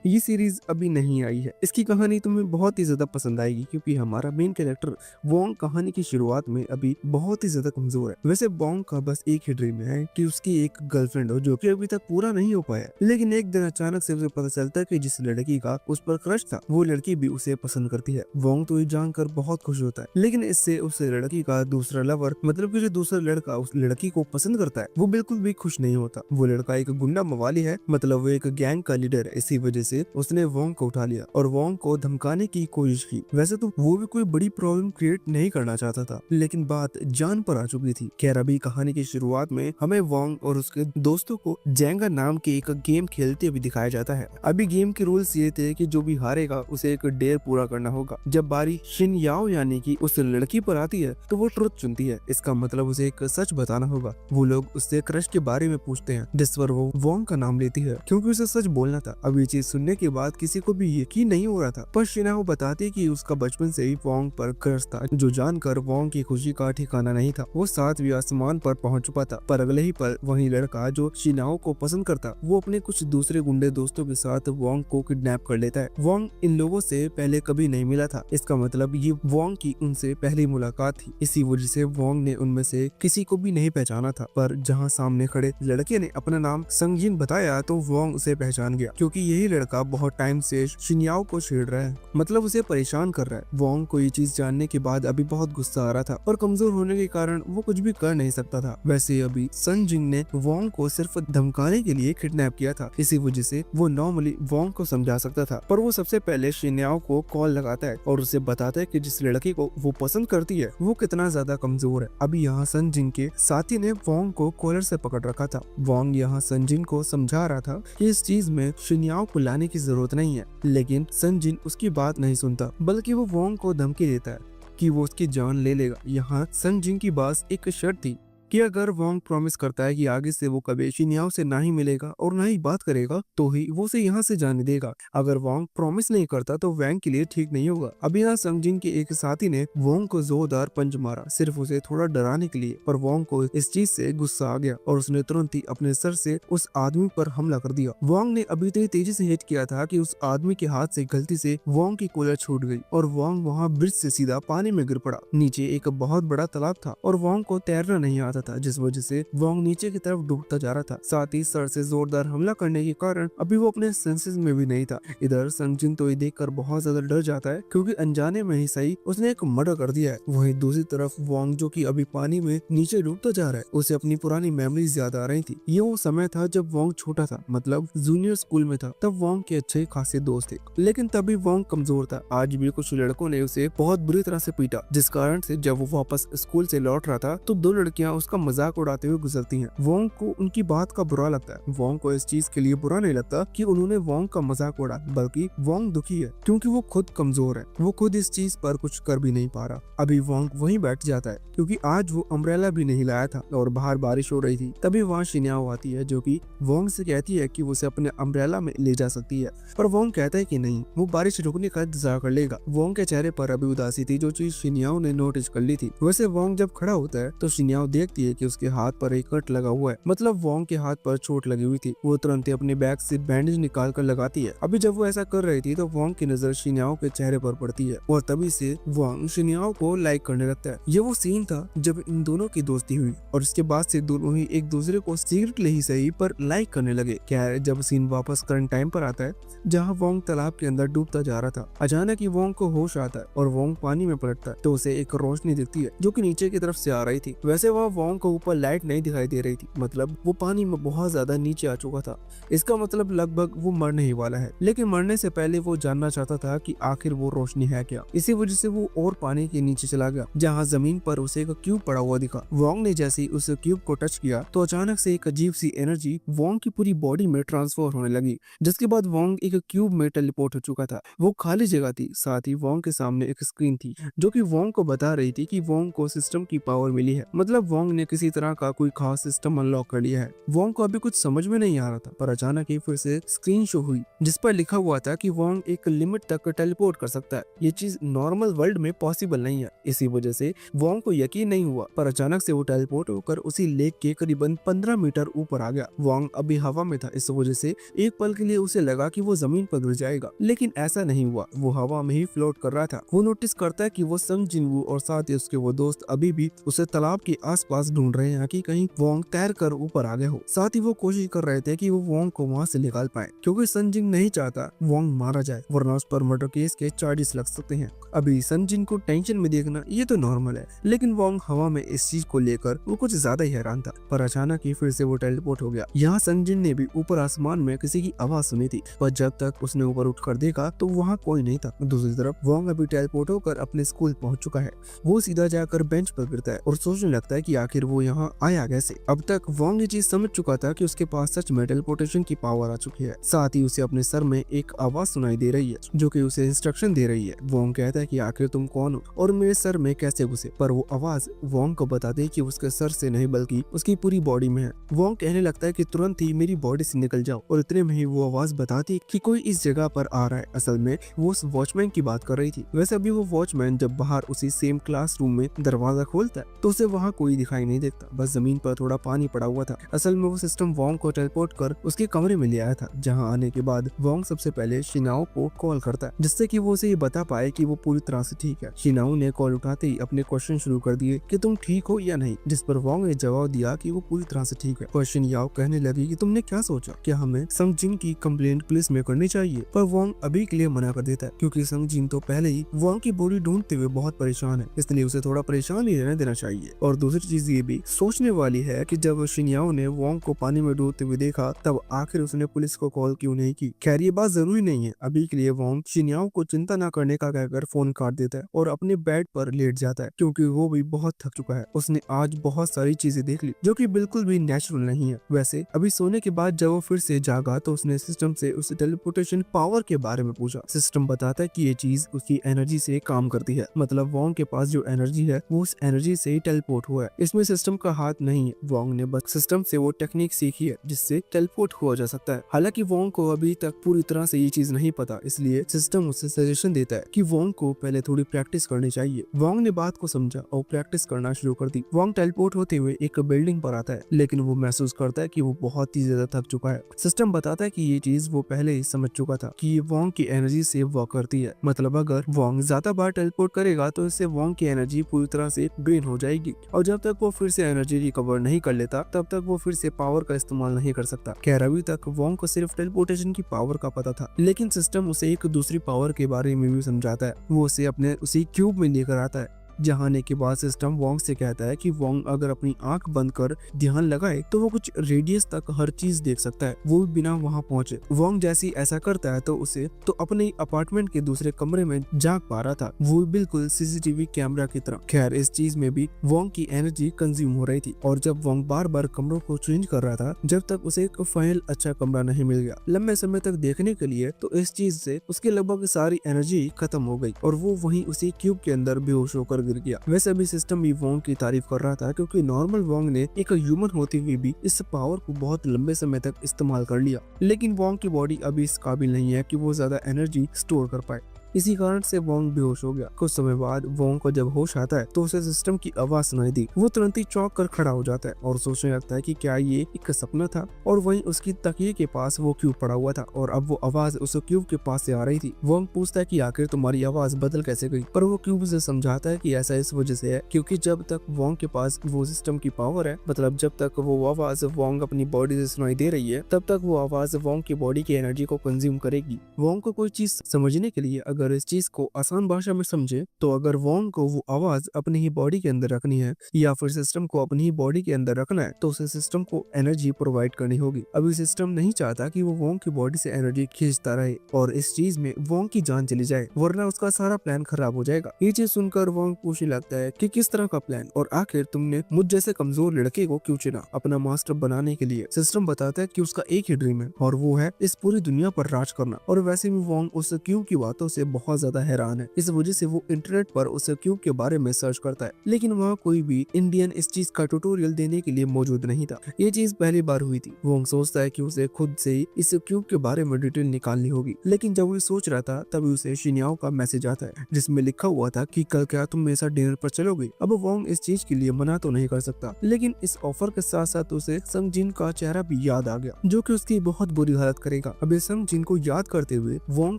ये सीरीज अभी नहीं आई है। इसकी कहानी तुम्हें बहुत ही ज्यादा पसंद आएगी क्योंकि हमारा मेन कैरेक्टर वोंग कहानी की शुरुआत में अभी बहुत ही ज्यादा कमजोर है। वैसे वोंग का बस एक ही ड्रीम है कि उसकी एक गर्लफ्रेंड हो जो कि अभी तक पूरा नहीं हो पाया। लेकिन एक दिन अचानक से उसे पता चलता है कि जिस लड़की का उस पर क्रश था वो लड़की भी उसे पसंद करती है। वोंग तो ये जानकर बहुत खुश होता है, लेकिन इससे उस लड़की का दूसरा लवर मतलब कि जो दूसरा लड़का उस लड़की को पसंद करता है वो बिल्कुल भी खुश नहीं होता। वो लड़का एक गुंडा मवाली है, मतलब वो एक गैंग का लीडर है। इसी वजह से उसने वोंग को उठा लिया और वोंग को धमकाने की कोशिश की। वैसे तो वो भी कोई बड़ी प्रॉब्लम क्रिएट नहीं करना चाहता था, लेकिन बात जान पर आ चुकी थी। खैर अभी कहानी की शुरुआत में हमें वोंग और उसके दोस्तों को जेंगा नाम के एक गेम खेलते हुए दिखाया जाता है। अभी गेम के रूल्स ये थे कि जो भी हारेगा उसे एक डेयर पूरा करना होगा। जब बारी शिन याओ यानी कि उस लड़की पर आती है तो वो ट्रुथ चुनती है। इसका मतलब उसे एक सच बताना होगा। वो लोग उससे क्रश के बारे में पूछते हैं, जिस पर वो वोंग का नाम लेती है क्योंकि उसे सच बोलना था। अब ये चीज सुनने के बाद किसी को भी यकीन नहीं हो रहा था, पर शिनाओ बताती कि उसका बचपन से ही वोंग पर क्रश था, जो जानकर वोंग की खुशी का ठिकाना नहीं था। वो 7वीं आसमान पर पहुंच चुका था, पर अगले ही पल वही लड़का जो शिनाओ को पसंद करता वो अपने कुछ दूसरे गुंडे दोस्तों के साथ वोंग को किडनैप कर लेता है। वोंग इन लोगों से पहले कभी नहीं मिला था, इसका मतलब ये वोंग की उनसे पहली मुलाकात थी। इसी वजह से वोंग ने उनमें से किसी को भी नहीं पहचाना था, पर जहाँ सामने खड़े लड़के ने अपना नाम संगजिन बताया तो वोंग उसे पहचान गया, क्योंकि यही लड़का बहुत टाइम से शिनयाओ को छेड़ रहा है, मतलब उसे परेशान कर रहा है। वोंग को ये चीज जानने के बाद अभी बहुत गुस्सा आ रहा था और कमजोर होने के कारण वो कुछ भी कर नहीं सकता था। वैसे अभी संजिन ने वोंग को सिर्फ धमकाने के लिए किडनैप किया था, इसी वजह से वो नॉर्मली वोंग को समझा सकता था, पर वो सबसे पहले शिनयाओ को कॉल लगाता है और उसे बताता है कि जिस लड़की को वो पसंद करती है वो कितना ज्यादा कमजोर है। अभी यहाँ संजिन के साथी ने वोंग को कॉलर से पकड़ रखा था। वोंग यहाँ संजिन को समझा रहा था कि इस चीज में शिनयाओ को लाने की जरूरत नहीं है, लेकिन संजिन उसकी बात नहीं सुनता, बल्कि वो वोंग को धमकी देता है कि वो उसकी जान ले लेगा। यहाँ संजिन की बात एक शर्त थी कि अगर वोंग प्रॉमिस करता है कि आगे से वो कभी शिनयाओ से ना ही मिलेगा और ना ही बात करेगा तो ही वो उसे यहाँ से जाने देगा। अगर वोंग प्रॉमिस नहीं करता तो वैंग के लिए ठीक नहीं होगा। अब यहाँ संजिन के एक साथी ने वोंग को जोरदार पंच मारा, सिर्फ उसे थोड़ा डराने के लिए, पर वोंग को इस चीज से गुस्सा आ गया और उसने तुरंत ही अपने सर से उस आदमी पर हमला कर दिया। वोंग ने अभी इतनी तेजी से हिट किया था कि उस आदमी के हाथ से गलती से वोंग की कूलर छूट गई और वोंग वहाँ ब्रिज से सीधा पानी में गिर पड़ा। नीचे एक बहुत बड़ा तालाब था और वोंग को तैरना नहीं आता था, जिस वजह से वोंग नीचे की तरफ डूबता जा रहा था। साथ ही सर से जोरदार हमला करने के कारण अभी वो अपने सेंसेस में भी नहीं था। इधर संजिन तो ये देखकर बहुत ज्यादा डर जाता है, क्योंकि अनजाने में ही सही उसने एक मर्डर कर दिया है। वहीं दूसरी तरफ वोंग जो कि अभी पानी में नीचे डूबता जा रहा है, उसे अपनी पुरानी मेमोरीज याद आ रही थी। ये वो समय था जब वोंग छोटा था, मतलब जूनियर स्कूल में था। तब वोंग के अच्छे खासे दोस्त थे, लेकिन तभी वोंग कमजोर था। आज भी कुछ लड़कों ने उसे बहुत बुरी तरह से पीटा, जिस कारण से जब वो वापस स्कूल से लौट रहा था तो 2 लड़कियां उसका मजाक उड़ाते हुए गुजरती हैं। वोंग को उनकी बात का बुरा लगता है। वोंग को इस चीज के लिए बुरा नहीं लगता कि उन्होंने वोंग का मजाक उड़ा, बल्कि वोंग दुखी है क्योंकि वो खुद कमजोर है। वो खुद इस चीज पर कुछ कर भी नहीं पा रहा। अभी वोंग वहीं बैठ जाता है क्योंकि आज वो अम्ब्रेला भी नहीं लाया था और बाहर बारिश हो रही थी। तभी वहाँ शिन्याओ आती है जो कि वोंग से कहती है कि वो उसे अपने अम्ब्रेला में ले जा सकती है, पर वोंग कहता है कि नहीं, वो बारिश रुकने का इंतजार कर लेगा। वोंग के चेहरे पर अभी उदासी थी, जो चीज शिन्याओ ने नोटिस कर ली थी। वैसे वोंग जब खड़ा होता है तो शिन्याओ देखती है कि उसके हाथ पर एक कट लगा हुआ है, मतलब वोंग के हाथ पर चोट लगी हुई थी। वो तुरंत ही अपने बैग से बैंडेज निकाल कर लगाती है। अभी जब वो ऐसा कर रही थी तो वोंग की नजर शिन्याओ के चेहरे पर पड़ती है और तभी से वोंग शिन्याओ को लाइक करने लगता है। ये वो सीन था जब इन दोनों की दोस्ती हुई और इसके बाद से दोनों ही एक दूसरे को सीक्रेटली ही सही पर लाइक करने लगे। क्या है, जब सीन वापस करंट टाइम पर आता है जहाँ वोंग तालाब के अंदर डूबता जा रहा था, अचानक ही वोंग को होश आता है और वोंग पानी में पलटता है तो उसे एक रोशनी दिखती है जो कि नीचे की तरफ से आ रही थी। वैसे वह वोंग को ऊपर लाइट नहीं दिखाई दे रही थी, मतलब वो पानी में बहुत ज्यादा नीचे आ चुका था। इसका मतलब लगभग वो मरने ही वाला है, लेकिन मरने से पहले वो जानना चाहता था कि आखिर वो रोशनी है क्या। इसी वजह से वो और पानी के नीचे चला गया जहाँ जमीन पर उसे एक क्यूब पड़ा हुआ दिखा। वोंग ने जैसे ही उस क्यूब को टच किया तो अचानक से एक अजीब सी एनर्जी वोंग की पूरी बॉडी में ट्रांसफर होने लगी, जिसके बाद वोंग एक क्यूब में टेलीपोर्ट हो चुका था। वो खाली जगह थी, साथ ही वोंग के सामने एक स्क्रीन थी जो कि वोंग को बता रही थी कि वोंग को सिस्टम की पावर मिली है। मतलब वोंग उसने किसी तरह का कोई खास सिस्टम अनलॉक कर लिया है। वोंग को अभी कुछ समझ में नहीं आ रहा था, पर अचानक ही फिर से स्क्रीन शो हुई जिस पर लिखा हुआ था कि वोंग एक लिमिट तक टेलीपोर्ट कर सकता है। ये चीज नॉर्मल वर्ल्ड में पॉसिबल नहीं है। इसी वजह से वोंग को यकीन नहीं हुआ, पर अचानक से वो टेलीपोर्ट होकर उसी लेक के करीबन 15 मीटर ऊपर आ गया। वोंग अभी हवा में था, इस वजह से एक पल के लिए उसे लगा कि वो जमीन पर गिर जाएगा, लेकिन ऐसा नहीं हुआ। वो हवा में ही फ्लोट कर रहा था। वो नोटिस करता है कि वो संग जिनवू और साथ ही उसके वो दोस्त अभी भी उसे तालाब के आसपास ढूंढ रहे हैं कि कहीं वोंग तैर कर ऊपर आ गए हो। साथ ही वो कोशिश कर रहे थे कि वो वोंग को वहाँ से निकाल पाए, क्योंकि संजिन नहीं चाहता वोंग मारा जाए, वरना उस पर मर्डर केस के चार्जेस लग सकते हैं। अभी संजिन को टेंशन में देखना ये तो नॉर्मल है, लेकिन वोंग हवा में इस चीज को लेकर वो कुछ ज्यादा ही हैरान था। पर अचानक ही फिर से वो टेलीपोर्ट हो गया। यहाँ संजिन ने भी ऊपर आसमान में किसी की आवाज सुनी थी, पर जब तक उसने ऊपर उठकर देखा तो वहाँ कोई नहीं था। दूसरी तरफ वोंग अभी टेलीपोर्ट होकर अपने स्कूल पहुंच चुका है। वो सीधा जाकर बेंच पर गिरता है और सोचने लगता है कि आखिर वो यहाँ आया कैसे। अब तक वोंग ये चीज समझ चुका था कि उसके पास सच में टेलीपोर्टेशन की पावर आ चुकी है। साथ ही उसे अपने सर में एक आवाज सुनाई दे रही है जो कि उसे इंस्ट्रक्शन दे रही है। वोंग कहता है कि आखिर तुम कौन हो और मेरे सर में कैसे घुसे, पर वो आवाज वोंग को बताती है कि उसके सर से नहीं बल्कि उसकी पूरी बॉडी में है। वोंग कहने लगता है कि तुरंत ही मेरी बॉडी से निकल जाओ, और इतने में ही वो आवाज बताती है कि कोई इस जगह पर आ रहा है। असल में वो उस वॉचमैन की बात कर रही थी। वैसे अभी वो वॉचमैन जब बाहर उसी सेम क्लासरूम में दरवाजा खोलता है तो उसे वहाँ कोई दिखाई नहीं देता, बस जमीन पर थोड़ा पानी पड़ा हुआ था। असल में वो सिस्टम वोंग को टेलीपोर्ट कर उसके कमरे में ले आया था, जहाँ आने के बाद वोंग सबसे पहले शिनाओ को कॉल करता है, जिससे कि वो उसे ये बता पाए कि वो पूरी तरह से ठीक है। शिनाओ ने कॉल उठाते ही अपने क्वेश्चन शुरू कर दिए कि तुम ठीक हो या नहीं, जिस पर वोंग ने जवाब दिया कि वो पूरी तरह से ठीक है। पर शिनाओ कहने लगी कि तुमने क्या सोचा, क्या हमें संगजिन की कंप्लेंट पुलिस में करनी चाहिए, पर वोंग अभी के लिए मना कर देता है, क्योंकि संगजिन तो पहले ही वोंग की बॉडी ढूंढते हुए बहुत परेशान है, इसलिए उसे थोड़ा परेशान ही रहने देना चाहिए। और दूसरी चीज ये भी सोचने वाली है कि जब शिन्याओ ने वोंग को पानी में डूबते हुए देखा तब आखिर उसने पुलिस को कॉल क्यों नहीं की। खैर ये बात जरूरी नहीं है। अभी के लिए वोंग शिन्याओ को चिंता न करने का कहकर फोन काट देता है और अपने बेड पर लेट जाता है, क्योंकि वो भी बहुत थक चुका है। उसने आज बहुत सारी चीजें देख ली जो कि बिल्कुल भी नेचुरल नहीं है। वैसे अभी सोने के बाद जब वो फिर से जागा तो उसने सिस्टम से उसे टेलीपोर्टेशन पावर के बारे में पूछा। सिस्टम बताता है कि ये चीज उसकी एनर्जी से काम करती है, मतलब वोंग के पास जो एनर्जी है वो उस एनर्जी से ही टेलीपोर्ट हुआ है, इसमें सिस्टम का हाथ नहीं है। वोंग ने बस सिस्टम से वो टेक्निक सीखी है जिससे टेलीपोर्ट हुआ जा सकता है। हालांकि वोंग को अभी तक पूरी तरह से ये चीज नहीं पता, इसलिए सिस्टम उसे सजेशन देता है कि वोंग को पहले थोड़ी प्रैक्टिस करनी चाहिए। वोंग ने बात को समझा और प्रैक्टिस करना शुरू कर दी। वोंग टेलीपोर्ट होते हुए एक बिल्डिंग पर आता है, लेकिन वो महसूस करता है कि वो बहुत ही ज्यादा थक चुका है। सिस्टम बताता है कि ये चीज वो पहले ही समझ चुका था कि ये वोंग की एनर्जी से वर्क करती है, मतलब अगर वोंग ज्यादा बार टेलीपोर्ट करेगा तो इससे वोंग की एनर्जी पूरी तरह से ड्रेन हो जाएगी, और जब तक वो फिर से एनर्जी रिकवर नहीं कर लेता तब तक वो फिर से पावर का इस्तेमाल नहीं कर सकता। खैर अभी तक वोंग को सिर्फ टेलीपोर्टेशन की पावर का पता था, लेकिन सिस्टम उसे एक दूसरी पावर के बारे में भी समझाता है। वो उसे अपने उसी क्यूब में लेकर आता है, जहाँ आने के बाद सिस्टम वोंग से कहता है कि वोंग अगर अपनी आंख बंद कर ध्यान लगाए तो वो कुछ रेडियस तक हर चीज देख सकता है, वो भी बिना वहां पहुंचे। वोंग जैसी ऐसा करता है तो उसे तो अपने अपार्टमेंट के दूसरे कमरे में जाग पा रहा था, वो बिल्कुल सीसीटीवी कैमरा की तरह। खैर इस चीज में भी वोंग की एनर्जी कंज्यूम हो रही थी, और जब वोंग बार बार कमरों को चेंज कर रहा था जब तक उसे एक फाइनल अच्छा कमरा नहीं मिल गया लंबे समय तक देखने के लिए, तो इस चीज से उसकी लगभग सारी एनर्जी खत्म हो गई और वो वहीं उसी क्यूब के अंदर बेहोश होकर गिर गया। वैसे भी सिस्टम भी वोंग की तारीफ कर रहा था, क्योंकि नॉर्मल वोंग ने एक ह्यूमन होते हुए भी इस पावर को बहुत लंबे समय तक इस्तेमाल कर लिया, लेकिन वोंग की बॉडी अभी इस काबिल नहीं है कि वो ज्यादा एनर्जी स्टोर कर पाए। इसी कारण से वोंग बेहोश हो गया। कुछ समय बाद वोंग को जब होश आता है तो उसे सिस्टम की आवाज सुनाई दी। वो तुरंत ही चौंक कर खड़ा हो जाता है और सोचने लगता है कि क्या ये एक सपना था, और वहीं उसकी तकिए के पास वो क्यूब पड़ा हुआ था और अब वो आवाज उस क्यूब के पास से आ रही थी। वोंग पूछता है कि आखिर तुम्हारी आवाज बदल कैसे गई, पर वो क्यूब उसे समझाता है कि ऐसा इस वजह से है क्योंकि जब तक वोंग के पास वो सिस्टम की पावर है, मतलब जब तक वो आवाज वोंग अपनी बॉडी से सुनाई दे रही है तब तक वो आवाज वोंग की बॉडी की एनर्जी को कंज्यूम करेगी। वोंग को कोई चीज समझने के लिए अगर इस चीज को आसान भाषा में समझे तो अगर वोंग को वो आवाज अपनी ही बॉडी के अंदर रखनी है या फिर सिस्टम को अपनी ही बॉडी के अंदर रखना है तो उसे सिस्टम को एनर्जी प्रोवाइड करनी होगी। अभी सिस्टम नहीं चाहता कि वो वोंग की बॉडी से एनर्जी खींचता रहे और इस चीज में वोंग की जान चली जाए, वरना उसका सारा प्लान खराब हो जाएगा। ये चीज सुनकर वोंग पूछने लगता है कि किस तरह का प्लान, और आखिर तुमने मुझ जैसे कमजोर लड़के को क्यों चुना अपना मास्टर बनाने के लिए। सिस्टम बताता है कि उसका एक ही ड्रीम है और वो है इस पूरी दुनिया पर राज करना, और वैसे भी वोंग उस क्यों की बातों से बहुत ज्यादा हैरान है। इस वजह से वो इंटरनेट पर उस क्यूब के बारे में सर्च करता है, लेकिन वहाँ कोई भी इंडियन इस चीज का ट्यूटोरियल देने के लिए मौजूद नहीं था। ये चीज पहली बार हुई थी। वोंग सोचता है कि उसे खुद से ही इस क्यूब के बारे में डिटेल निकालनी होगी, लेकिन जब वो सोच रहा था तभी उसे शिन्याओ का मैसेज आता है जिसमें लिखा हुआ था कि कल क्या तुम मेरे साथ डिनर पर चलोगे। अब वोंग इस चीज के लिए मना तो नहीं कर सकता, लेकिन इस ऑफर के साथ साथ उसे संग जिन का चेहरा भी याद आ गया जो कि उसकी बहुत बुरी हालत करेगा। अब संग जिन को याद करते हुए वोंग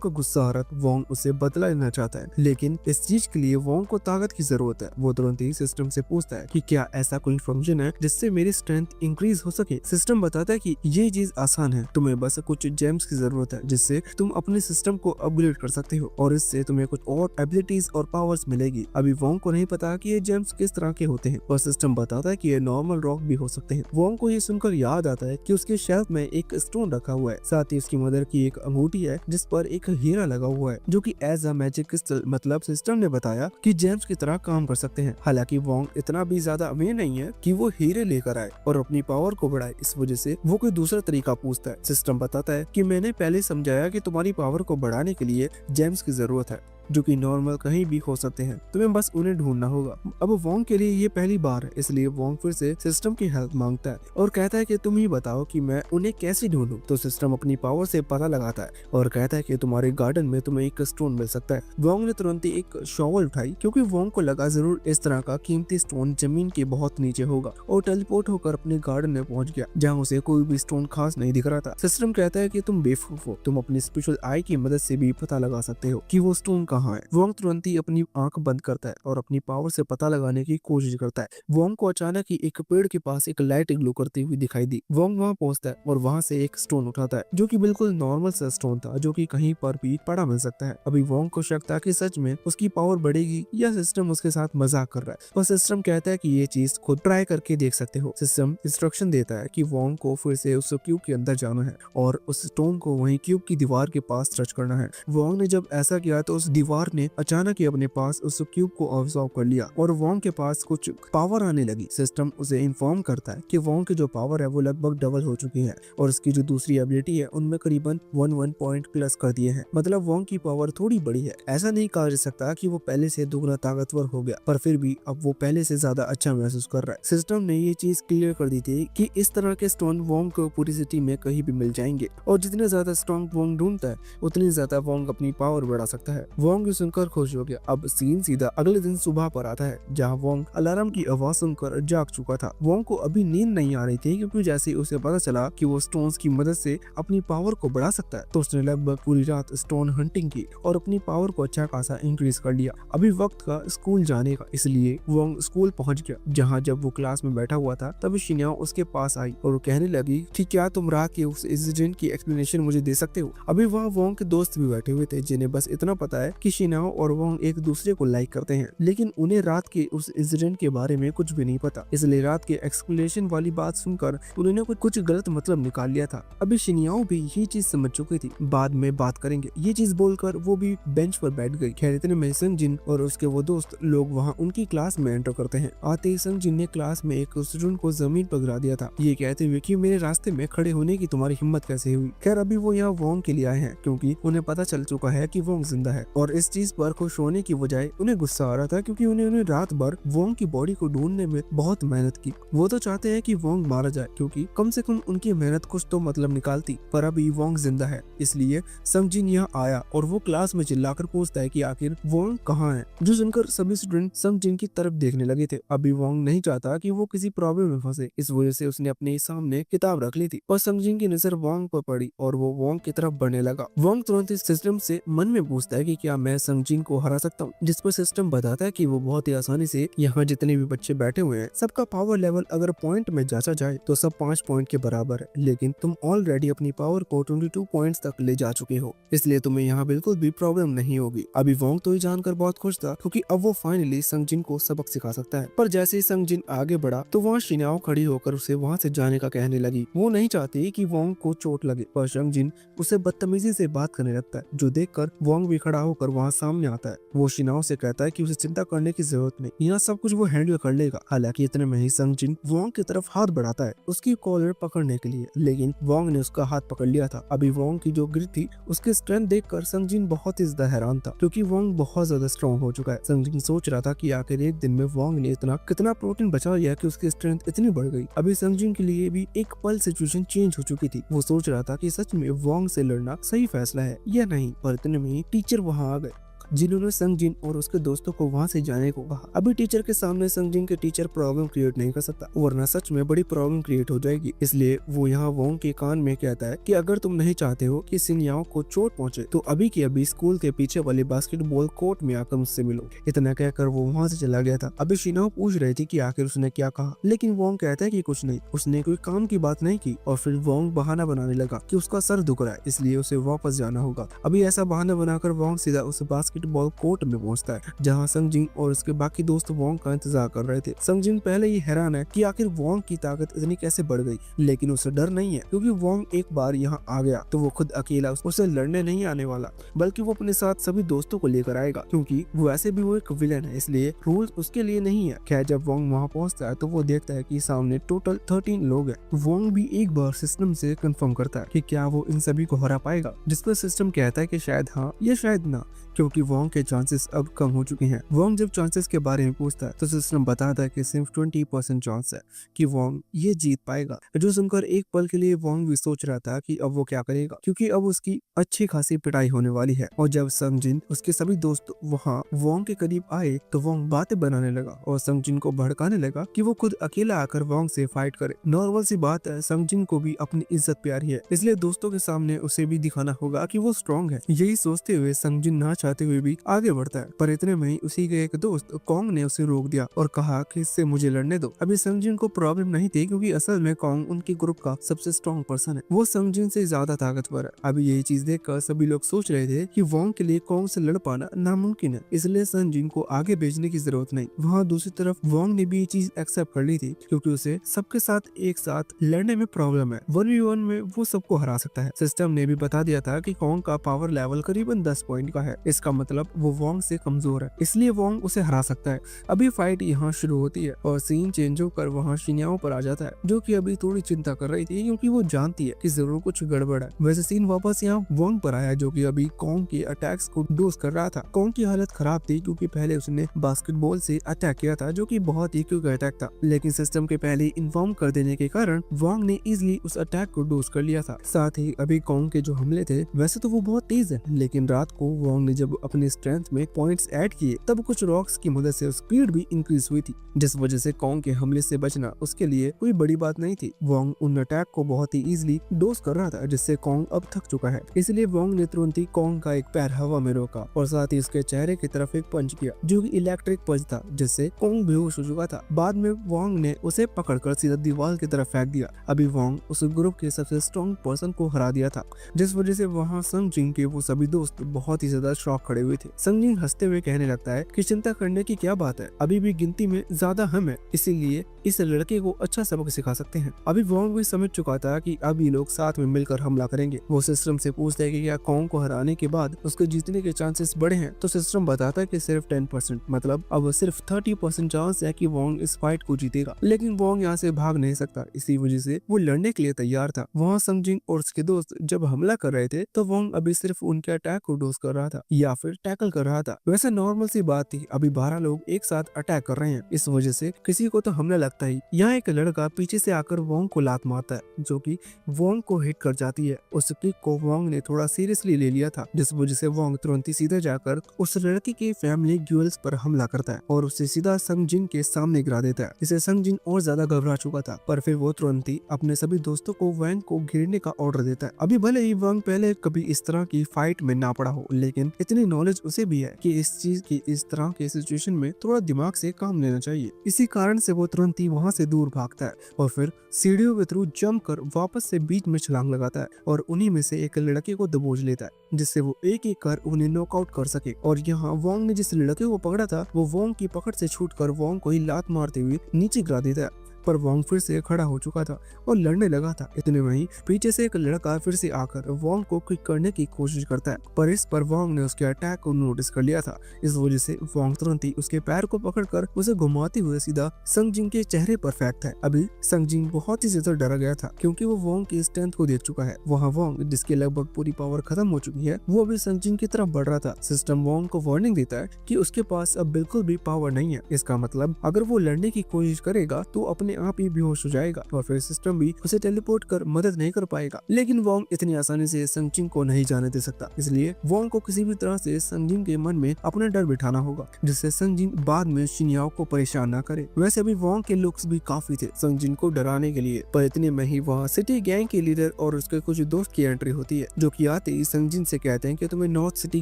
का गुस्सा आ रहा, वोंग उसे बदला लेना चाहता है, लेकिन इस चीज के लिए वोंग को ताकत की जरूरत है। वो तुरंत ही सिस्टम से पूछता है कि क्या ऐसा कोई फंक्शन है जिससे मेरी स्ट्रेंथ इंक्रीज हो सके। सिस्टम बताता है कि ये चीज आसान है, तुम्हें बस कुछ जेम्स की जरूरत है जिससे तुम अपने सिस्टम को अपग्रेड कर सकते हो और इससे तुम्हें कुछ और एबिलिटीज और पावर्स मिलेगी। अभी वोंग को नहीं पता कि ये जेम्स किस तरह के होते हैं, पर सिस्टम बताता है कि ये नॉर्मल रॉक भी हो सकते हैं। वोंग को ये सुनकर याद आता है कि उसके शेल्फ में एक स्टोन रखा हुआ है, साथ ही उसकी मदर की एक अंगूठी है जिस पर एक हीरा लगा हुआ है जो कि एज अ मैजिक क्रिस्टल, मतलब सिस्टम ने बताया कि जेम्स की तरह काम कर सकते हैं। हालांकि वोंग इतना भी ज्यादा अमीर नहीं है कि वो हीरे लेकर आए और अपनी पावर को बढ़ाए, इस वजह से वो कोई दूसरा तरीका पूछता है। सिस्टम बताता है कि मैंने पहले समझाया कि तुम्हारी पावर को बढ़ाने के लिए जेम्स की जरूरत है जो कि नॉर्मल कहीं भी हो सकते हैं, तुम्हें बस उन्हें ढूंढना होगा। अब वोंग के लिए ये पहली बार है, इसलिए वोंग फिर से सिस्टम की हेल्प मांगता है और कहता है कि तुम ही बताओ कि मैं उन्हें कैसे ढूंढूं। तो सिस्टम अपनी पावर से पता लगाता है और कहता है कि तुम्हारे गार्डन में तुम्हें एक स्टोन मिल सकता है। वोंग ने तुरंत ही एक शॉवल उठाई क्योंकि वोंग को लगा जरूर इस तरह का कीमती स्टोन जमीन के बहुत नीचे होगा, और टेलीपोर्ट होकर अपने गार्डन में पहुंच गया जहाँ उसे कोई भी स्टोन खास नहीं दिख रहा था। सिस्टम कहता है कि तुम बेवकूफ हो, तुम अपनी स्पेशल आई की मदद से भी पता लगा सकते हो कि वो स्टोन कहाँ है। वोंग तुरंत ही अपनी आंख बंद करता है और अपनी पावर से पता लगाने की कोशिश करता है। वोंग को अचानक ही एक पेड़ के पास एक लाइट ग्लो करती हुई दिखाई दी। वोंग वहां पहुंचता है और वहां से एक स्टोन उठाता है जो कि बिल्कुल नॉर्मल सा स्टोन था जो कि कहीं पर भी पड़ा मिल सकता है। अभी वोंग को शक था कि सच में उसकी पावर बढ़ेगी या सिस्टम उसके साथ मजाक कर रहा है, और सिस्टम कहता है कि ये चीज खुद ट्राई करके देख सकते हो। सिस्टम इंस्ट्रक्शन देता है कि वोंग को फिर से उस क्यूब के अंदर जाना है और उस स्टोन को वहीं क्यूब की दीवार के पास टच करना है। वोंग ने जब ऐसा किया तो उस दीवार ने अचानक ही अपने पास उस क्यूब को ऑब्जॉर्व कर लिया और वोंग के पास कुछ पावर आने लगी। सिस्टम उसे इन्फॉर्म करता है कि वोंग की जो पावर है वो लगभग डबल हो चुकी है और उसकी जो दूसरी एबिलिटी है उनमें करीबन 1 पॉइंट प्लस कर दिए हैं, मतलब वोंग की पावर थोड़ी बड़ी है। ऐसा नहीं कहा जा सकता कि वो पहले से दुगना ताकतवर हो गया, पर फिर भी अब वो पहले से ज्यादा अच्छा महसूस कर रहा है। सिस्टम ने ये चीज क्लियर कर दी थी कि इस तरह के स्टोन वोंग को पूरी सिटी में कहीं भी मिल जाएंगे और जितने ज्यादा स्ट्रॉन्ग वोंग ढूंढता है उतनी ज्यादा वोंग अपनी पावर बढ़ा सकता है। वोंग सुनकर खुश हो गया। अब सीन सीधा अगले दिन सुबह पर आता है जहाँ वोंग अलार्म की आवाज सुनकर जाग चुका था। वोंग को अभी नींद नहीं आ रही थी क्योंकि जैसे उसे पता चला कि वो स्टोन्स की मदद से अपनी पावर को बढ़ा सकता है तो उसने लगभग पूरी रात स्टोन हंटिंग की और अपनी पावर को अच्छा खासा इंक्रीज कर लिया। अभी वक्त का स्कूल जाने का, इसलिए वोंग स्कूल पहुंच गया जहाँ जब वो क्लास में बैठा हुआ था तभी शिन्याओ उसके पास आई और वो कहने लगी कि क्या तुम रात के उस इंसिडेंट की एक्सप्लेनेशन मुझे दे सकते हो। अभी वहाँ वोंग के दोस्त भी बैठे हुए थे जिन्हें बस इतना पता है कि शिन्याओ और वोंग एक दूसरे को लाइक करते हैं, लेकिन उन्हें रात के उस इंसिडेंट के बारे में कुछ भी नहीं पता, इसलिए रात के एक्सप्लेनेशन वाली बात सुनकर उन्होंने कुछ गलत मतलब निकाल लिया था। अभी शिन्याओ भी ये चीज समझ चुकी थी, बाद में बात करेंगे ये चीज बोलकर वो भी बेंच पर बैठ गई। खैर इतने में संजिन और उसके वो दोस्त लोग वहाँ उनकी क्लास में एंटर करते हैं। आते ही संजिन ने क्लास में एक स्टूडेंट को जमीन पर गिरा दिया था, ये कहते हुए कि मेरे रास्ते में खड़े होने की तुम्हारी हिम्मत कैसे हुई। खैर अभी वो यहाँ वोंग के लिए आए हैं क्योंकि उन्हें पता चल चुका है कि वोंग जिंदा है और इस चीज पर खुश होने की बजाय उन्हें गुस्सा आ रहा था क्योंकि उन्हें रात भर वोंग की बॉडी को ढूंढने में बहुत मेहनत की। वो तो चाहते हैं कि वोंग मारा जाए क्योंकि कम से कम उनकी मेहनत कुछ तो मतलब निकालती, पर अभी वोंग जिंदा है इसलिए संजिन यहाँ आया और वो क्लास में चिल्लाकर पूछता है कि आखिर वोंग कहाँ है, जो सुनकर सभी स्टूडेंट संजिन की तरफ देखने लगे थे। अभी वोंग नहीं चाहता कि वो किसी प्रॉब्लम में फंसे, इस वजह से उसने अपने सामने किताब रख ली थी और संजिन की नजर वोंग पर पड़ी और वो वोंग की तरफ बढ़ने लगा। वोंग तुरंत इस सिस्टम से मन में पूछता है कि क्या मैं संजिन को हरा सकता हूँ, जिस पर सिस्टम बताता है कि वो बहुत ही आसानी से यहाँ जितने भी बच्चे बैठे हुए हैं सबका पावर लेवल अगर पॉइंट में जांचा जाए तो सब 5 पॉइंट के बराबर है, लेकिन तुम ऑलरेडी अपनी पावर को 22 पॉइंट्स तक ले जा चुके हो, इसलिए तुम्हें यहाँ बिल्कुल भी प्रॉब्लम नहीं होगी। अभी वोंग तो ये जानकर बहुत खुश था क्योंकि अब वो फाइनली संजिन को सबक सिखा सकता है, पर जैसे ही संजिन आगे बढ़ा तो वहाँ शिन्याओ खड़ी होकर उसे वहाँ से जाने का कहने लगी। वो नहीं चाहती कि वोंग को चोट लगे, पर संजिन उसे बदतमीजी से बात करने लगता है, जो देखकर वोंग भी खड़ा होकर होकर वहाँ सामने आता है। वो शिनाओ से कहता है कि उसे चिंता करने की जरूरत नहीं, यहाँ सब कुछ वो हैंडल कर लेगा। हालांकि इतने में ही संग जिन वोंग की तरफ हाथ बढ़ाता है उसकी कॉलर पकड़ने के लिए, लेकिन वोंग ने उसका हाथ पकड़ लिया था। अभी वोंग की जो ग्रिप थी उसकी स्ट्रेंथ देखकर संग जिन बहुत ही ज्यादा हैरान था, क्योंकि वोंग बहुत ज्यादा स्ट्रॉन्ग हो चुका है। संग जिन सोच रहा था कि आखिर एक दिन में वोंग ने इतना कितना प्रोटीन बचा लिया कि उसकी स्ट्रेंथ इतनी बढ़ गई। अभी संग जिन के लिए भी एक पल सिचुएशन चेंज हो चुकी थी। वो सोच रहा था कि सच में वोंग से लड़ना सही फैसला है या नहीं, पर इतने में ही टीचर वहाँ आ गए, जिन्होंने संग जिन और उसके दोस्तों को वहां से जाने को कहा। अभी टीचर के सामने संग जिन के टीचर प्रॉब्लम क्रिएट नहीं कर सकता, वरना सच में बड़ी प्रॉब्लम क्रिएट हो जाएगी। इसलिए वो यहाँ वोंग के कान में कहता है कि अगर तुम नहीं चाहते हो कि सिन्याओ को चोट पहुंचे तो अभी के अभी स्कूल के पीछे वाले बास्केटबॉल कोर्ट में आकर मुझसे मिलो। इतना कहकर वो वहाँ से चला गया था। अभी शिनाओ पूछ रही थी कि आखिर उसने क्या कहा, लेकिन वोंग कहता है कि कुछ नहीं, उसने कोई काम की बात नहीं की। और फिर वोंग बहाना बनाने लगा कि उसका सर दुख रहा है इसलिए उसे वापस जाना होगा। अभी ऐसा बहाना बनाकर वोंग सीधा उस बास्केटबॉल कोर्ट में पहुंचता है, जहां संग जिन और उसके बाकी दोस्त वोंग का इंतजार कर रहे थे। संग जिन पहले ही हैरान है कि आखिर वोंग की ताकत इतनी कैसे बढ़ गई, लेकिन उसे डर नहीं है, क्योंकि वोंग एक बार यहाँ आ गया तो वो खुद अकेला उसे लड़ने नहीं आने वाला, बल्कि वो अपने साथ सभी दोस्तों को लेकर आएगा, क्योंकि वो ऐसे भी वो एक विलेन है, इसलिए रूल्स उसके लिए नहीं है। खैर जब वोंग वहाँ पहुंचता है तो वो देखता है कि सामने टोटल 13 लोग हैं। वोंग भी एक बार सिस्टम से कंफर्म करता है कि क्या वो इन सभी को हरा पाएगा, जिस पर सिस्टम कहता है कि शायद हाँ या शायद ना, क्योंकि वोंग के चांसेस अब कम हो चुके हैं। वोंग जब चांसेस के बारे में पूछता है तो सिस्टम बताता है कि सिर्फ 20% चांस है कि वोंग ये जीत पाएगा, जो सुनकर एक पल के लिए वोंग भी सोच रहा था कि अब वो क्या करेगा, क्योंकि अब उसकी अच्छी खासी पिटाई होने वाली है। और जब संग जिन उसके सभी दोस्त वहाँ वोंग के करीब आए तो वोंग बातें बनाने लगा और संग जिन को भड़काने लगा कि वो खुद अकेला आकर वोंग से फाइट करे। नॉर्मल सी बात है, संग जिन को भी अपनी इज्जत प्यारी है, इसलिए दोस्तों के सामने उसे भी दिखाना होगा कि वो स्ट्रॉन्ग है। यही सोचते हुए संग जिन ना चाहते हुए भी आगे बढ़ता है, पर इतने में ही उसी के एक दोस्त कोंग ने उसे रोक दिया और कहा कि इससे मुझे लड़ने दो। अभी संग जिन को प्रॉब्लम नहीं थी, क्योंकि असल में कोंग उनके ग्रुप का सबसे स्ट्रॉन्ग पर्सन है, वो संग जिन से ज्यादा ताकतवर है। अभी यही चीज देखकर सभी लोग सोच रहे थे कि वोंग के लिए कोंग से लड़ पाना नामुमकिन है, इसलिए संग जिन को आगे भेजने की जरूरत नहीं। वहाँ दूसरी तरफ वोंग ने भी ये चीज एक्सेप्ट कर ली थी, क्योंकि उसे सबके साथ एक साथ लड़ने में प्रॉब्लम है। 1v1 में वो सबको हरा सकता है। सिस्टम ने भी बता दिया था कि कोंग का पावर लेवल करीबन 10 पॉइंट का है, इसका मतलब वो वोंग से कमजोर है, इसलिए वोंग उसे हरा सकता है। अभी फाइट यहाँ शुरू होती है और सीन चेंज होकर वहाँ शिन्याओ पर आ जाता है, जो कि अभी थोड़ी चिंता कर रही थी, क्योंकि वो जानती है कि जरूर कुछ गड़बड़ है। वैसे सीन वापस यहाँ वोंग पर आया, जो कि अभी कोंग के अटैक्स को डोज कर रहा था। कोंग की हालत खराब थी, क्योंकि पहले उसने बास्केटबॉल से अटैक किया था, जो कि बहुत ही क्विक अटैक था, लेकिन सिस्टम के पहले इन्फॉर्म कर देने के कारण वोंग ने इजिली उस अटैक को डोज कर लिया था। साथ ही अभी कोंग के जो हमले थे वैसे तो वो बहुत तेज है, लेकिन रात को वोंग ने जब अपने स्ट्रेंथ में पॉइंट्स ऐड किए तब कुछ रॉक्स की मदद से स्पीड भी इंक्रीज हुई थी, जिस वजह से कोंग के हमले से बचना उसके लिए कोई बड़ी बात नहीं थी। वोंग उन अटैक को बहुत ही इजीली डोज कर रहा था, जिससे कोंग अब थक चुका है, इसलिए वोंग ने तुरंत ही कोंग का एक पैर हवा में रोका और साथ ही उसके चेहरे की तरफ एक पंच किया, जो कि इलेक्ट्रिक पंच था, जिससे कोंग बेहोश हो चुका था। बाद में वोंग ने उसे पकड़कर सीधा दीवार की तरफ फेंक दिया। अभी वोंग उस ग्रुप के सबसे स्ट्रॉन्ग पर्सन को हरा दिया था, जिस वजह से वहाँ संग जिन के वो सभी दोस्त बहुत ही ज्यादा शॉक खड़े हुए थे। संग जिन हंसते हुए कहने लगता है कि चिंता करने की क्या बात है, अभी भी गिनती में ज्यादा हम है, इसीलिए इस लड़के को अच्छा सबक सिखा सकते हैं। अभी वोंग भी समझ चुका था कि अब ये लोग साथ में मिलकर हमला करेंगे। वो सिस्टम से पूछता है कि क्या कोंग को हराने के बाद उसके जीतने के चांसेस बढ़े हैं, तो सिस्टम बताता है कि सिर्फ 10%, मतलब अब सिर्फ 30% चांस है कि वोंग इस फाइट को जीतेगा। लेकिन वोंग यहाँ से भाग नहीं सकता, इसी वजह से वो लड़ने के लिए तैयार था। वहाँ संग जिन और उसके दोस्त जब हमला कर रहे थे तो वोंग अभी सिर्फ उनके अटैक को डोज कर रहा था या फिर टैकल कर रहा था। वैसे नॉर्मल सी बात थी, अभी 12 लोग एक साथ अटैक कर रहे हैं, इस वजह से किसी को तो हमला लगता ही। यहाँ एक लड़का पीछे से आकर वोंग को लात मारता है, जो कि वोंग को हिट कर जाती है। उस किक को वोंग ने थोड़ा सीरियसली ले लिया था, जिस वजह से वोंग तुरंत ही सीधे जाकर उस लड़की के फैमिली ज्वेल्स पर हमला करता है और उसे सीधा संग जिन के सामने गिरा देता है, जिससे संग जिन और ज्यादा घबरा चुका था। पर फिर वो तुरंत ही अपने सभी दोस्तों को वोंग को घेरने का ऑर्डर देता है। अभी भले ही वोंग पहले कभी इस तरह की फाइट में ना पड़ा हो, लेकिन इतनी नॉलेज उसे भी है कि इस चीज की इस तरह के सिचुएशन में थोड़ा दिमाग से काम लेना चाहिए। इसी कारण से वो तुरंत ही वहाँ से दूर भागता है और फिर सीढ़ियों के थ्रू जंप कर वापस से बीच में छलांग लगाता है और उन्हीं में से एक लड़के को दबोच लेता है, जिससे वो एक एक कर उन्हें नॉकआउट कर सके। और यहाँ वोंग ने जिस लड़के को पकड़ा था वो वोंग की पकड़ से छूटकर वोंग को ही लात मारते हुए नीचे गिरा देता है। पर वोंग फिर से खड़ा हो चुका था और लड़ने लगा था। इतने में ही पीछे से एक लड़का फिर से आकर वोंग को क्विक करने की कोशिश करता है, पर इस पर वोंग ने उसके अटैक को नोटिस कर लिया था। इस वजह से वोंग तुरंत ही उसके पैर को पकड़कर उसे घुमाते हुए सीधा संग जिन के चेहरे पर फेंकता है। अभी संग जिन बहुत ही ज्यादा डरा गया था क्योंकि वो वोंग की स्ट्रेंथ को देख चुका है। वहाँ वोंग जिसकी लगभग पूरी पावर खत्म हो चुकी है, वो अभी संग जिन की तरफ बढ़ रहा था। सिस्टम वोंग को वार्निंग देता है कि उसके पास अब बिल्कुल भी पावर नहीं है। इसका मतलब अगर वो लड़ने की कोशिश करेगा तो अपने आप ही बेहोश हो जाएगा और फिर सिस्टम भी उसे टेलीपोर्ट कर मदद नहीं कर पाएगा। लेकिन वोंग इतनी आसानी से संग जिन को नहीं जाने दे सकता, इसलिए वोंग को किसी भी तरह से संग जिन के मन में अपना डर बिठाना होगा जिससे संग जिन बाद में शिन्याओ को परेशान न करे। वैसे अभी वोंग के लुक्स भी काफी थे संग जिन को डराने के लिए, पर इतने में ही वहाँ सिटी गैंग के लीडर और उसके कुछ दोस्त की एंट्री होती है, जो कि आते ही संग जिन से कहते हैं कि तुम्हें नॉर्थ सिटी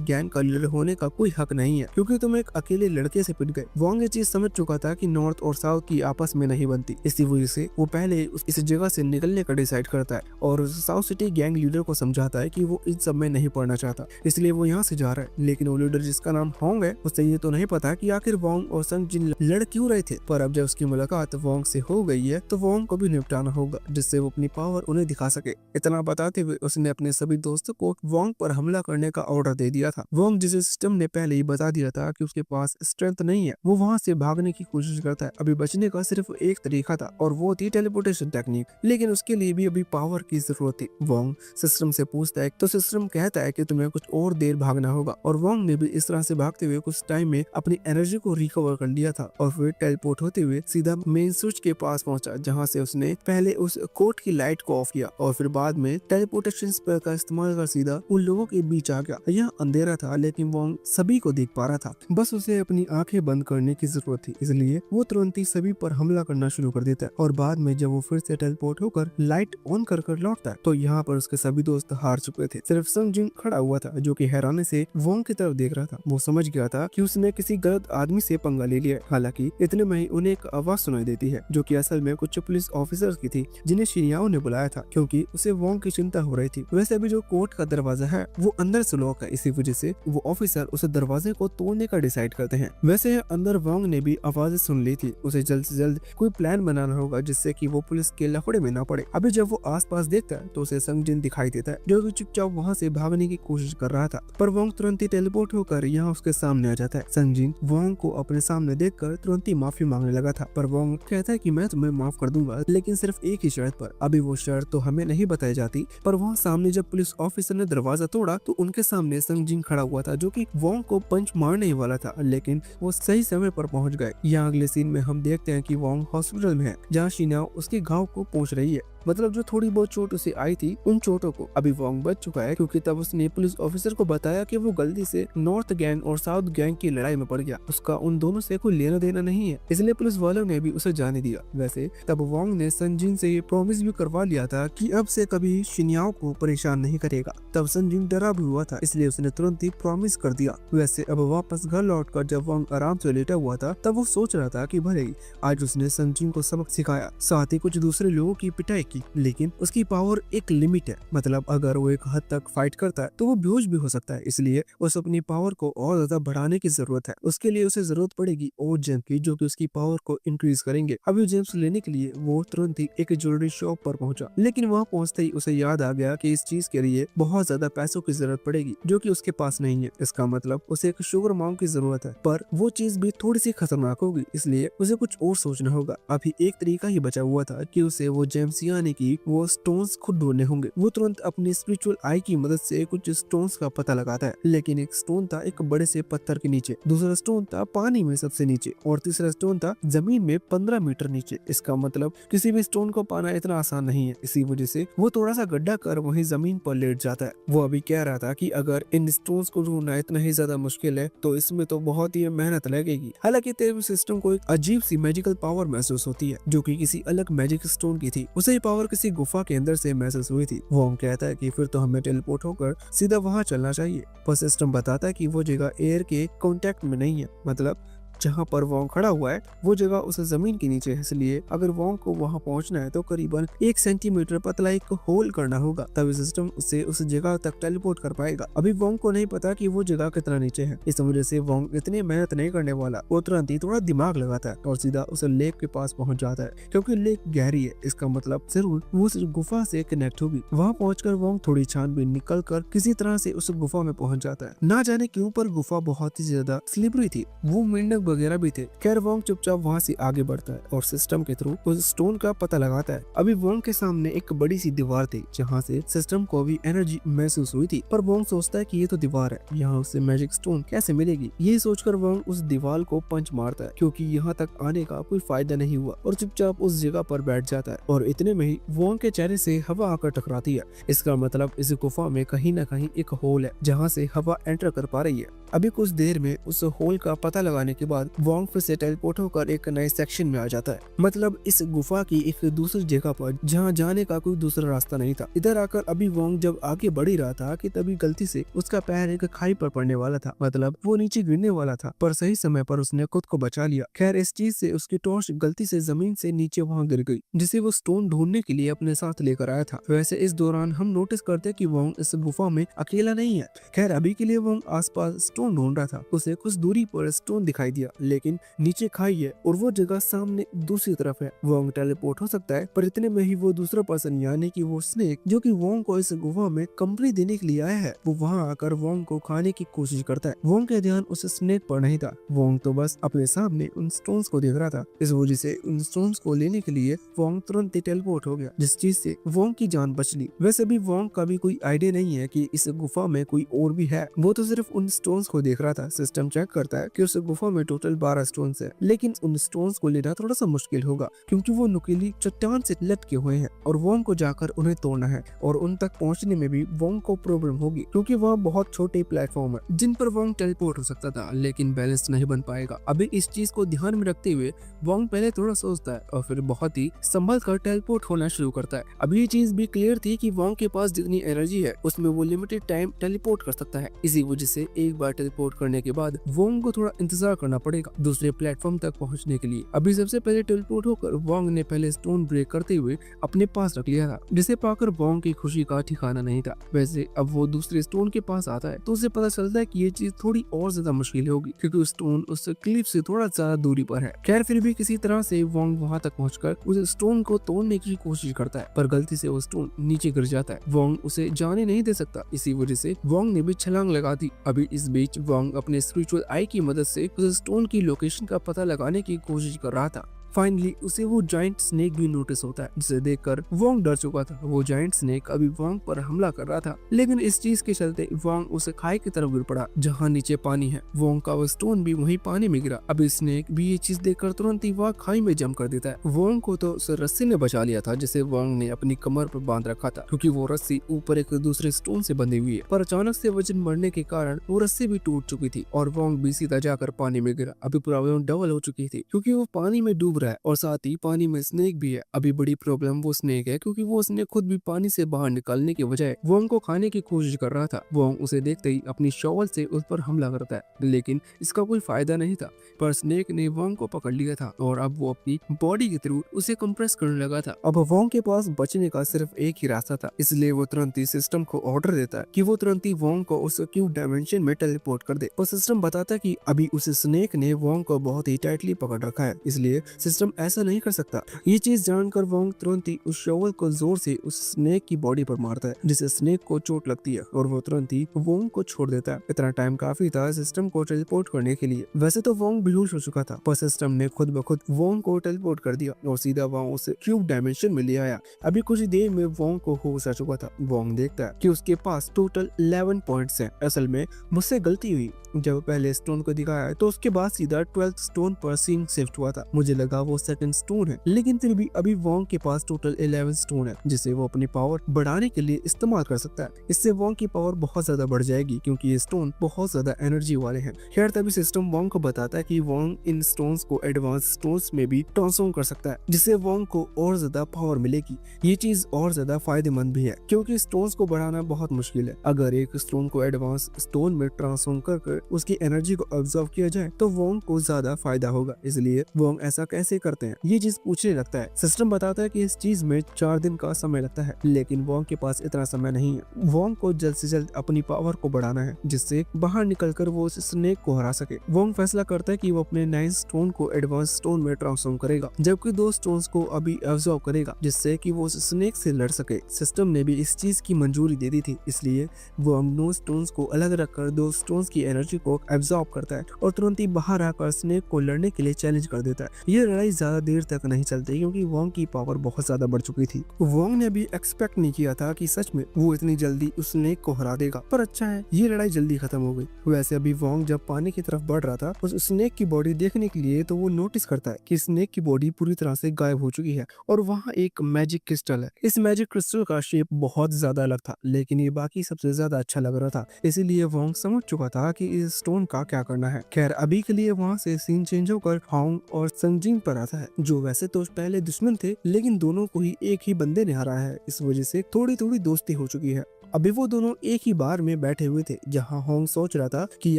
गैंग का लीडर होने का कोई हक नहीं है क्योंकि तुम एक अकेले लड़के से पिट गए। वोंग ये चीज समझ चुका था कि नॉर्थ और साउथ की आपस में नहीं बनती, इसी वजह से वो पहले इस जगह से निकलने का डिसाइड करता है और साउथ सिटी गैंग लीडर को समझाता है कि वो इन सब में नहीं पड़ना चाहता, इसलिए वो यहाँ से जा रहा है। लेकिन वो लीडर जिसका नाम होंग है, उसे ये तो नहीं पता कि आखिर वोंग और संग जिन लड़ क्यों रहे थे। पर अब जब उसकी मुलाकात वोंग से हो गई है तो वोंग को भी निपटाना होगा जिससे वो अपनी पावर उन्हें दिखा सके। इतना बताते हुए उसने अपने सभी दोस्तों को वोंग पर हमला करने का ऑर्डर दे दिया था। वोंग जिसे सिस्टम ने पहले ही बता दिया था कि उसके पास स्ट्रेंथ नहीं है, वो वहाँ से भागने की कोशिश करता है। अभी बचने का सिर्फ एक तरीका था और वो थी टेलीपोर्टेशन टेक्निक, लेकिन उसके लिए भी अभी पावर की जरूरत थी। वोंग सिस्टम से पूछता है तो सिस्टम कहता है कि तुम्हें कुछ और देर भागना होगा और वोंग ने भी इस तरह से भागते हुए कुछ टाइम में अपनी एनर्जी को रिकवर कर लिया था और फिर टेलीपोर्ट होते हुए सीधा मेन स्विच के पास पहुंचा, जहां से उसने पहले उस कोर्ट की लाइट को ऑफ किया और फिर बाद में टेलीपोर्टेशन स्पेल का इस्तेमाल कर सीधा उन लोगों के बीच आ गया। यह अंधेरा था लेकिन वोंग सभी को देख पा रहा था, बस उसे अपनी आंखें बंद करने की जरूरत थी, इसलिए वो तुरंत ही सभी पर हमला करना शुरू कर देता है। और बाद में जब वो फिर से टेलीपोर्ट होकर लाइट ऑन कर लौटता है तो यहाँ पर उसके सभी दोस्त हार चुके थे। सिर्फ संग जिन खड़ा हुआ था जो कि हैरानी से वोंग की तरफ देख रहा था। वो समझ गया था कि उसने किसी गलत आदमी से पंगा ले लिया है। हालांकि इतने में ही उन्हें एक आवाज सुनाई देती है जो कि असल में कुछ पुलिस ऑफिसर्स की थी जिन्हें शिन्याओ ने बुलाया था क्योंकि उसे वोंग की चिंता हो रही थी। वैसे अभी जो कोर्ट का दरवाजा है वो अंदर से लॉक है, इसी वजह से वो ऑफिसर उस दरवाजे को तोड़ने का डिसाइड करते हैं। वैसे अंदर वोंग ने भी आवाजें सुन ली थी, उसे जल्द से जल्द कोई प्लान बनाना होगा जिससे कि वो पुलिस के लफड़े में ना पड़े। अभी जब वो आसपास देखता है तो उसे संग जिन दिखाई देता है जो कि चुपचाप वहाँ से भागने की कोशिश कर रहा था, पर वोंग तुरंत ही टेलीपोर्ट होकर यहाँ उसके सामने आ जाता है। संग जिन वोंग को अपने सामने देखकर तुरंत ही माफी मांगने लगा था, पर वोंग कहता है कि मैं तुम्हें माफ कर दूंगा लेकिन सिर्फ एक ही शर्त पर। अभी वो शर्त तो हमें नहीं बताई जाती, पर वहाँ सामने जब पुलिस ऑफिसर ने दरवाजा तोड़ा तो उनके सामने संग जिन खड़ा हुआ था जो कि वोंग को पंच मारने ही वाला था, लेकिन वो सही समय पर पहुंच गए। यहाँ अगले सीन में हम देखते हैं कि वोंग हॉस्पिटल में है जहाँ शिन्याओ उसके घाव को पहुंच रही है, मतलब जो थोड़ी बहुत चोट उसे आई थी उन चोटों को। अभी वोंग बच चुका है क्योंकि तब उसने पुलिस ऑफिसर को बताया कि वो गलती से नॉर्थ गैंग और साउथ गैंग की लड़ाई में पड़ गया, उसका उन दोनों से कोई लेना देना नहीं है, इसलिए पुलिस वालों ने भी उसे जाने दिया। वैसे तब वोंग ने संग जिन से ये प्रॉमिस भी करवा लिया था कि अब से कभी शिन्याओ को परेशान नहीं करेगा। तब संग जिन डरा भी हुआ था, इसलिए उसने तुरंत ही प्रॉमिस कर दिया। वैसे अब वापस घर लौटकर जब वोंग आराम से लेटा हुआ था तब वो सोच रहा था कि भले ही आज उसने संग जिन को सबक सिखाया, साथ ही कुछ दूसरे लोगों की पिटाई की, लेकिन उसकी पावर एक लिमिट है, मतलब अगर वो एक हद तक फाइट करता है तो वो बेहोश भी हो सकता है, इसलिए उसे अपनी पावर को और ज्यादा बढ़ाने की जरूरत है। उसके लिए उसे जरूरत पड़ेगी और जेम की जो कि उसकी पावर को इंक्रीज करेंगे। अभी जेम्स लेने के लिए वो तुरंत ही एक ज्वेलरी शॉप पर पहुंचा, लेकिन वहां पहुंचते ही उसे याद आ गया कि इस चीज के लिए बहुत ज्यादा पैसों की जरूरत पड़ेगी जो कि उसके पास नहीं है। इसका मतलब उसे एक शुगर मांग की जरूरत है, पर वो चीज भी थोड़ी सी खतरनाक होगी, इसलिए उसे कुछ और सोचना होगा। अभी एक तरीका ही बचा हुआ था कि उसे वो जेम्स यानी कि वो स्टोन्स खुद ढूंढने होंगे। वो तुरंत अपनी स्पिरिचुअल आई की मदद से कुछ स्टोन्स का पता लगाता है, लेकिन एक स्टोन था एक बड़े से पत्थर के नीचे, दूसरा स्टोन था पानी में सबसे नीचे और तीसरा स्टोन था जमीन में 15 मीटर नीचे। इसका मतलब किसी भी स्टोन को पाना इतना आसान नहीं है, इसी वजह से वो थोड़ा सा गड्ढा कर वहीं जमीन पर लेट जाता है। वो अभी कह रहा था कि अगर इन स्टोन्स को ढूंढना इतना ही ज्यादा मुश्किल है तो इसमें तो बहुत ही मेहनत लगेगी। हालांकि तेरे सिस्टम को एक अजीब सी मैजिकल पावर महसूस होती है जो कि किसी अलग मैजिक स्टोन की थी। उसे पावर किसी गुफा के अंदर से महसूस हुई थी। वोंग कहता है कि फिर तो हमें टेलीपोर्ट होकर सीधा वहां चलना चाहिए, पर सिस्टम बताता है कि वो जगह एयर के कांटेक्ट में नहीं है, मतलब जहाँ पर वोंग खड़ा हुआ है वो जगह उस जमीन के नीचे है, इसलिए अगर वोंग को वहाँ पहुँचना है तो करीबन 1 सेंटीमीटर पतला एक होल करना होगा, तभी सिस्टम उसे उस जगह तक टेलीपोर्ट कर पाएगा। अभी वोंग को नहीं पता कि वो जगह कितना नीचे है, इस वजह से वोंग इतनी मेहनत नहीं करने वाला। वो तुरंत ही थोड़ा दिमाग लगाता है और सीधा उस लेक के पास पहुंच जाता है, क्योंकि लेक गहरी है, इसका मतलब जरूर वो उस गुफा से कनेक्ट होगी। वहाँ पहुंचकर वोंग थोड़ी छानबीन निकल कर किसी तरह से उस गुफा में पहुंच जाता है। ना जाने क्यों पर गुफा बहुत ही ज्यादा स्लिपरी थी, वो मेंढक वगैरह भी थे। खैर वोंग चुपचाप वहाँ से आगे बढ़ता है और सिस्टम के थ्रू उस स्टोन का पता लगाता है। अभी वोंग के सामने एक बड़ी सी दीवार थी जहाँ से सिस्टम को भी एनर्जी महसूस हुई थी, पर वोंग सोचता है कि ये तो दीवार है, यहाँ उसे मैजिक स्टोन कैसे मिलेगी। ये सोचकर वोंग उस दीवार को पंच मारता है, क्योंकि यहाँ तक आने का कोई फायदा नहीं हुआ, और चुपचाप उस जगह पर बैठ जाता है। और इतने में ही वोंग के चेहरे से हवा आकर टकराती है। इसका मतलब इस गुफा में कहीं न कहीं एक होल है जहाँ से हवा एंटर कर पा रही है। अभी कुछ देर में उस होल का पता लगाने के बाद वोंग फिर से टेलीपोर्ट होकर एक नए सेक्शन में आ जाता है, मतलब इस गुफा की एक दूसरी जगह पर जहाँ जाने का कोई दूसरा रास्ता नहीं था। इधर आकर अभी वोंग जब आगे बढ़ ही रहा था कि तभी गलती से उसका पैर एक खाई पर पड़ने वाला था, मतलब वो नीचे गिरने वाला था, पर सही समय पर उसने खुद को बचा लिया। खैर इस चीज से उसकी टॉर्च गलती से जमीन से नीचे वहाँ गिर गई, जिसे वो स्टोन ढूंढने के लिए अपने साथ लेकर आया था। वैसे इस दौरान हम नोटिस करते कि वोंग इस गुफा में अकेला नहीं है। खैर अभी के लिए वोंग आसपास स्टोन ढूंढ रहा था, उसे कुछ दूरी पर स्टोन दिखाई दिया, लेकिन नीचे खाई है और वो जगह सामने दूसरी तरफ है। वोंग टेलीपोर्ट हो सकता है, पर इतने में ही वो दूसरा पर्सन यानी कि वो स्नेक जो कि वोंग को इस गुफा में कंपनी देने के लिए आया है, वो वहाँ आकर वोंग को खाने की कोशिश करता है। वोंग का ध्यान उस स्नेक पर नहीं था, वोंग तो बस अपने सामने उन स्टोन्स को देख रहा था। इस वजह से उन स्टोन्स को लेने के लिए वोंग तुरंत ही टेलीपोर्ट हो गया, जिस चीज से वोंग की जान बच ली। वैसे भी वोंग का भी कोई आइडिया नहीं है कि इस गुफा में कोई और भी है, वो तो सिर्फ उन स्टोन्स को देख रहा था। सिस्टम चेक करता है कि उस गुफा में टोटल 12 स्टोन्स है, लेकिन उन स्टोन्स को लेना थोड़ा सा मुश्किल होगा, क्योंकि वो नुकीली चट्टान से लटके हुए हैं और वोंग को जाकर उन्हें तोड़ना है, और उन तक पहुंचने में भी वोंग को प्रॉब्लम होगी, क्योंकि वहाँ बहुत छोटे प्लेटफॉर्म है जिन पर वोंग टेलीपोर्ट हो सकता था, लेकिन बैलेंस नहीं बन पाएगा। अभी इस चीज को ध्यान में रखते हुए वोंग पहले थोड़ा सोचता है और फिर बहुत ही संभल कर टेलीपोर्ट होना शुरू करता है। अभी ये चीज भी क्लियर थी कि वोंग के पास जितनी एनर्जी है उसमें वो लिमिटेड टाइम टेलीपोर्ट कर सकता है। इसी वजह से एक बार टेलीपोर्ट करने के बाद वोंग को थोड़ा इंतजार करना पड़ेगा दूसरे प्लेटफॉर्म तक पहुंचने के लिए। अभी सबसे पहले टेलीपोर्ट होकर वोंग ने पहले स्टोन ब्रेक करते हुए अपने पास रख लिया था, जिसे पाकर वोंग की खुशी का ठिकाना नहीं था। वैसे अब वो दूसरे स्टोन के पास आता है तो उसे पता चलता है कि ये चीज थोड़ी और ज्यादा मुश्किल होगी, क्योंकि स्टोन उस क्लिफ से थोड़ा ज्यादा दूरी पर है। खैर फिर भी किसी तरह से वोंग वहां तक पहुंचकर उस स्टोन को तोड़ने की कोशिश करता है, पर गलती से वो स्टोन नीचे गिर जाता है। वोंग उसे जाने नहीं दे सकता, इसी वजह से वोंग ने भी छलांग लगा दी। अभी इस बीच वोंग अपने स्पिरिचुअल आई की मदद से उस स्टोन की लोकेशन का पता लगाने की कोशिश कर रहा था। फाइनली उसे वो जाइंट स्नेक भी नोटिस होता है, जिसे देखकर वोंग डर चुका था। वो जाइंट स्नेक अभी वोंग पर हमला कर रहा था, लेकिन इस चीज के चलते वोंग उसे खाई की तरफ गिर पड़ा जहाँ नीचे पानी है। वोंग का वो स्टोन भी वहीं पानी में गिरा। अभी स्नेक भी ये चीज देखकर तुरंत ही वह खाई में जंप कर देता है। वोंग को तो उस रस्सी ने बचा लिया था जिसे वोंग ने अपनी कमर पर बांध रखा था, क्योंकि वो रस्सी ऊपर एक दूसरे स्टोन से बंधी हुई है, पर अचानक से वजन बढ़ने के कारण वो रस्सी भी टूट चुकी थी और वोंग भी सीधा जाकर पानी में गिरा। अभी प्रॉब्लम डबल हो चुकी थी, क्योंकि वो पानी में डूब रहा है और साथ ही पानी में स्नेक भी है। अभी बड़ी प्रॉब्लम वो स्नेक है, क्योंकि वो स्नेक खुद भी पानी से बाहर निकलने के बजाय वोंग को खाने की कोशिश कर रहा था। वोंग उसे देखते ही अपनी शॉवल से उस पर हमला करता है, लेकिन इसका कोई फायदा नहीं था, पर स्नेक ने वोंग को पकड़ लिया था और अब वो अपनी बॉडी के थ्रू उसे कंप्रेस करने लगा था। अब वोंग के पास बचने का सिर्फ एक ही रास्ता था, इसलिए वो तुरंत ही सिस्टम को ऑर्डर देता है कि वो तुरंत ही वोंग को उस क्यूब डायमेंशन में टेलीपोर्ट कर दे। और सिस्टम बताता है कि अभी उस स्नेक ने वोंग को बहुत ही टाइटली पकड़ रखा है, इसलिए सिस्टम ऐसा नहीं कर सकता। ये चीज जानकर वोंग तुरंत ही उस शॉवल को जोर से उस स्नेक की बॉडी पर मारता है, जिससे स्नेक को चोट लगती है और वो तुरंत ही वोंग को छोड़ देता है। इतना टाइम काफी था सिस्टम को टेलीपोर्ट करने के लिए। वैसे तो वोंग बेहोश हो चुका था, पर सिस्टम ने खुद ब खुद वोंग को टेलीपोर्ट कर दिया और सीधा वोंग उसे क्यूब डायमेंशन में ले आया। अभी कुछ देर में वोंग को होश आ चुका था। वोंग देखता है कि उसके पास टोटल 11 पॉइंट्स हैं। असल में मुझसे गलती हुई, जब पहले स्टोन को दिखाया तो उसके बाद सीधा 12th स्टोन पर सीन शिफ्ट हुआ था। मुझे लगा का वो सेकंड स्टोन है, लेकिन फिर भी अभी वोंग के पास टोटल 11 स्टोन है जिसे वो अपनी पावर बढ़ाने के लिए इस्तेमाल कर सकता है। इससे वोंग की पावर बहुत ज्यादा बढ़ जाएगी क्योंकि ये स्टोन बहुत ज्यादा एनर्जी वाले हैं। खैर तभी सिस्टम वोंग को बताता है कि वोंग इन स्टोन्स को एडवांस स्टोन्स में भी ट्रांसफॉर्म कर सकता है, जिससे वोंग को और ज्यादा पावर मिलेगी। ये चीज और ज्यादा फायदेमंद भी है क्योंकि स्टोन्स को बढ़ाना बहुत मुश्किल है। अगर एक स्टोन को एडवांस स्टोन में ट्रांसफॉर्म कर उसकी एनर्जी को ऑब्जर्व किया जाए तो वोंग को ज्यादा फायदा होगा। इसलिए वोंग ऐसा कैसे करते हैं ये चीज पूछने लगता है। सिस्टम बताता है कि इस चीज में 4 दिन का समय लगता है, लेकिन वोंग के पास इतना समय नहीं है। वोंग को जल्द से जल्द अपनी पावर को बढ़ाना है जिससे बाहर निकलकर वो उस स्नेक को हरा सके। वोंग फैसला करता है कि वो अपने 9 स्टोन को एडवांस स्टोन में ट्रांसफॉर्म करेगा, जबकि 2 स्टोन्स को अभी ऑब्जर्व करेगा जिससे कि वो उस स्नेक से लड़ सके। सिस्टम ने भी इस चीज की मंजूरी दे दी थी, इसलिए वो 9 स्टोन्स को अलग रखकर 2 स्टोन्स की एनर्जी को एब्जॉर्ब करता है और तुरंत ही बाहर आकर स्नेक को लड़ने के लिए चैलेंज कर देता है। ये लड़ाई ज्यादा देर तक नहीं चलती क्योंकि वोंग की पावर बहुत ज्यादा बढ़ चुकी थी। वोंग ने भी एक्सपेक्ट नहीं किया था कि सच में वो इतनी जल्दी उस स्नेक को हरा देगा, पर अच्छा है ये लड़ाई जल्दी खत्म हो गई। वैसे अभी वोंग जब पानी की तरफ बढ़ रहा था उस स्नेक की बॉडी देखने के लिए, तो वो नोटिस करता है कि स्नेक की बॉडी पूरी तरह से गायब हो चुकी है और वहाँ एक मैजिक क्रिस्टल है। इस मैजिक क्रिस्टल का शेप बहुत ज्यादा अलग था, लेकिन ये बाकी सबसे ज्यादा अच्छा लग रहा था, इसीलिए वोंग समझ चुका था कि इस स्टोन का क्या करना है। खैर अभी के लिए वहाँ से सीन चेंज होकर होंग और संगजिन पर आता है, जो वैसे तो पहले दुश्मन थे लेकिन दोनों को ही एक ही बंदे ने हराया है। इस वजह से थोड़ी थोड़ी दोस्ती हो चुकी है। अभी वो दोनों एक ही बार में बैठे हुए थे जहां होंग सोच रहा था कि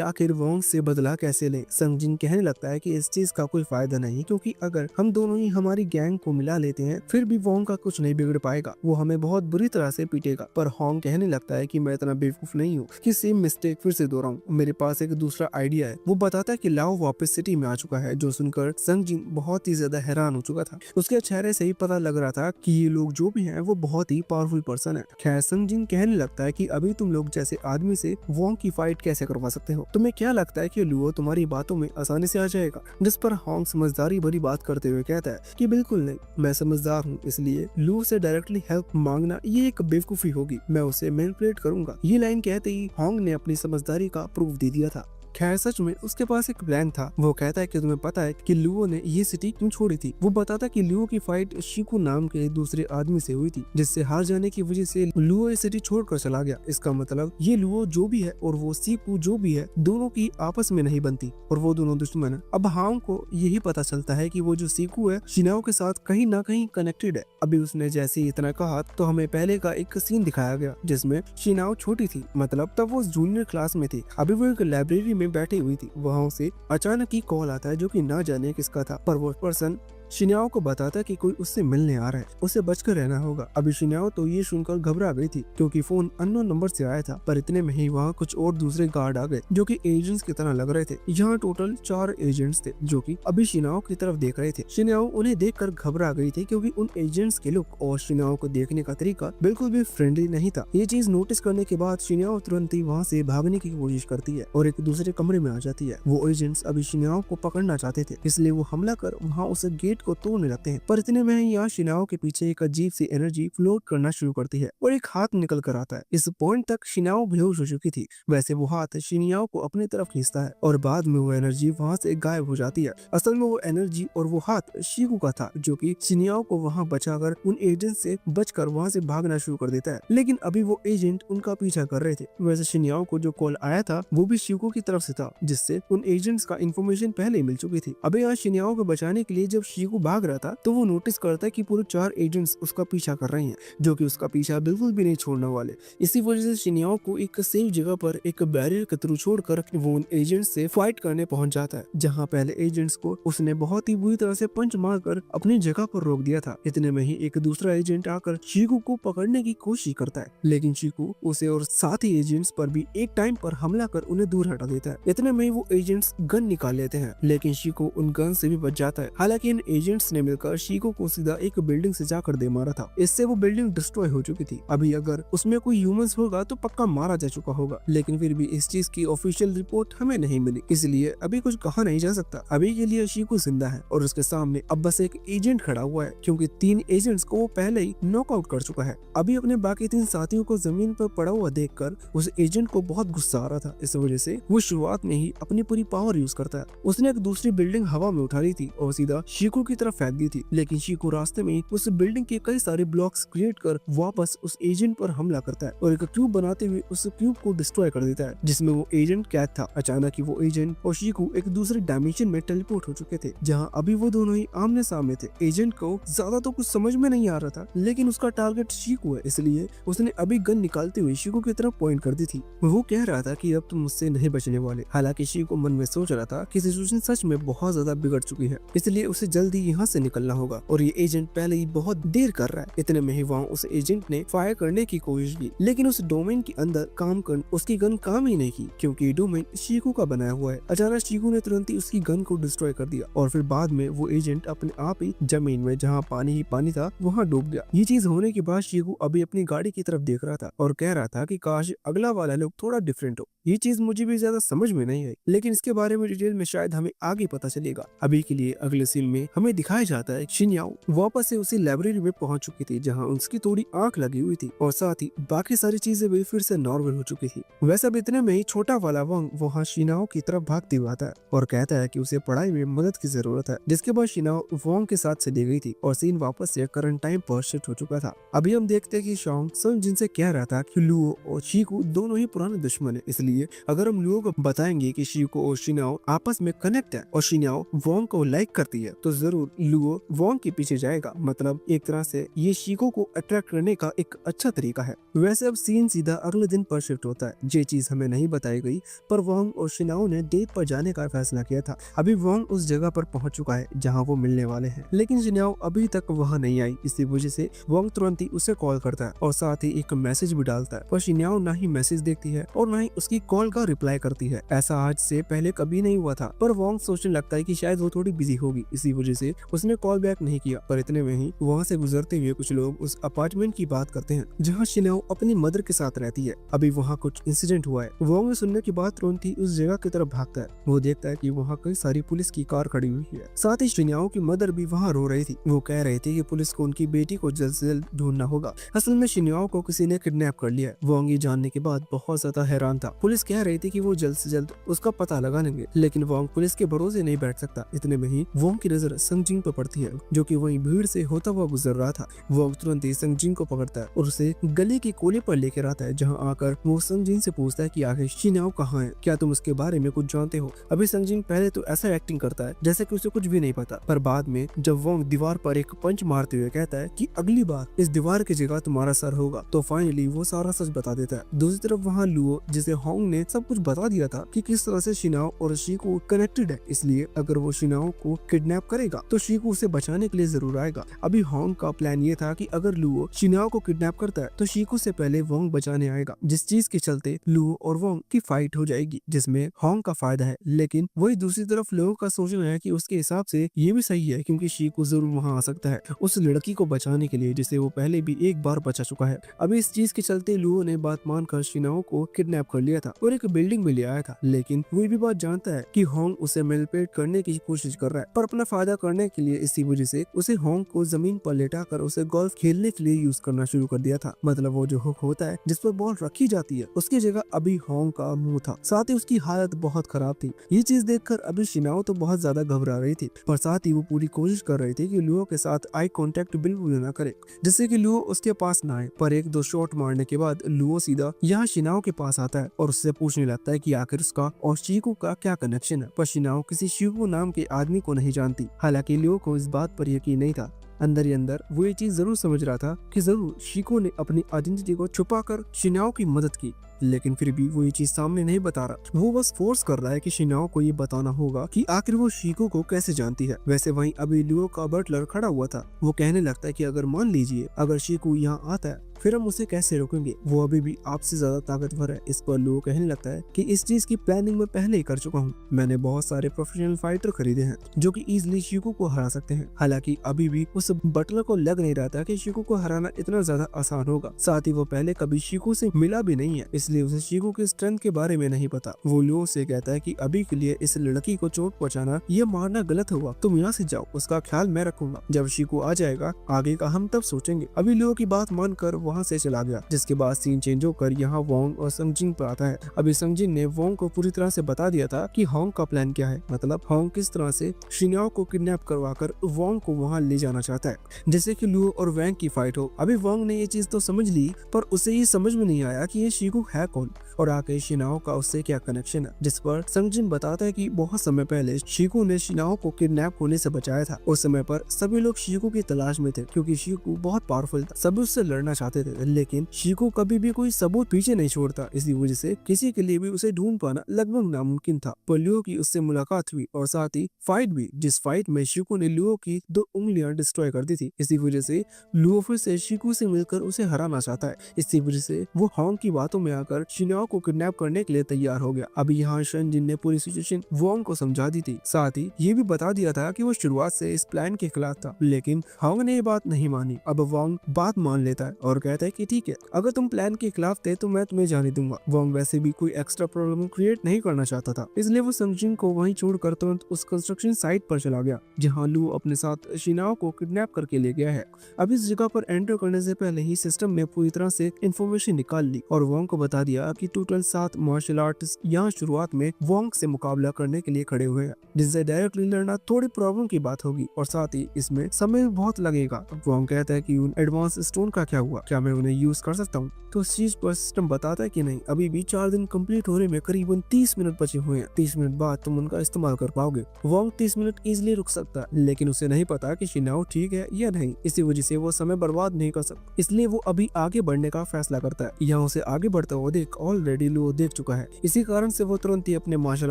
आखिर वोंग से बदला कैसे ले। संगजिन कहने लगता है कि इस चीज का कोई फायदा नहीं, क्योंकि अगर हम दोनों ही हमारी गैंग को मिला लेते हैं फिर भी वोंग का कुछ नहीं बिगड़ पाएगा, वो हमें बहुत बुरी तरह से पीटेगा। पर होंग कहने लगता है कि मैं इतना बेवकूफ नहीं हूँ कि सेम मिस्टेक फिर से दोहराऊं, मेरे पास एक दूसरा आइडिया है। वो बताता है कि लाओ वापस सिटी में आ चुका है, जो सुनकर संगजिन बहुत ही ज्यादा हैरान हो चुका था। उसके चेहरे से ही पता लग रहा था कि ये लोग जो भी हैं वो बहुत ही पावरफुल पर्सन है। खैर संगजिन कहने लगता है कि अभी तुम लोग जैसे आदमी से वोंग की फाइट कैसे करवा सकते हो? तुम्हें क्या लगता है कि लुओ तुम्हारी बातों में आसानी से आ जाएगा? जिस पर होंग समझदारी भरी बात करते हुए कहता है कि बिल्कुल नहीं, मैं समझदार हूँ, इसलिए लुओ से डायरेक्टली हेल्प मांगना ये एक बेवकूफी होगी, मैं उसे मैनिपुलेट करूंगा। ये लाइन कहते ही होंग ने अपनी समझदारी का प्रूफ दे दिया था। खैर सच में उसके पास एक प्लान था। वो कहता है कि तुम्हें पता है कि लुओ ने ये सिटी क्यों छोड़ी थी? वो बताता कि लुओ की फाइट शिकू नाम के दूसरे आदमी से हुई थी, जिससे हार जाने की वजह से लुओ ये सिटी छोड़कर चला गया। इसका मतलब ये लुओ जो भी है और वो शिकू जो भी है, दोनों की आपस में नहीं बनती और वो दोनों दुश्मन है। अब होंग को यही पता चलता है कि वो जो शिकू है शिनाओ के साथ कहीं ना कहीं कनेक्टेड है। अभी उसने जैसे ही इतना कहा तो हमें पहले का एक सीन दिखाया गया जिसमें शिनाओ छोटी थी, मतलब तब वो जूनियर क्लास में थी। अभी वो एक लाइब्रेरी में बैठी हुई थी, वहां से अचानक ही कॉल आता है जो कि ना जाने किसका था, पर वो पर्सन शिन्याओ को बताता कि कोई उससे मिलने आ रहा है, उसे बचकर रहना होगा। अभी शिन्याओ तो ये सुनकर घबरा गई थी क्योंकि फोन अननोन नंबर से आया था, पर इतने में ही वहाँ कुछ और दूसरे गार्ड आ गए जो कि एजेंट्स की तरह लग रहे थे। यहाँ टोटल 4 एजेंट्स थे जो कि अभी शिन्याओ की तरफ देख रहे थे। शिन्याओ उन्हें देखकर घबरा गई थी क्योंकि उन एजेंट्स के लुक और शिन्याओ को देखने का तरीका बिल्कुल भी फ्रेंडली नहीं था। ये चीज नोटिस करने के बाद शिन्याओ तुरंत ही वहाँ से भागने की कोशिश करती है और एक दूसरे कमरे में आ जाती है। वो एजेंट्स अभी शिन्याओ को पकड़ना चाहते थे, इसलिए वो हमला कर वहाँ उस गेट को तोड़ने लगते हैं। पर इतने में यहाँ शिनाओ के पीछे एक अजीब सी एनर्जी फ्लोट करना शुरू करती है और एक हाथ निकल कर आता है। इस पॉइंट तक शिनाओ बेहोश हो चुकी थी। वैसे वो हाथ शिनियाओ को अपनी तरफ खींचता है और बाद में वो एनर्जी वहाँ से गायब हो जाती है। असल में वो एनर्जी और वो हाथ शिकू का था जो कि शिनियाओ को वहाँ बचाकर उन एजेंट से बचकर वहाँ से भागना शुरू कर देता है। लेकिन अभी वो एजेंट उनका पीछा कर रहे थे। वैसे शिनियाओ को जो कॉल आया था वो भी शिकू की तरफ से था, जिससे उन एजेंट्स का इन्फॉर्मेशन पहले ही मिल चुकी थी। अभी यहाँ शिनियाओ को बचाने के लिए जब शिकू भाग रहा था तो वो नोटिस करता है कि पूरे 4 एजेंट्स उसका पीछा कर रहे हैं, जो कि उसका पीछा बिल्कुल भी नहीं छोड़ने वाले। इसी वजह से शिनियाओ को एक सेफ जगह पर एक बैरियर के थ्रू छोड़कर वो उन एजेंट्स से फाइट करने पहुंच जाता है, जहां पहले एजेंट्स को उसने बहुत ही बुरी तरह से पंच मारकर अपनी जगह पर रोक दिया था। इतने में ही एक दूसरा एजेंट आकर शिकू को पकड़ने की कोशिश करता है, लेकिन शिकू उसे और साथ ही एजेंट्स पर भी एक टाइम पर हमला कर उन्हें दूर हटा देता है। इतने में ही वो एजेंट्स गन निकाल लेते हैं, लेकिन शिकू उन गन से भी बच जाता है। हालांकि इन एजेंट्स ने मिलकर शिकू को सीधा एक बिल्डिंग से जाकर दे मारा था। इससे वो बिल्डिंग डिस्ट्रॉय हो चुकी थी। अभी अगर उसमें कोई ह्यूमंस होगा तो पक्का मारा जा चुका होगा, लेकिन फिर भी इस चीज की ऑफिशियल रिपोर्ट हमें नहीं मिली, इसलिए अभी कुछ कहा नहीं जा सकता। अभी के लिए शिकू जिंदा है और उसके सामने अब बस एक एजेंट खड़ा हुआ है, क्योंकि 3 एजेंट्स को वो पहले ही नॉकआउट कर चुका है। अभी अपने बाकी 3 साथियों को जमीन पर पड़ा हुआ देखकर उस एजेंट को बहुत गुस्सा आ रहा था। इस वजह से वो शुरुआत में ही अपनी पूरी पावर यूज करता है। उसने एक दूसरी बिल्डिंग हवा में उठा ली थी और सीधा शिकू की तरफ फेंक दी थी, लेकिन शीको रास्ते में उस बिल्डिंग के कई सारे ब्लॉक्स क्रिएट कर वापस उस एजेंट पर हमला करता है और एक क्यूब बनाते हुए उस क्यूब को डिस्ट्रॉय कर देता है जिसमें वो एजेंट कैद था। अचानक ही वो एजेंट और शीको एक दूसरे डायमेंशन में टेलीपोर्ट हो चुके थे, जहाँ अभी वो दोनों ही आमने सामने थे। एजेंट को ज्यादा तो कुछ समझ में नहीं आ रहा था, लेकिन उसका टारगेट शीको है, इसलिए उसने अभी गन निकालते हुए शीको की तरफ पॉइंट कर दी थी। वो कह रहा था कि अब तुम मुझसे नहीं बचने वाले। हालांकि शीको मन में सोच रहा था कि सिचुएशन सच में बहुत ज्यादा बिगड़ चुकी है, इसलिए उसे जल्दी यहाँ से निकलना होगा और ये एजेंट पहले ही बहुत देर कर रहा है। इतने में ही वहाँ उस एजेंट ने फायर करने की कोशिश की, लेकिन उस डोमेन के अंदर काम कर उसकी गन काम ही नहीं की, क्योंकि डोमेन शीको का बनाया हुआ है। अचानक शीको ने तुरंत ही उसकी गन को डिस्ट्रॉय कर दिया और फिर बाद में वो एजेंट अपने आप ही जमीन में जहाँ पानी ही पानी था वहाँ डूब गया। ये चीज होने के बाद शीको अभी अपनी गाड़ी की तरफ देख रहा था और कह रहा था कि काश अगला वाला लोग थोड़ा डिफरेंट हो। ये चीज मुझे भी ज्यादा समझ में नहीं आई, लेकिन इसके बारे में डिटेल में शायद हमें आगे पता चलेगा। अभी के लिए अगले सीन में हमें दिखाया जाता है शिन्याओ वापस से उसी लाइब्रेरी में पहुंच चुकी थी जहां उसकी थोड़ी आंख लगी हुई थी और साथ ही बाकी सारी चीजें भी फिर से नॉर्मल हो चुकी थी। वैसे अब इतने में ही छोटा वाला वंग वहाँ शिनाओ की तरफ भागते हुए आता है और कहता है कि उसे पढ़ाई में मदद की जरूरत है, जिसके बाद शिनाओ वोंग के साथ चली गई थी और सीन वापस से करंट टाइम पर शिफ्ट हो चुका था। अभी हम देखते हैं कि शॉन्ग सन जिनसे कह रहा था कि लुओ और शीको दोनों ही पुराने दुश्मन है, इसलिए अगर हम लुओ को बताएंगे कि शीको और शिनाओ आपस में कनेक्ट है और शिनाओ वोंग को लाइक करती है तो जरूर लुओ वोंग के पीछे जाएगा। मतलब एक तरह से ये शीको को अट्रैक्ट करने का एक अच्छा तरीका है। वैसे अब सीन सीधा अगले दिन पर शिफ्ट होता है। ये चीज हमें नहीं बताई गई, पर वोंग और शिनाओ ने डेट पर जाने का फैसला किया था। अभी वोंग उस जगह पर पहुंच चुका है जहां वो मिलने वाले हैं, लेकिन शिनाओ अभी तक वहां नहीं आई। इसी वजह से वोंग तुरंत ही उसे कॉल करता है और साथ ही एक मैसेज भी डालता है, पर शिनाओ ना ही मैसेज देखती है और ना ही उसकी कॉल का रिप्लाई करती है। ऐसा आज से पहले कभी नहीं हुआ था, पर वोंग सोचने लगता है कि शायद वो थोड़ी बिजी होगी, इसी वजह से उसने कॉल बैक नहीं किया। पर इतने में ही वहाँ से गुजरते हुए कुछ लोग उस अपार्टमेंट की बात करते हैं जहाँ शिनाओ अपनी मदर के साथ रहती है। अभी वहाँ कुछ इंसिडेंट हुआ है। वोंग सुनने के बाद तुरंत ही उस जगह की तरफ भागता है। वो देखता है कि वहाँ कई सारी पुलिस की कार खड़ी हुई है, साथ ही शिनाओ की मदर भी वहाँ रो रही थी। वो कह रही थी कि पुलिस को उनकी बेटी को जल्द से जल्द ढूंढना होगा। असल में शिनाओ को किसी ने किडनैप कर लिया है। वोंग ये जानने के बाद बहुत ज्यादा हैरान था। पुलिस कह रही थी कि वो जल्द से जल्द उसका पता लगा लेंगे, लेकिन वोंग पुलिस के भरोसे नहीं बैठ सकता। इतने में ही वोंग की नजर संगजिंग पर पड़ती है, जो कि वहीं भीड़ से होता हुआ गुजर रहा था। वोंग तुरंत ही संगजिंग को पकड़ता है और उसे गली के कोने पर लेकर आता है, जहां आकर वो संगजिंग से पूछता है कि आखिर शिनाओ कहाँ है, क्या तुम उसके बारे में कुछ जानते हो। अभी संगजिंग पहले तो ऐसा एक्टिंग करता है जैसे कि उसे कुछ भी नहीं पता, पर बाद में जब वोंग दीवार पर एक पंच मारते हुए कहता है कि अगली बार इस दीवार की जगह तुम्हारा सर होगा, तो फाइनली वो सारा सच बता देता है। दूसरी तरफ वहाँ लुओ, जिसे होंग ने सब कुछ बता दिया था कि किस तरह से शिनाओ और शीको कनेक्टेड है, इसलिए अगर वो शिनाओ को किडनैप करेगा तो शीको उसे बचाने के लिए जरूर आएगा। अभी होंग का प्लान ये था कि अगर लुओ शिनाओ को किडनैप करता है तो शीको से पहले वोंग बचाने आएगा, जिस चीज के चलते लुओ और वोंग की फाइट हो जाएगी, जिसमें होंग का फायदा है। लेकिन वही दूसरी तरफ लोगों का सोचना है कि उसके हिसाब से ये भी सही है, क्योंकि शीको जरूर वहाँ आ सकता है उस लड़की को बचाने के लिए जिसे वो पहले भी एक बार बचा चुका है। अभी इस चीज के चलते लुओ ने बात मानकर शिनाओ को किडनैप कर लिया था और एक बिल्डिंग में ले आया था, लेकिन वो भी बात जानता है कि होंग उसे मैनिपुलेट करने की कोशिश कर रहा है, पर अपना फायदा करने के लिए इसी वजह से उसे होंग को जमीन पर लेटाकर उसे गोल्फ खेलने के लिए यूज करना शुरू कर दिया था। मतलब वो जो हुक होता है जिस पर बॉल रखी जाती है, उसकी जगह अभी होंग का मुंह था, साथ ही उसकी हालत बहुत खराब थी। ये चीज देखकर अभी शिनाओ तो बहुत ज्यादा घबरा रही थी, पर साथ ही वो पूरी कोशिश कर रही थी कि लुओ के साथ आई कांटेक्ट बिल्कुल न करे, जिससे कि लुओ उसके पास ना आए। पर एक दो शॉट मारने के बाद लुओ सीधा यहाँ शिनाओ के पास आता है और उससे पूछने लगता है कि आखिर उसका और शीको का क्या कनेक्शन है। पर शिनाओ किसी शीको नाम के आदमी को नहीं जानती। हालांकि लुओ को इस बात पर यकीन नहीं था। अंदर ही अंदर वो ये चीज जरूर समझ रहा था कि जरूर शीको ने अपनी आइडेंटिटी को छुपाकर शिनाओ की मदद की, लेकिन फिर भी वो ये चीज सामने नहीं बता रहा। वो बस फोर्स कर रहा है कि शिनाओ को ये बताना होगा कि आखिर वो शीको को कैसे जानती है। वैसे वहीं अभी लुओ का बटलर खड़ा हुआ था। वो कहने लगता है कि अगर मान लीजिए अगर शीको यहाँ आता है फिर हम उसे कैसे रोकेंगे, वो अभी भी आपसे ज्यादा ताकतवर है। इस पर लुओ कहने लगता है कि इस चीज की प्लानिंग मैं पहले ही कर चुका हूँ। मैंने बहुत सारे प्रोफेशनल फाइटर खरीदे हैं जो कि इजिली शीको को हरा सकते हैं। हालांकि अभी भी उसे उस बटलर को लग नहीं रहा था कि शिकू को हराना इतना ज्यादा आसान होगा। साथ ही वो पहले कभी शिकू से मिला भी नहीं है, इसलिए उसे शिकू की स्ट्रेंथ के बारे में नहीं पता। वो लियो से कहता है कि अभी के लिए इस लड़की को चोट पहुंचाना, ये मारना गलत हुआ, तुम यहाँ से जाओ, उसका ख्याल मैं रखूंगा। जब शिकू आ जाएगा आगे का हम तब सोचेंगे। अभी लियो की बात मानकर वहाँ से चला गया, जिसके बाद सीन चेंज होकर यहाँ वोंग और संगजिन पर आता है। अभी संगजिन ने वोंग को पूरी तरह से बता दिया था कि होंग का प्लान क्या है, मतलब होंग किस तरह से शिन्याओ को किडनैप करवाकर वोंग को वहाँ ले जाना चाहता है, जैसे कि लियो और वैंग की फाइट हो। अभी वोंग ने ये चीज तो समझ ली, पर उसे ये समझ में नहीं आया कि ये शिकू है कौन और आके शिनाओ का उससे क्या कनेक्शन है। जिस पर संगजिन बताता है कि बहुत समय पहले शिकू ने शिनाओ को किडनैप होने से बचाया था। उस समय पर सभी लोग शिकू की तलाश में थे, क्योंकि शिकू बहुत पावरफुल था, सभी उससे लड़ना चाहते थे, लेकिन शिकू कभी भी कोई सबूत पीछे नहीं छोड़ता। इसी वजह से किसी के लिए भी उसे ढूंढ पाना लगभग नामुमकिन था। पर लियो की उससे मुलाकात हुई और साथ ही फाइट भी, जिस फाइट में शिकू ने लियो की 2 उंगलियां डिस्ट्रॉय कर दी थी। इसी वजह से लियो फिर से शिकू से मिलकर उसे हराना चाहता है। इसी वजह से वो होंग की बातों में आकर शिन्याओ को किडनैप करने के लिए तैयार हो गया। अभी यहाँ संगजिन ने पूरी सिचुएशन वोंग को समझा दी थी, साथ ही ये भी बता दिया था कि वो शुरुआत से इस प्लान के खिलाफ था, लेकिन होंग ने ये बात नहीं मानी। अब वोंग बात मान लेता है और कहता है कि ठीक है, अगर तुम प्लान के खिलाफ थे तो मैं तुम्हें जाने दूंगा। वोंग वैसे भी कोई एक्स्ट्रा प्रॉब्लम क्रिएट नहीं करना चाहता था, इसलिए वो संगजिन को वहीं छोड़कर तुरंत उस कंस्ट्रक्शन साइट पर चला गया जहाँ लू अपने साथ शिनाओ को किडनैप करके ले गया है। अब इस जगह पर एंटर करने से पहले ही सिस्टम में पूरी तरह से इंफॉर्मेशन निकाल ली और वोंग को बता दिया कि टोटल 7 मार्शल आर्टिस्ट यहाँ शुरुआत में वोंग से मुकाबला करने के लिए खड़े हुए हैं, जिनसे डायरेक्टली लड़ना थोड़ी प्रॉब्लम की बात होगी और साथ ही इसमें समय भी बहुत लगेगा। वोंग कहता है कि उन एडवांस स्टोन का क्या हुआ, क्या मैं उन्हें यूज कर सकता हूँ? तो इस चीज पर सिस्टम बताता है कि नहीं, अभी भी 4 दिन कंप्लीट होने में करीबन 30 मिनट बचे हुए हैं, 30 मिनट बाद तुम उनका इस्तेमाल कर पाओगे। वोंग 30 मिनट इजिली रुक सकता है, लेकिन उसे नहीं पता कि शिनाओ ठीक है या नहीं, इसी वजह से वो समय बर्बाद नहीं कर सकता, इसलिए वो अभी आगे बढ़ने का फैसला करता है। यहाँ उसे आगे बढ़ता हुआ देख ऑलरेडी लुओ देख चुका है, इसी कारण से वो तुरंत ही अपने मार्शल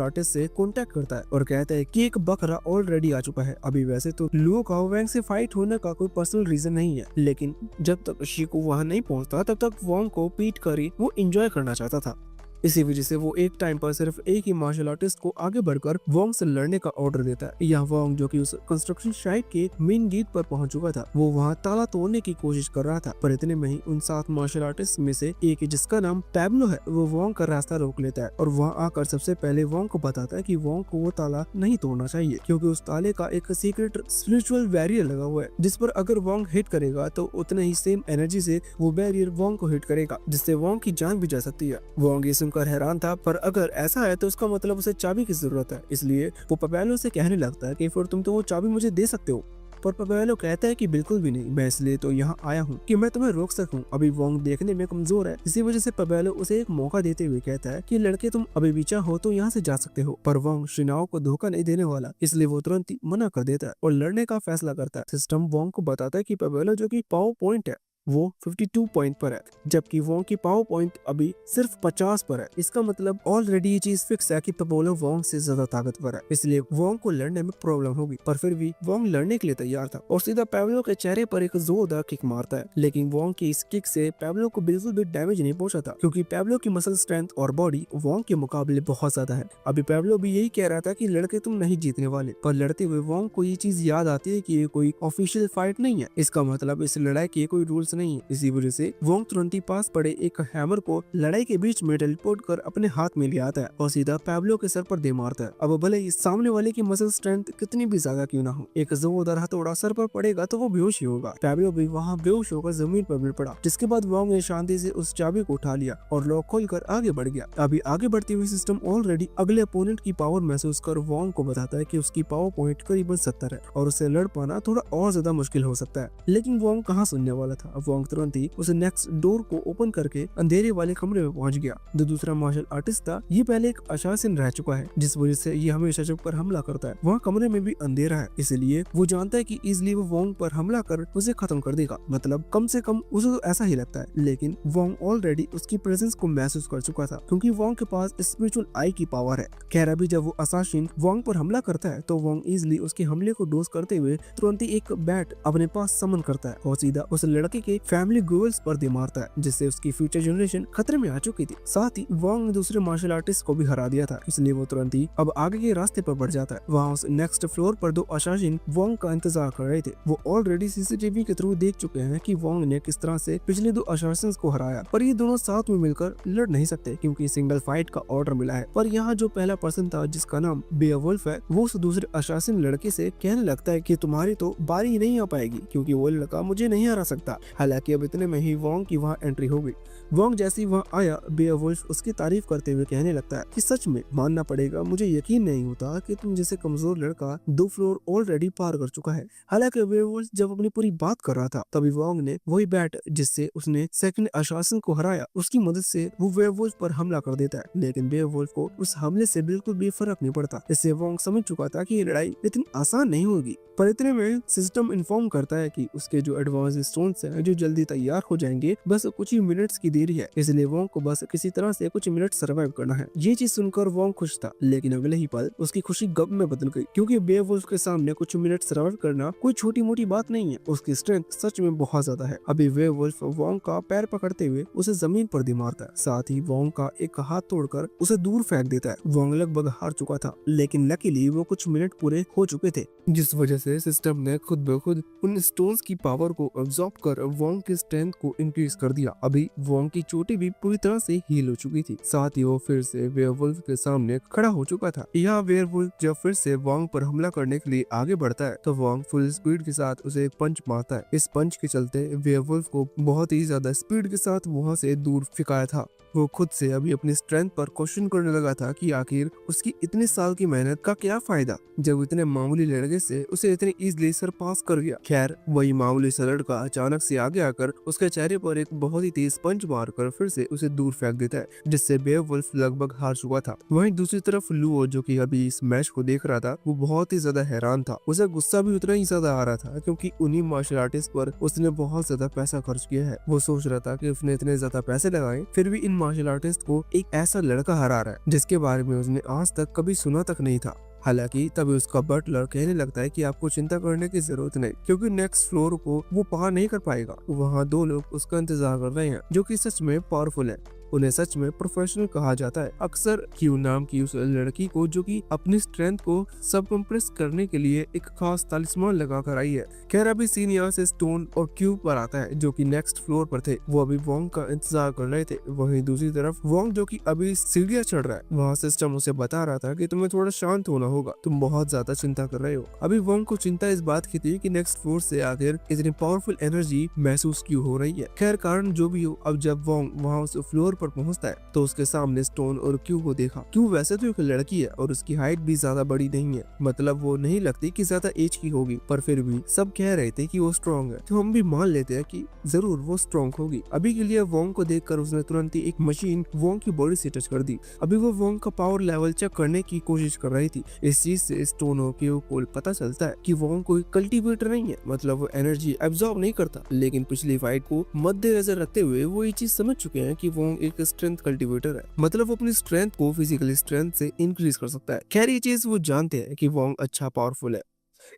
आर्टिस्ट से कांटेक्ट करता है और कहता है कि एक बकरा ऑलरेडी आ चुका है। अभी वैसे तो लुओ का वैंग से फाइट होने का कोई पर्सनल रीजन नहीं है, लेकिन जब तक शिकू वहाँ नहीं पहुँचता तब तक वोंग को पीट कर ही वो एंजॉय करना चाहता था। इसी वजह से वो एक टाइम पर सिर्फ एक ही मार्शल आर्टिस्ट को आगे बढ़कर वोंग से लड़ने का ऑर्डर देता है। यह वोंग, जो कि उस कंस्ट्रक्शन साइट के मेन गेट पर पहुंच चुका था, वो वहां ताला तोड़ने की कोशिश कर रहा था, पर इतने में ही उन 7 मार्शल आर्टिस्ट में से एक, जिसका नाम पैब्लो है, वो वोंग का रास्ता रोक लेता है और वहां आकर सबसे पहले वोंग को बताता है कि वोंग को वो ताला नहीं तोड़ना चाहिए, क्योंकि उस ताले का एक सीक्रेट स्पिरिचुअल बैरियर लगा हुआ है, जिस पर अगर वोंग हिट करेगा तो उतने ही सेम एनर्जी से वो बैरियर वोंग को हिट करेगा, जिससे वोंग की जान भी जा सकती है। वोंग ये सुनकर हैरान था, पर अगर ऐसा है तो इसका मतलब उसे चाबी की जरूरत है, इसलिए वो पपेलो से कहने लगता है कि फिर तुम तो वो चाबी मुझे दे सकते हो। पर पपेलो कहता है कि बिल्कुल भी नहीं, मैं इसलिए तो यहाँ आया हूँ कि मैं तुम्हें रोक सकूं। अभी वोंग देखने में कमजोर है, इसी वजह से पपेलो उसे एक मौका देते हुए कहता है कि लड़के तुम अभी भी चाहो तो यहाँ से जा सकते हो। पर वोंग शिनाओ को धोखा नहीं देने वाला, इसलिए वो तुरंत ही मना कर देता है और लड़ने का फैसला करता है। सिस्टम वोंग को बताता है कि पपेलो, जो की पावर पॉइंट है, वो 52 पॉइंट पर है, जबकि वोंग की पावर पॉइंट अभी सिर्फ 50 पर है। इसका मतलब ऑलरेडी ये चीज फिक्स है कि पपेलो वोंग से ज्यादा ताकतवर है, इसलिए वोंग को लड़ने में प्रॉब्लम होगी। पर फिर भी वोंग लड़ने के लिए तैयार था और सीधा पैब्लो के चेहरे पर एक जोरदार किक मारता है, लेकिन वोंग की इस किक से पैब्लो को बिल्कुल भी डैमेज नहीं पहुंचा था, क्योंकि पैब्लो की मसल स्ट्रेंथ और बॉडी वोंग के मुकाबले बहुत ज्यादा है। अभी पैब्लो भी यही कह रहा था कि लड़के तुम नहीं जीतने वाले, पर लड़ते हुए वोंग को ये चीज याद आती है कि ये कोई ऑफिशियल फाइट नहीं है, इसका मतलब इस लड़ाई के कोई रूल्स नहीं है। इसी वजह से वोंग तुरंत ही पास पड़े एक हैमर को लड़ाई के बीच में टेलीपोर्ट कर अपने हाथ में ले आता है और सीधा पैब्लो के सर पर दे मारता है। अब भले ही सामने वाले की मसल स्ट्रेंथ कितनी भी ज्यादा क्यों ना हो, एक जोरदार हथौड़ा सर पर पड़ेगा तो वो बेहोश ही होगा। पैब्लो भी वहाँ बेहोश होकर जमीन पर गिर पड़ा, जिसके बाद वोंग ने शांति से उस चाबी को उठा लिया और लॉक खोलकर आगे बढ़ गया। अभी आगे बढ़ते हुए सिस्टम ऑलरेडी अगले अपोनेंट की पावर महसूस कर वोंग को बताता है कि उसकी पावर पॉइंट करीबन 70 है और उसे लड़ पाना थोड़ा और ज्यादा मुश्किल हो सकता है, लेकिन वोंग कहाँ सुनने वाला था। वोंग तुरंत ही उस नेक्स्ट डोर को ओपन करके अंधेरे वाले कमरे में पहुंच गया। जो दूसरा मार्शल आर्टिस्ट था, ये पहले एक अशासिन रह चुका है, जिस वजह से ये हमेशा जब पर हमला करता है वहाँ कमरे में भी अंधेरा है, इसलिए वो जानता है कि इजिली वो वोंग पर हमला कर उसे खत्म कर देगा, मतलब कम से कम उसे तो ऐसा ही लगता है। लेकिन वोंग ऑलरेडी उसकी प्रेजेंस को महसूस कर चुका था, क्योंकि वोंग के पास स्पिरिचुअल आई की पावर है। खैर अभी जब वो असासिन वोंग पर हमला करता है तो वोंग इजिली उसके हमले को डोज करते हुए तुरंत ही एक बैट अपने पास समन करता है और सीधा उस लड़के के उसके फैमिली गोल्स पर दे मारता है, जिससे उसकी फ्यूचर जनरेशन खतरे में आ चुकी थी। साथ ही वोंग ने दूसरे मार्शल आर्टिस्ट को भी हरा दिया था, इसलिए वो तुरंत ही अब आगे के रास्ते पर बढ़ जाता है। वहाँ उस नेक्स्ट फ्लोर पर दो अशासिन वोंग का इंतजार कर रहे थे। वो ऑलरेडी सीसीटीवी के थ्रू देख चुके हैं कि वोंग ने किस तरह से पिछले दो अशासिन को हराया, पर ये दोनों साथ में मिलकर लड़ नहीं सकते क्योंकि सिंगल फाइट का ऑर्डर मिला है। पर यहाँ जो पहला पर्सन था जिसका नाम बेवुल्फ है, वो उस दूसरे अशासिन लड़के से कहने लगता है कि तुम्हारी तो बारी नहीं आ पाएगी क्योंकि वो लड़का मुझे नहीं हरा सकता। हालांकि अब इतने में ही वोंग की वहाँ एंट्री हो गई। वोंग जैसे ही वहाँ आया, बेवुल्फ उसकी तारीफ करते हुए कहने लगता है कि सच में मानना पड़ेगा, मुझे यकीन नहीं होता कि तुम जैसे कमजोर लड़का 2 फ्लोर ऑलरेडी पार कर चुका है। हालांकि बेवुल्फ जब अपनी पूरी बात कर रहा था, तभी वोंग ने वही बैट जिससे उसने सेकंड अशासन को हराया, उसकी मदद से वो बेवुल्फ पर हमला कर देता है। लेकिन बेवुल्फ को उस हमले से बिल्कुल भी फर्क नहीं पड़ता। इससे वोंग समझ चुका था कि ये लड़ाई इतनी आसान नहीं होगी। पर इतने में सिस्टम इन्फॉर्म करता है कि उसके जो एडवांस स्टोन्स हैं जो जल्दी तैयार हो जाएंगे, बस कुछ ही मिनट्स की देरी है। इसलिए वोंग को बस किसी तरह से कुछ मिनट सर्वाइव करना है। ये चीज सुनकर वोंग खुश था, लेकिन अगले ही पल उसकी खुशी गम में बदल गई क्योंकि बेवुल्फ के सामने कुछ मिनट सर्वाइव करना कोई छोटी मोटी बात नहीं है। उसकी स्ट्रेंथ सच में बहुत ज्यादा है। अभी बेवुल्फ वोंग का पैर पकड़ते हुए उसे जमीन पर दे मारता है, साथ ही वोंग का एक हाथ तोड़कर उसे दूर फेंक देता है। वोंग लगभग हार चुका था, लेकिन लकीली वो कुछ मिनट पूरे हो चुके थे, जिस वजह से सिस्टम ने खुद ब खुद उन स्टोन्स की पावर को अब्सॉर्ब कर वोंग की स्ट्रेंथ को इंक्रीज कर दिया। अभी वोंग की चोटी भी पूरी तरह से हील हो चुकी थी, साथ ही वो फिर से वेयरवुल्फ के सामने खड़ा हो चुका था। यहाँ वेयरवुल्फ जब फिर से वोंग पर हमला करने के लिए आगे बढ़ता है तो वोंग फुल स्पीड के साथ उसे एक पंच मारता है। इस पंच के चलते वेयरवुल्फ को बहुत ही ज्यादा स्पीड के साथ वहाँ से दूर फेंकाया था। वो खुद से अभी अपनी स्ट्रेंथ पर क्वेश्चन करने लगा था कि आखिर उसकी इतने साल की मेहनत का क्या फायदा जब इतने मामूली लड़के से उसे इतनी इजीली सरपास कर गया। खैर वही मामूली सा लड़का अचानक से आगे आकर उसके चेहरे पर एक बहुत ही तेज पंच मारकर फिर से उसे दूर फेंक देता है, जिससे बेवुल्फ लगभग हार चुका था। वहीं दूसरी तरफ लुओ जो कि अभी इस मैच को देख रहा था, वो बहुत ही ज्यादा हैरान था। उसे गुस्सा भी उतना ही ज्यादा आ रहा था क्योंकि उन्हीं मार्शल आर्टिस्ट पर उसने बहुत ज्यादा पैसा खर्च किया है। वो सोच रहा था कि उसने इतने ज्यादा पैसे लगाए फिर भी इन मार्शल आर्टिस्ट को एक ऐसा लड़का हरा रहा है जिसके बारे में उसने आज तक कभी सुना तक नहीं था। हालांकि तभी उसका बटलर कहने लगता है कि आपको चिंता करने की जरूरत नहीं क्योंकि नेक्स्ट फ्लोर को वो पार नहीं कर पाएगा। वहाँ 2 लोग उसका इंतजार कर रहे हैं जो कि सच में पावरफुल है। उन्हें सच में प्रोफेशनल कहा जाता है। अक्सर क्यू नाम की उस लड़की को जो कि अपनी स्ट्रेंथ को सब कंप्रेस करने के लिए एक खास तालिस्मान लगा कर आई है। खैर अभी सीन यहाँ से स्टोन और क्यू पर आता है जो कि नेक्स्ट फ्लोर पर थे। वो अभी वोंग का इंतजार कर रहे थे। वहीं दूसरी तरफ वोंग जो कि अभी सीढ़ियाँ चढ़ रहा है, वहाँ सिस्टम उसे बता रहा था कि तुम्हें थोड़ा शांत होना होगा, तुम बहुत ज्यादा चिंता कर रहे हो। अभी वोंग को चिंता इस बात की थी कि नेक्स्ट फ्लोर से आखिर इतनी पावरफुल एनर्जी महसूस क्यों हो रही है। खैर कारण जो भी हो, अब जब वोंग वहाँ उस फ्लोर पर पहुंचता है तो उसके सामने स्टोन और क्यू को देखा। क्यू वैसे तो एक लड़की है और उसकी हाइट भी ज्यादा बड़ी नहीं है, मतलब वो नहीं लगती कि ज्यादा एज की होगी, पर फिर भी सब कह रहे थे कि वो स्ट्रॉन्ग है, तो हम भी मान लेते हैं कि जरूर वो स्ट्रॉन्ग होगी। अभी के लिए वोंग को देखकर उसने तुरंत ही एक मशीन वोंग की बॉडी से टच कर दी। अभी वो वोंग का पावर लेवल चेक करने की कोशिश कर रही थी। इस चीज से स्टोन और क्यू को पता चलता है कि वोंग कोई कल्टीवेटर नहीं है, मतलब वो एनर्जी एब्जॉर्ब नहीं करता। लेकिन पिछली फाइट को मद्देनजर रखते हुए वो ये चीज समझ चुके हैं कि वोंग एक स्ट्रेंथ कल्टीवेटर है, मतलब वो अपनी स्ट्रेंथ को फिजिकल स्ट्रेंथ से इंक्रीज कर सकता है। खैर ये चीज वो जानते हैं कि वोंग अच्छा पावरफुल है,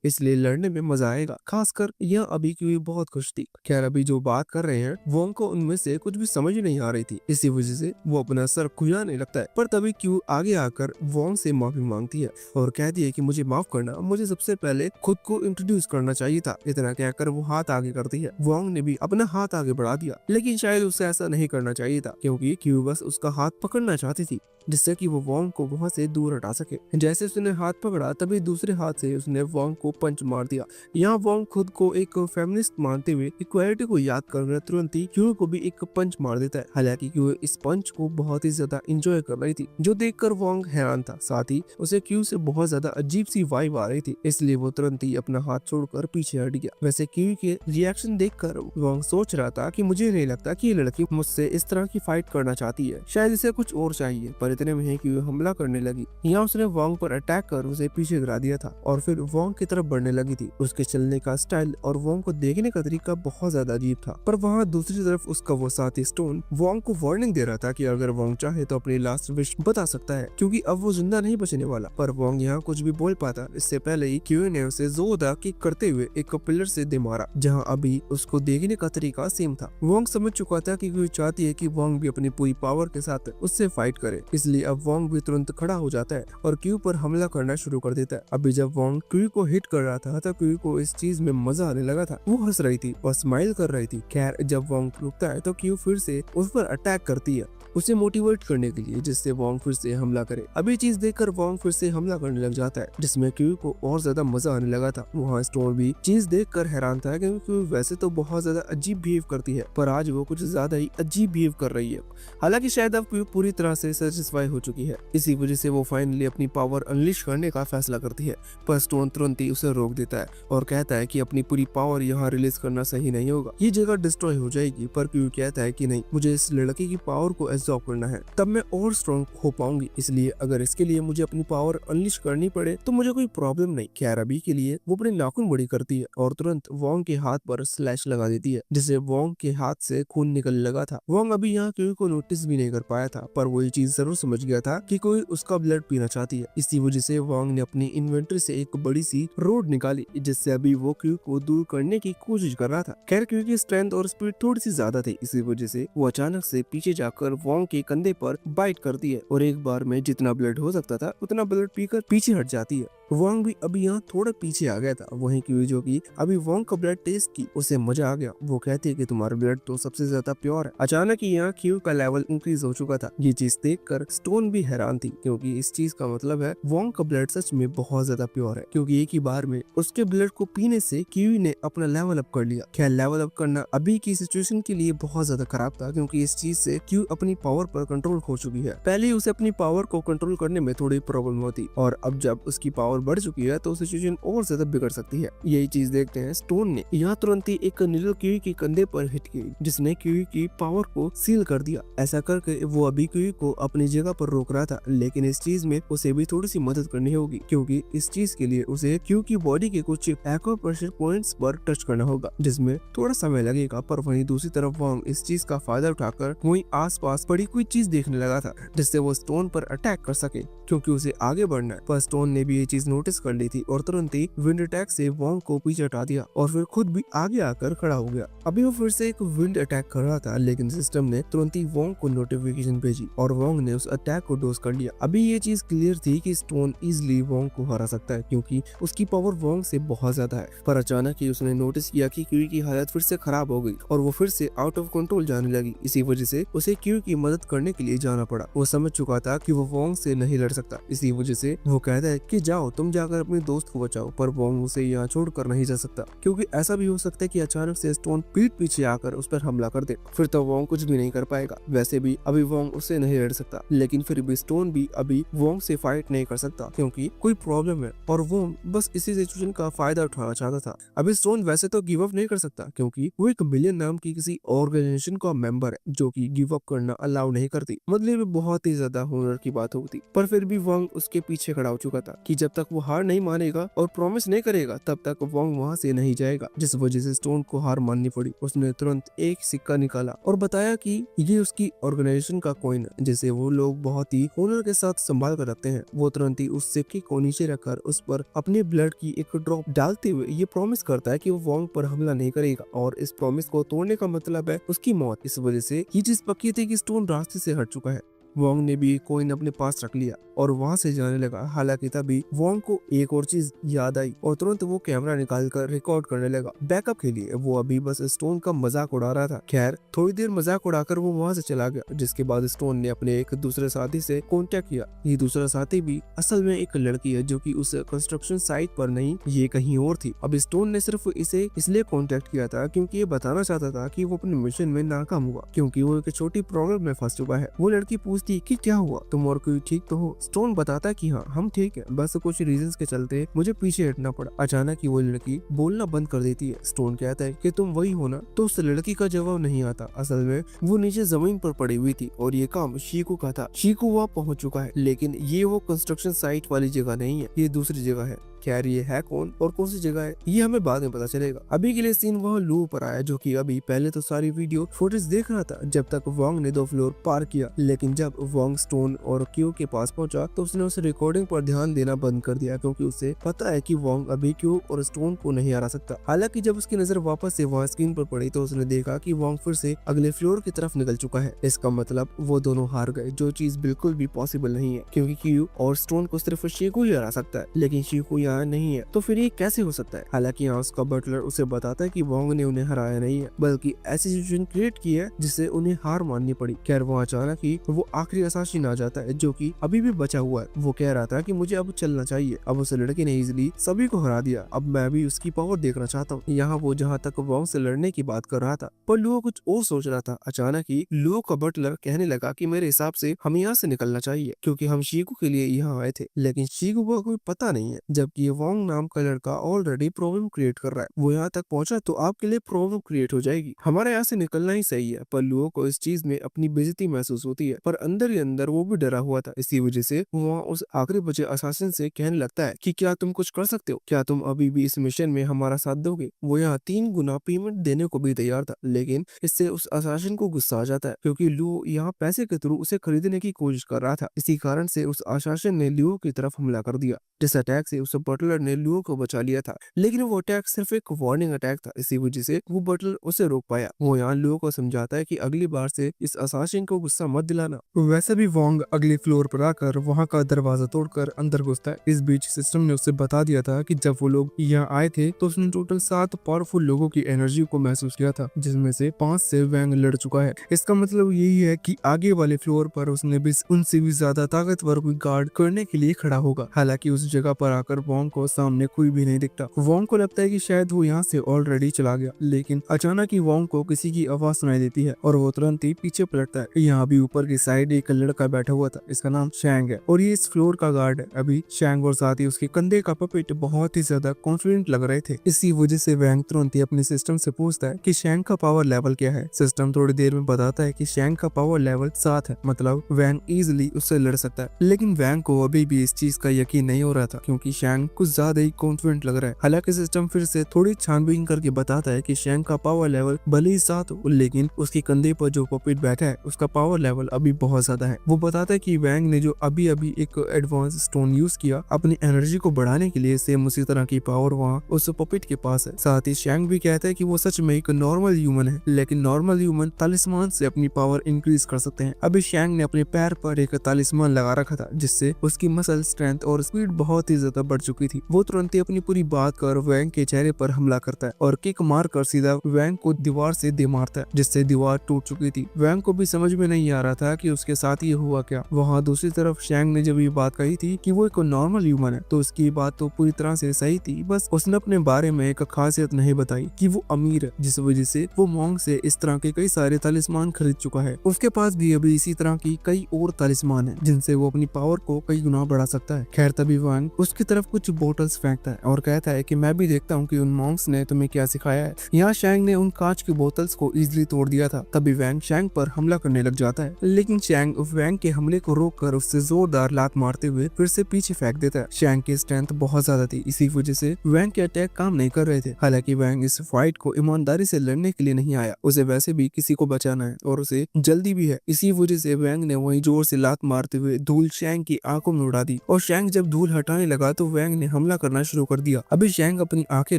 इसलिए लड़ने में मजा आएगा। खासकर यह अभी क्यू बहुत खुश थी। खैर अभी जो बात कर रहे हैं वोंग को उनमें से कुछ भी समझ नहीं आ रही थी, इसी वजह से वो अपना सर खुजाने लगता है। पर तभी क्यू आगे आकर वोंग से माफी मांगती है और कहती है कि मुझे माफ करना, मुझे सबसे पहले खुद को इंट्रोड्यूस करना चाहिए था। इतना कहकर वो हाथ आगे करती है। वोंग ने भी अपना हाथ आगे बढ़ा दिया, लेकिन शायद उसे ऐसा नहीं करना चाहिए था क्योंकि क्यू बस उसका हाथ पकड़ना चाहती थी जिससे कि वो वोंग को वहां से दूर हटा सके। जैसे उसने हाथ पकड़ा तभी दूसरे हाथ से उसने वोंग को पंच मार दिया। यहाँ वोंग खुद को एक फेमिनिस्ट मानते हुए इक्वालिटी को याद कर तुरंत ही क्यू को भी एक पंच मार देता है। हालांकि क्यू इस पंच को बहुत ही ज्यादा एंजॉय कर रही थी, जो देखकर वोंग हैरान था। साथ ही उसे क्यू से बहुत ज्यादा अजीब सी वाइब आ रही थी, इसलिए वो तुरंत ही अपना हाथ छोड़कर पीछे हट गया। वैसे क्यू के रिएक्शन देखकर वोंग सोच रहा था कि मुझे नहीं लगता कि ये लड़की मुझसे इस तरह की फाइट करना चाहती है, शायद इसे कुछ और चाहिए। पर इतने में है कि वो हमला करने लगी। यहाँ उसने वोंग पर अटैक कर उसे पीछे गिरा दिया था और फिर वोंग की तरफ बढ़ने लगी थी। उसके चलने का स्टाइल और वोंग को देखने का तरीका बहुत ज्यादा अजीब था। पर वहाँ दूसरी तरफ उसका वो साथी स्टोन वोंग को वार्निंग दे रहा था कि अगर वोंग चाहे तो अपनी लास्ट विश बता सकता है, क्योंकि अब वो जिंदा नहीं बचने वाला। पर वोंग यहाँ कुछ भी बोल पाता इससे पहले ही क्यू ने उसे जोरदार किक करते हुए एक पिलर से दे मारा, जहाँ अभी उसको देखने का तरीका सेम था। वोंग समझ चुका था कि क्यू चाहती है कि वोंग भी अपनी पूरी पावर के साथ उससे फाइट करे, इसलिए अब वोंग भी तुरंत खड़ा हो जाता है और क्यू पर हमला करना शुरू कर देता है। अभी जब वोंग क्यू को हिट कर रहा था तब क्यू को इस चीज में मजा आने लगा था। वो हंस रही थी और स्माइल कर रही थी। खैर जब वोंग रुकता है तो क्यू फिर से उस पर अटैक करती है उसे मोटिवेट करने के लिए, जिससे वोंग फिर से हमला करे। अभी चीज देखकर वोंग फिर से हमला करने लग जाता है, जिसमें क्यू को और ज्यादा मजा आने लगा था। वहाँ स्टोन भी चीज देखकर हैरान था क्योंकि क्यू वैसे तो बहुत ज्यादा अजीब बिहेव करती है, पर आज वो कुछ ज्यादा ही अजीब बिहेव कर रही है। हालांकि शायद अब क्यू पूरी तरह से सेटिस्फाई हो चुकी है, इसी वजह से वो फाइनली अपनी पावर अनलिश करने का फैसला करती है। पर स्टोन तुरंत ही उसे रोक देता है और कहता है कि अपनी पूरी पावर यहाँ रिलीज करना सही नहीं होगा, ये जगह डिस्ट्रॉय हो जाएगी। पर क्यू कहता है कि नहीं, मुझे इस लड़के की पावर को एब्जॉर्ब करना है, तब मैं और स्ट्रॉन्ग हो पाऊंगी, इसलिए अगर इसके लिए मुझे अपनी पावर अनलिश करनी पड़े तो मुझे कोई प्रॉब्लम नहीं। खैर अभी के लिए वो अपने नाखून बड़ी करती है और तुरंत वोंग के हाथ पर स्लैश लगा देती है, जिससे वोंग के हाथ से खून निकलने लगा था। वोंग अभी यहाँ क्यू को नोटिस भी नहीं कर पाया था, पर वो ये चीज जरूर समझ गया था कि कोई उसका ब्लड पीना चाहती है। इसी वजह से वोंग ने अपनी इन्वेंटरी से एक बड़ी सी रोड निकाली, जिससे अभी वो क्यू को दूर करने की कोशिश कर रहा था। खैर क्यू की स्ट्रेंथ और स्पीड थोड़ी सी ज्यादा थी, इसी वजह से वो अचानक से पीछे जाकर वोंग के कंधे पर बाइट करती है और एक बार में जितना ब्लड हो सकता था उतना ब्लड पीकर पीछे हट जाती है। वोंग भी अभी यहाँ थोड़ा पीछे आ गया था। वहीं क्यू जो कि अभी वोंग का ब्लड टेस्ट की उसे मजा आ गया। वो कहती है कि तुम्हारा ब्लड तो सबसे ज्यादा प्योर है। अचानक ही यहाँ क्यू का लेवल इंक्रीज हो चुका था। ये चीज देखकर स्टोन भी हैरान थी, क्योंकि इस चीज का मतलब है वोंग का ब्लड सच में बहुत ज्यादा प्योर है, क्योंकि एक ही बार में उसके ब्लड को पीने से क्यू ने अपना लेवल अप कर लिया। खैर लेवल अप करना अभी की सिचुएशन के लिए बहुत ज्यादा खराब था, क्योंकि इस चीज से क्यू अपनी पावर पर कंट्रोल खो चुकी है। पहले उसे अपनी पावर को कंट्रोल करने में थोड़ी प्रॉब्लम होती, और अब जब उसकी पावर बढ़ चुकी है तो सिचुएशन और ज्यादा बिगड़ सकती है। यही चीज देखते हैं स्टोन ने यहाँ तुरंत ही एक नीडल क्यू के कंधे पर हिट की, जिसने क्यू की पावर को सील कर दिया। ऐसा करके वो अभी क्यू को अपनी जगह पर रोक रहा था, लेकिन इस चीज में उसे भी थोड़ी सी मदद करनी होगी, क्योंकि इस चीज के लिए उसे क्यू की बॉडी के कुछ एक्यूप्रेशर पॉइंट्स पर टच करना होगा, जिसमें थोड़ा समय लगेगा। पर वहीं दूसरी तरफ वोंग इस चीज का फायदा उठाकर वहीं आसपास पड़ी कोई चीज देखने लगा था, जिससे वो स्टोन पर अटैक कर सके, क्योंकि उसे आगे बढ़ना है। पर स्टोन ने भी ये चीज नोटिस कर ली थी और तुरंत ही विंड अटैक से वोंग को पीछे हटा दिया और फिर खुद भी आगे आकर खड़ा हो गया। अभी वो फिर से एक विंड अटैक कर रहा था, लेकिन सिस्टम ने तुरंत ही वोंग को नोटिफिकेशन भेजी और वोंग ने उस अटैक को डोज कर लिया। अभी ये चीज क्लियर थी कि स्टोन इजिली वोंग को हरा सकता है, क्योंकि उसकी पावर वोंग से बहुत ज्यादा है। पर अचानक ही उसने नोटिस किया कि क्यू की हालत फिर से खराब हो गई और वो फिर से आउट ऑफ कंट्रोल जाने लगी। इसी वजह से उसे क्यू की मदद करने के लिए जाना पड़ा। वो समझ चुका था कि वो वोंग से नहीं लड़ सकता, इसी वजह से वो कहता है कि जाओ तुम जाकर अपने दोस्त को बचाओ। पर वोंग उसे यहाँ छोड़कर नहीं जा सकता, क्योंकि ऐसा भी हो सकता है कि अचानक से स्टोन पीठ पीछे आकर उस पर हमला कर दे, फिर तो वोंग कुछ भी नहीं कर पाएगा। वैसे भी अभी वोंग उससे नहीं लड़ सकता, लेकिन फिर भी स्टोन भी अभी वोंग से फाइट नहीं कर सकता, क्योंकि कोई प्रॉब्लम है और वोंग बस इसी सिचुएशन का फायदा उठाना चाहता था। अभी स्टोन वैसे तो गिव अप नहीं कर सकता, क्योंकि वो एक मिलियन नाम की किसी ऑर्गेनाइजेशन का मेंबर है जो कि गिव अप करना अलाउ नहीं करती, मतलब बहुत ही ज्यादा हुनर की बात होती। पर फिर भी वोंग उसके पीछे खड़ा हो चुका था कि जब तक वो हार नहीं मानेगा और प्रॉमिस नहीं करेगा तब तक वोंग वहाँ से नहीं जाएगा, जिस वजह से स्टोन को हार माननी पड़ी। उसने तुरंत एक सिक्का निकाला और बताया कि ये उसकी ऑर्गेनाइजेशन का कॉइन है, जिसे वो लोग बहुत ही हुनर के साथ संभाल कर रखते हैं। वो तुरंत ही उस सिक्के को नीचे रखकर उस पर अपने ब्लड की एक ड्रॉप डालते हुए ये प्रॉमिस करता है कि वो वोंग पर हमला नहीं करेगा, और इस प्रॉमिस को तोड़ने का मतलब है उसकी मौत। इस वजह से ये चीज पक्की थी कि स्टोन रास्ते से हट चुका है। वोंग ने भी कॉइन अपने पास रख लिया और वहां से जाने लगा। हालांकि तभी वोंग को एक और चीज याद आई और तुरंत वो कैमरा निकालकर रिकॉर्ड करने लगा बैकअप के लिए। वो अभी बस स्टोन का मजाक उड़ा रहा था। खैर थोड़ी देर मजाक उड़ाकर वो वहां से चला गया, जिसके बाद स्टोन ने अपने एक दूसरे साथी से कांटेक्ट किया। ये दूसरा साथी भी असल में एक लड़की है जो कि उस कंस्ट्रक्शन साइट पर नहीं, ये कहीं और थी। अब स्टोन ने सिर्फ इसे इसलिए कांटेक्ट किया था क्योंकि ये बताना चाहता था कि वो अपने मिशन में नाकाम हुआ, क्योंकि वो एक छोटी प्रॉब्लम में फंस चुका है। वो लड़की पूछ पूछती है कि क्या हुआ, तुम और कोई ठीक तो हो। स्टोन बताता है कि हाँ हम ठीक है, बस कुछ रीजंस के चलते मुझे पीछे हटना पड़ा। अचानक ही वो लड़की बोलना बंद कर देती है। स्टोन कहता है कि तुम वही हो ना। तो उस लड़की का जवाब नहीं आता। असल में वो नीचे जमीन पर पड़ी हुई थी और ये काम शीकू का था। शीकू वहाँ पहुंच चुका है, लेकिन ये वो कंस्ट्रक्शन साइट वाली जगह नहीं है, ये दूसरी जगह है। खैर ये है कौन और कौन सी जगह है ये हमें बाद में पता चलेगा। अभी के लिए सीन वह लू पर आया, जो कि अभी पहले तो सारी वीडियो फुटेज देख रहा था जब तक वोंग ने 2 फ्लोर पार किया, लेकिन जब वोंग स्टोन और क्यू के पास पहुंचा तो उसने उस रिकॉर्डिंग पर ध्यान देना बंद कर दिया, क्योंकि उसे पता है कि वोंग अभी क्यू और स्टोन को नहीं हरा सकता। हालांकि जब उसकी नजर वापस से वहाँ स्क्रीन पर पड़ी तो उसने देखा कि वोंग फिर से अगले फ्लोर की तरफ निकल चुका है। इसका मतलब वो दोनों हार गए, जो चीज बिल्कुल भी पॉसिबल नहीं है, क्योंकि क्यू और स्टोन को सिर्फ शीकू ही हरा सकता है, लेकिन शीकू यहाँ नहीं है। तो फिर ये कैसे हो सकता है? हालांकि यहाँ उसका बटलर उसे बताता है कि वोंग ने उन्हें हराया नहीं है, बल्कि ऐसी सिचुएशन क्रिएट की है जिससे उन्हें हार माननी पड़ी। खैर वो अचानक ही वो आखिरी असासिन आ जाता है, जो कि अभी भी बचा हुआ है। वो कह रहा था कि मुझे अब चलना चाहिए। अब उस लड़के ने इजिली सभी को हरा दिया, अब मैं भी उसकी पावर देखना चाहता हूँ। यहाँ वो जहाँ तक वोंग से लड़ने की बात कर रहा था, पर लुओ कुछ और सोच रहा था। अचानक ही लुओ का बटलर कहने लगा कि मेरे हिसाब से हम यहाँ से निकलना चाहिए, क्योंकि हम शीकू के लिए यहाँ आए थे, लेकिन शीकू को कोई पता नहीं है, जबकि ये वोंग नाम का लड़का ऑलरेडी प्रॉब्लम क्रिएट कर रहा है। वो यहाँ तक पहुंचा तो आपके लिए प्रॉब्लम क्रिएट हो जाएगी, हमारे यहाँ से निकलना ही सही है। पर लुओ को इस चीज में अपनी बेइज्जती महसूस होती है, पर अंदर ही अंदर वो भी डरा हुआ था। इसी वजह से वो उस आखिरी बचे असासिन से कहने लगता है कि क्या तुम कुछ कर सकते हो, क्या तुम अभी भी इस मिशन में हमारा साथ दोगे। वो यहाँ 3 गुना पेमेंट देने को भी तैयार था, लेकिन इससे उस असासिन को गुस्सा आ जाता है, क्योंकि लुओ यहाँ पैसे के थ्रू उसे खरीदने की कोशिश कर रहा था। इसी कारण से उस असासिन ने लुओ की तरफ हमला कर दिया, जिस अटैक से उस बटलर ने लुओ को बचा लिया था, लेकिन वो अटैक सिर्फ एक वार्निंग अटैक था। इसी वजह से वो बटलर उसे रोक पाया। वो यहाँ लुओ को समझाता है कि अगली बार से इस असासिन को गुस्सा मत दिलाना। वैसे भी वोंग अगले फ्लोर पर आकर वहाँ का दरवाजा तोड़कर अंदर घुसता है। इस बीच सिस्टम ने उसे बता दिया था कि जब वो लोग यहाँ आए थे तो उसने टोटल 7 पावरफुल लोगों की एनर्जी को महसूस किया था, जिसमें से 5 से वैंग लड़ चुका है। इसका मतलब यही है कि आगे वाले फ्लोर पर उसने भी उनसे भी ज्यादा ताकतवर कोई गार्ड करने के लिए खड़ा होगा। हालांकि उस जगह पर आकर वोंग को सामने कोई भी नहीं दिखता। वोंग को लगता है कि शायद वो यहाँ से ऑलरेडी चला गया, लेकिन अचानक ही वोंग को किसी की आवाज सुनाई देती है और वो तुरंत ही पीछे पलटता है। यहाँ भी ऊपर की साइड एक लड़का बैठा हुआ था, इसका नाम शैंग है और ये इस फ्लोर का गार्ड है। अभी शैंग और साथ ही उसके कंधे का पपेट बहुत ही ज्यादा कॉन्फिडेंट लग रहे थे। इसी वजह से वैंग तुरंत ही अपने सिस्टम से पूछता है कि शैंग का पावर लेवल क्या है। सिस्टम थोड़ी देर में बताता है कि शैंग का पावर लेवल 7 है, मतलब वैंग इजिली उससे लड़ सकता है। लेकिन वैंग को अभी भी इस चीज का यकीन नहीं हो रहा था, क्योंकि शैंग कुछ ज्यादा ही कॉन्फिडेंट लग रहा है। हालांकि सिस्टम फिर से थोड़ी छानबीन करके बताता है कि शैंग का पावर लेवल भले ही 7 हो, लेकिन उसके कंधे पर जो पपेट बैठा है उसका पावर लेवल अभी बहुत ज्यादा है। वो बताता है कि वैंग ने जो अभी अभी एक एडवांस स्टोन यूज किया अपनी एनर्जी को बढ़ाने के लिए, सेम उसी तरह की पावर वहाँ उस पपेट के पास है। साथ ही शैंग भी कहता है कि वो सच में एक नॉर्मल ह्यूमन है, लेकिन नॉर्मल ह्यूमन तालिस्मान से अपनी पावर इंक्रीज कर सकते हैं। अभी शैंग ने अपने पैर पर एक तालिस्मान लगा रखा था, जिससे उसकी मसल स्ट्रेंथ और स्पीड बहुत ही ज्यादा बढ़ चुकी थी। वो तुरंत ही अपनी पूरी बात कर वैंग के चेहरे पर हमला करता है और किक मारकर सीधा वैंग को दीवार से दे मारता है, जिससे दीवार टूट चुकी थी। वैंग को भी समझ में नहीं आ रहा था कि उसके साथ ये हुआ क्या। वहाँ दूसरी तरफ शैंग ने जब ये बात कही थी कि वो एक नॉर्मल ह्यूमन है, तो उसकी बात तो पूरी तरह से सही थी, बस उसने अपने बारे में एक खासियत नहीं बताई कि वो अमीर है, जिस वजह से वो वोंग से इस तरह के कई सारे तालिस्मान खरीद चुका है। उसके पास भी अभी इसी तरह की कई और तालिस्मान है, जिनसे वो अपनी पावर को कई गुना बढ़ा सकता है। खैर तभी वैंग उसकी तरफ कुछ बोतल्स फेंकता है और कहता है कि मैं भी देखता हूँ कि उन मॉन्क्स ने तुम्हें क्या सिखाया है। यहाँ शैंग ने उन कांच की बोतल्स को इजिली तोड़ दिया था। तभी वैंग शैंग पर हमला करने लग जाता है, लेकिन शैंग वैंग के हमले को रोककर उससे जोरदार लात मारते हुए फिर से पीछे फेंक देता है। शैंग की स्ट्रेंथ बहुत ज्यादा थी, इसी वजह से वैंग के अटैक काम नहीं कर रहे थे। हालांकि वैंग इस फाइट को ईमानदारी से लड़ने के लिए नहीं आया, उसे वैसे भी किसी को बचाना है और उसे जल्दी भी है। इसी वजह से वैंग ने वही जोर से लात मारते हुए धूल शैंग की आंखों में उड़ा दी और शैंग जब धूल हटाने लगा तो वैंग ने हमला करना शुरू कर दिया। अभी शैंग अपनी आंखें